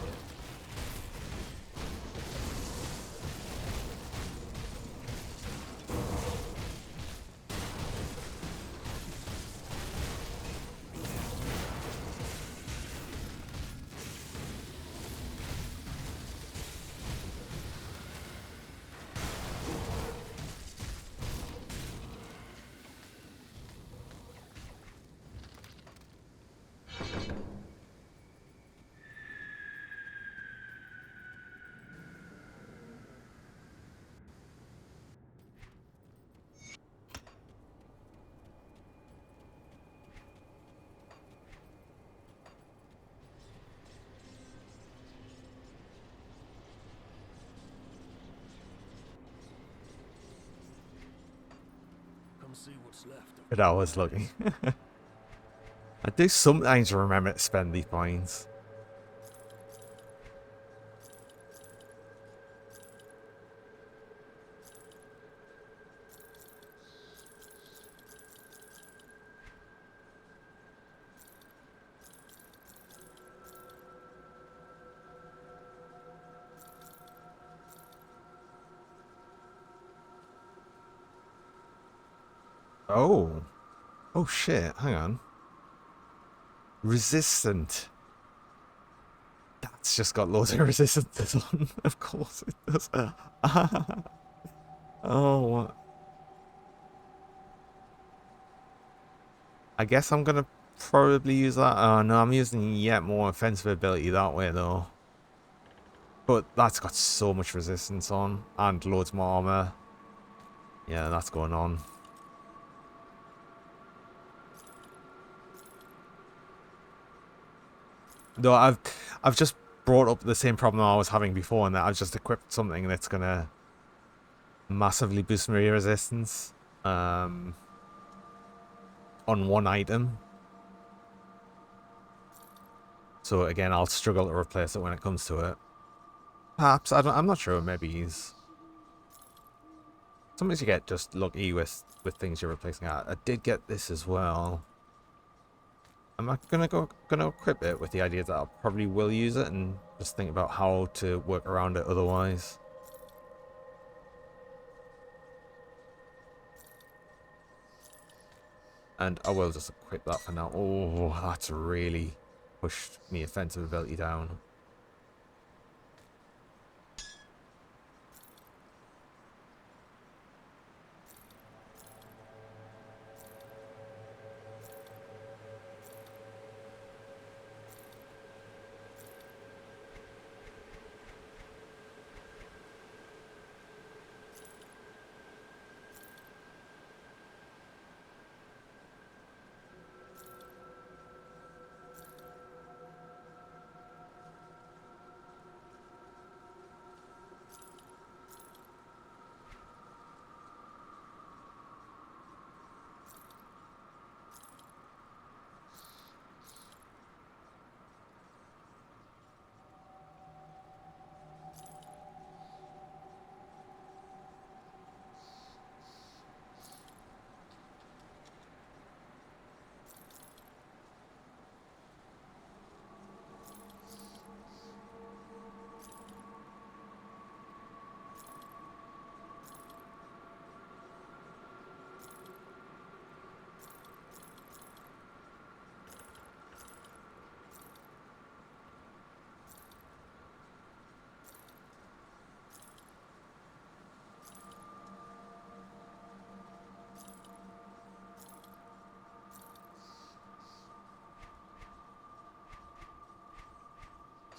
see what's left of But I was looking. I do sometimes remember to spend these points. Oh. Oh shit, hang on. Resistant. That's just got loads of resistances on. Of course it does. Oh, what? I guess I'm gonna probably use that. Oh no, I'm using yet more offensive ability that way though. But that's got so much resistance on and loads more armor. Yeah, that's going on. No, I've just brought up the same problem I was having before, and that I've just equipped something that's gonna massively boost my resistance on one item. So again, I'll struggle to replace it when it comes to it. Perhaps I'm not sure. Maybe he's. Sometimes you get just lucky with things you're replacing. I did get this as well. I'm not gonna equip it with the idea that I probably will use it and just think about how to work around it otherwise. And I will just equip that for now. Oh, that's really pushed me offensive ability down.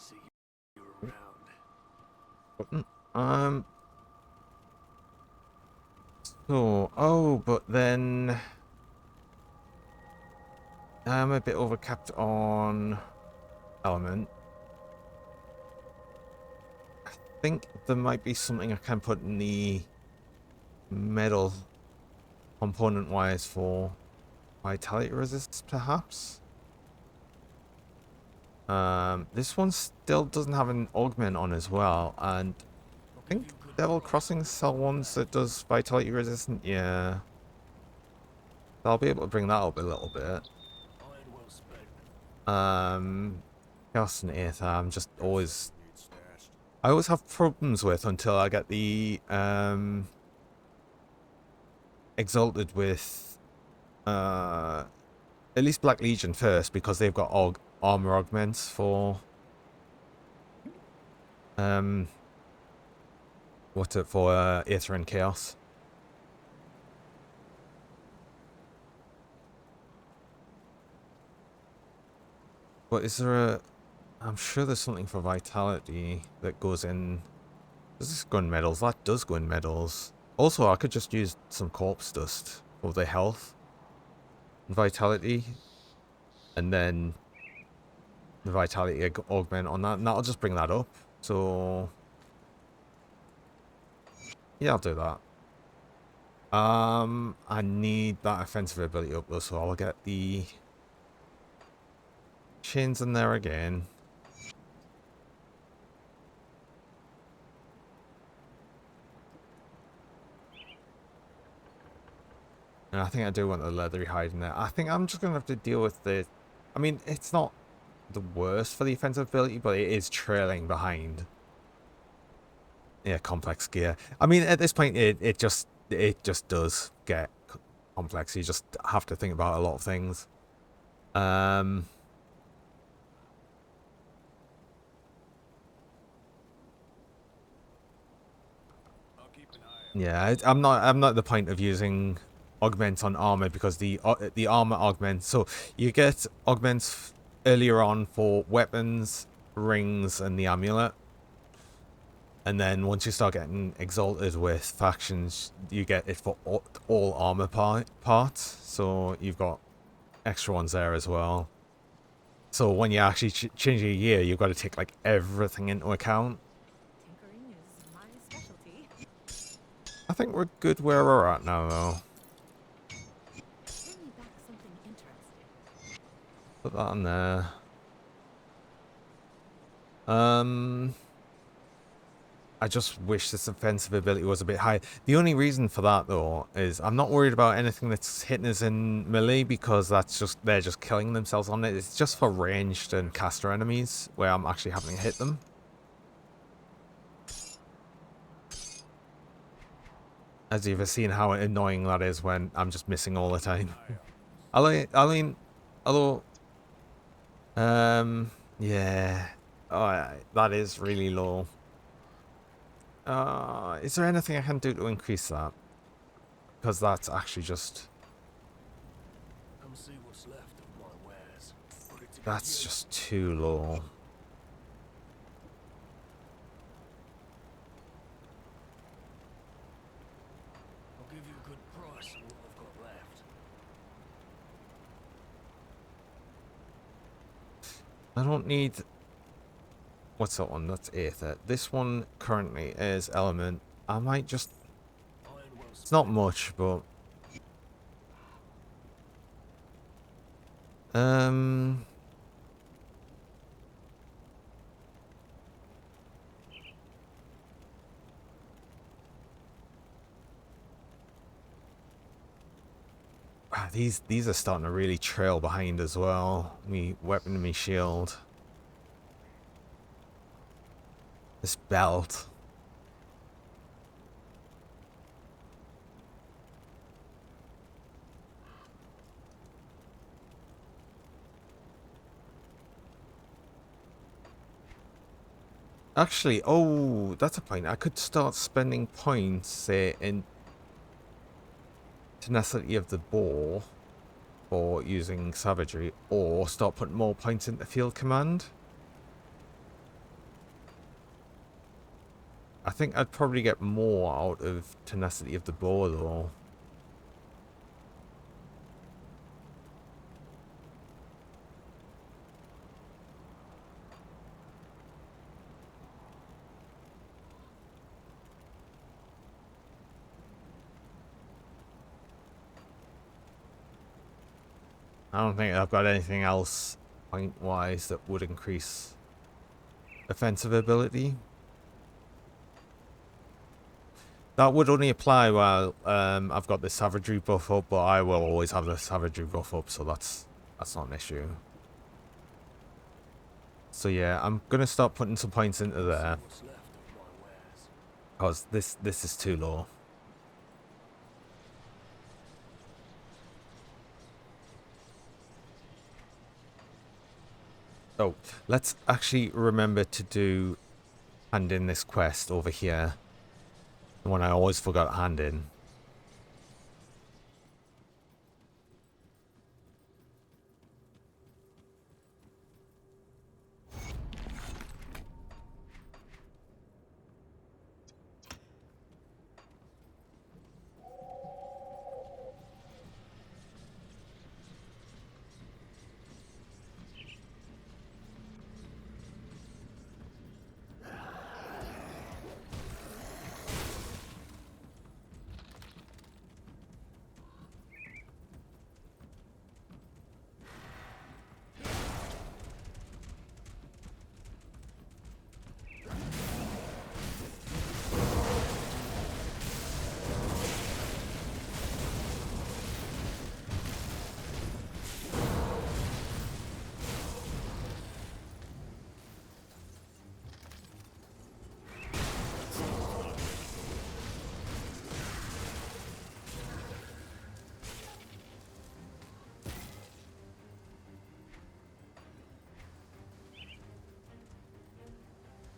see you around. Um. So, oh, but then I'm a bit overcapped on element. I think there might be something I can put in the metal component wise for vitality resist, perhaps. This one still doesn't have an augment on as well, and I think Devil Crossing sell ones that does vitality resistant. Yeah, I'll be able to bring that up a little bit. Iron well spent. Chaos and Aether, I'm just always Need stashed. I always have problems with until I get the Exalted with at least Black Legion first, because they've got armor augments for Aether and Chaos. But is there a... I'm sure there's something for vitality that goes in... Does this go in medals? That does go in medals. Also, I could just use some corpse dust for the health and vitality. And then the vitality augment on that. And that'll just bring that up. So... yeah, I'll do that. I need that offensive ability up though, so I'll get the chains in there again. And I think I do want the leathery hide in there. I think I'm just gonna have to deal with the. I mean, it's not the worst for the offensive ability, but it is trailing behind. Yeah, complex gear. I mean, at this point, it just does get complex. You just have to think about a lot of things. I'll keep an eye out. Yeah, I'm not at the point of using augment on armor because the armor augments. So you get augments earlier on for weapons, rings, and the amulet. And then once you start getting exalted with factions, you get it for all armor parts. So you've got extra ones there as well. So when you actually change your gear, you've got to take like everything into account. Tinkering is my specialty. I think we're good where we're at now, though. Bring me back something interesting. Put that on there. I just wish this offensive ability was a bit high. The only reason for that, though, is I'm not worried about anything that's hitting us in melee because they're just killing themselves on it. It's just for ranged and caster enemies where I'm actually having to hit them. As you've seen how annoying that is when I'm just missing all the time. Although, yeah, oh, that is really low. Is there anything I can do to increase that? Because that's actually just... Come see what's left of my wares. Put it to good That's use. just too low. I'll give you a good price for what I've got left. I don't need... What's that one? That's Aether. This one currently is Element. I might just... Iron well It's not much, but... These are starting to really trail behind as well. Me weapon and me shield. This belt. Actually, oh, that's a point. I could start spending points, say, in tenacity of the boar for using savagery, or start putting more points into field command. I think I'd probably get more out of tenacity of the boar, though. I don't think I've got anything else point-wise that would increase offensive ability. That would only apply while I've got the savagery buff up, but I will always have the savagery buff up, so that's not an issue. So yeah, I'm gonna start putting some points into there what's left of my wares. because this is too low. Oh, let's actually remember to do hand in this quest over here. The one I always forgot to hand in.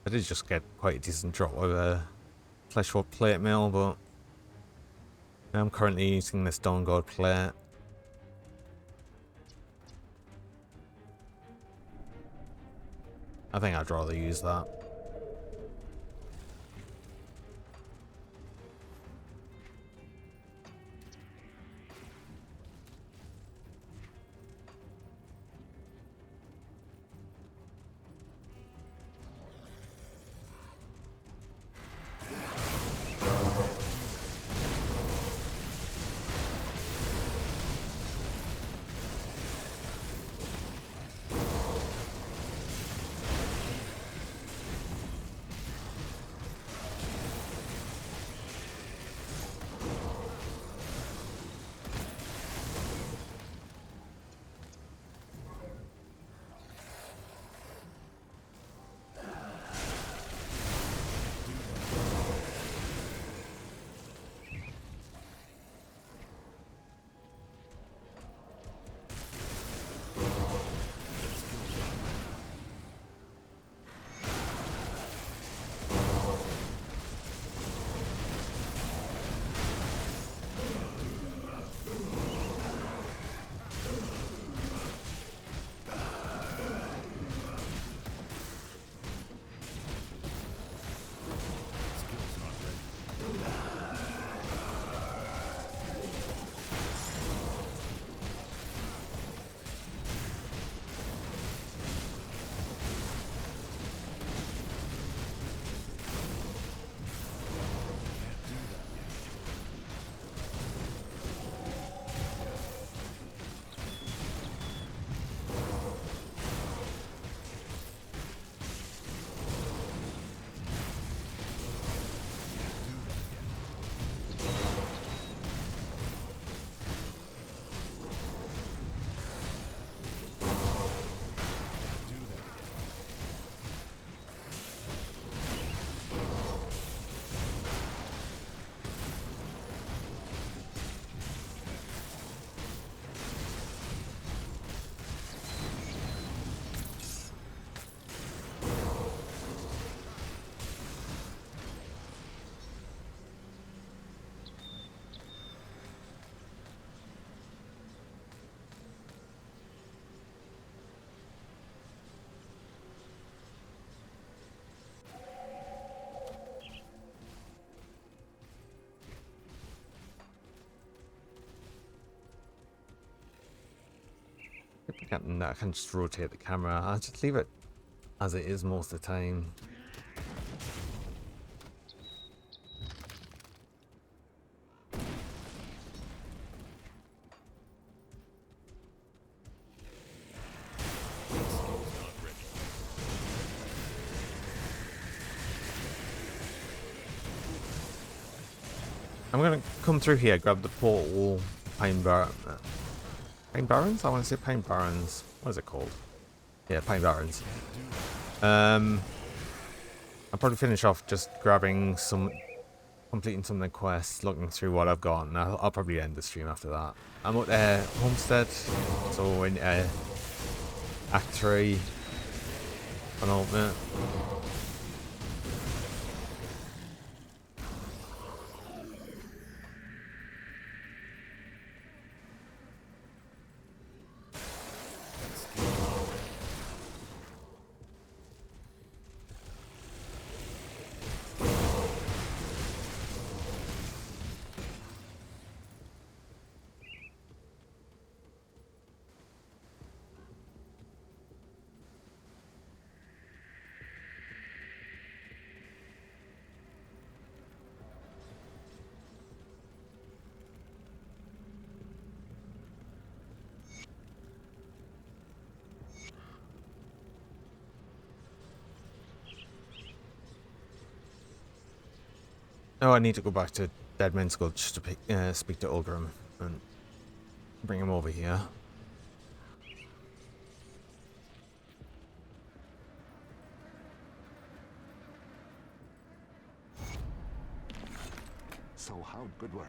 I did just get quite a decent drop of a fleshwood plate mail, but I'm currently using this Dawn Guard plate. I think I'd rather use that. I can just rotate the camera. I'll just leave it as it is most of the time. I'm gonna come through here, grab the portal, Pine Barrens? I want to say Pine Barrens. What is it called? Yeah, Pine Barrens. I'll probably finish off just grabbing completing some of the quests, looking through what I've got, and I'll probably end the stream after that. I'm at Homestead, so in Act 3 on Ultimate. Oh, I need to go back to Deadman's Gulch to speak to Ulgrim and bring him over here. So how good work.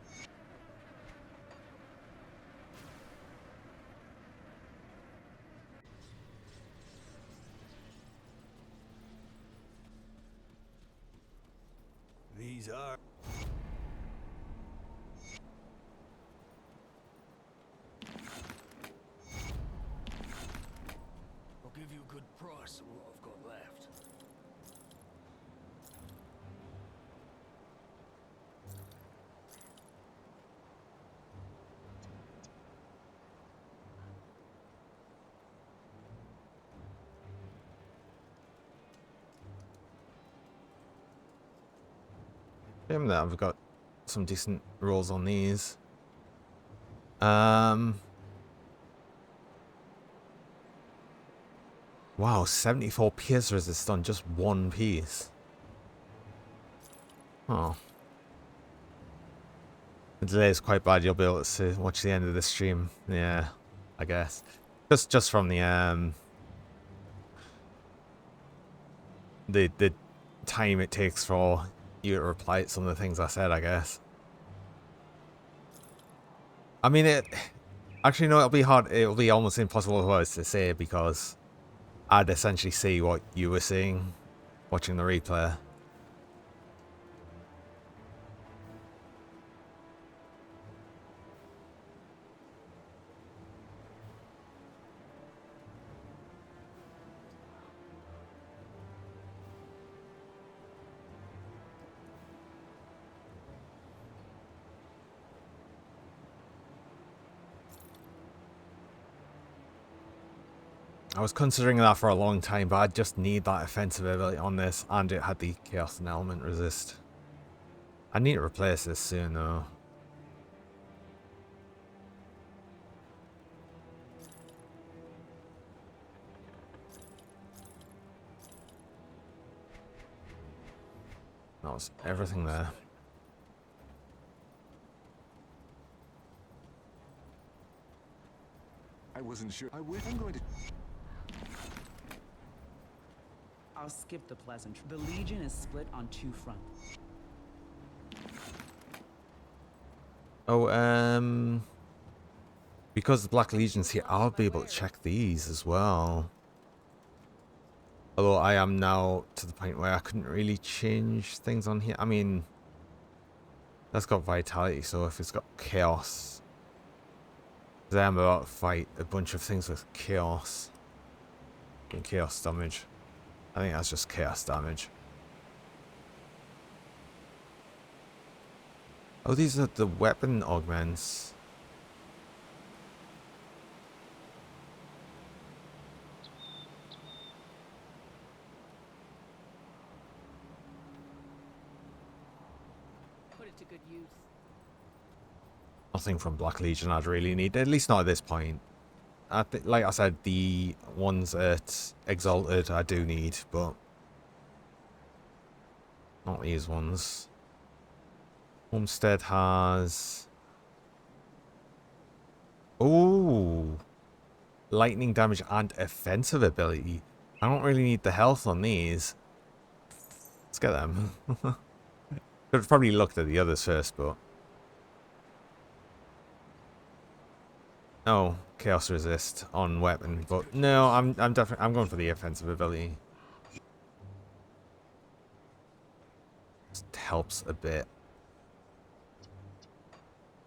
These are. I'll give you a good price for what I've got left. Damn that I've got some decent rolls on these. Wow, 74 pierce resist on just one piece. Oh. The delay is quite bad. You'll be able to watch the end of the stream. Yeah, I guess. Just from the time it takes for you to reply to some of the things I said, I guess. I mean, actually, no, it'll be hard. It'll be almost impossible for us to say because I'd essentially see what you were seeing watching the replay. I was considering that for a long time, but I just need that offensive ability on this, and it had the chaos and element resist. I need to replace this soon, though. That was everything there. I wasn't sure. I'm going to. I'll skip the pleasantry. The Legion is split on two fronts. Oh, because the Black Legion's here, I'll be able to check these as well. Although I am now to the point where I couldn't really change things on here. I mean, that's got Vitality, so if it's got Chaos, because I am about to fight a bunch of things with Chaos. And Chaos damage. I think that's just Chaos damage. Oh, these are the weapon augments. Put it to good use. Nothing from Black Legion I'd really need, at least not at this point. Like I said, the ones at Exalted I do need, but not these ones. Homestead has... Oh, lightning damage and offensive ability. I don't really need the health on these. Let's get them. Could have probably looked at the others first, but... Oh, chaos resist on weapon, but no, I'm definitely going for the offensive ability. Just helps a bit.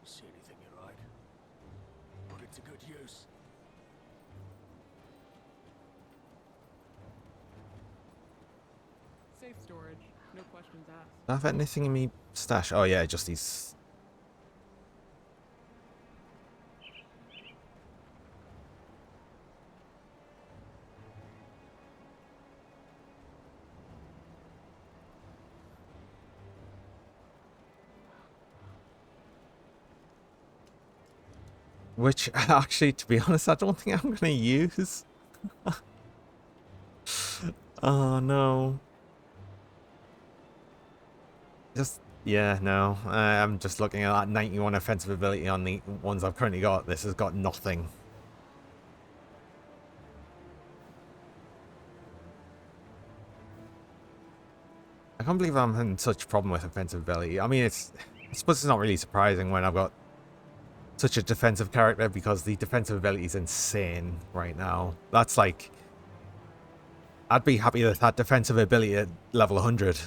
See anything you like? Put it to good use. Safe storage, no questions asked. Do I have anything in me stash? Oh yeah, just these. Which, actually, to be honest, I don't think I'm going to use. Oh, no. Just, yeah, no. I'm just looking at that 91 offensive ability on the ones I've currently got. This has got nothing. I can't believe I'm having such a problem with offensive ability. I mean, I suppose it's not really surprising when I've got such a defensive character, because the defensive ability is insane right now. That's like... I'd be happy with that defensive ability at level 100.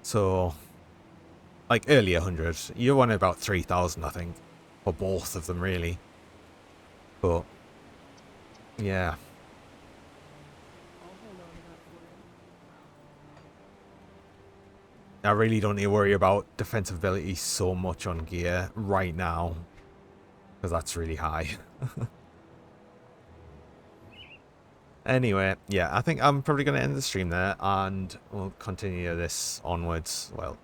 So, like early 100. You want about 3,000, I think, for both of them, really. But, yeah. I'll hold on to that for you. I really don't need to worry about defensive ability so much on gear right now. Because that's really high. Anyway, yeah, I think I'm probably going to end the stream there. And we'll continue this onwards. Well,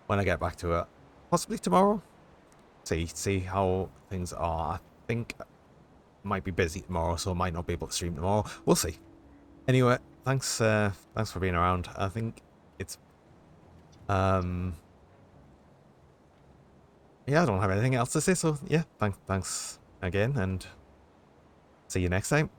when I get back to it. Possibly tomorrow. See how things are. I think I might be busy tomorrow, so I might not be able to stream tomorrow. We'll see. Anyway, thanks for being around. I think it's yeah, I don't have anything else to say, so yeah, thanks again, and see you next time.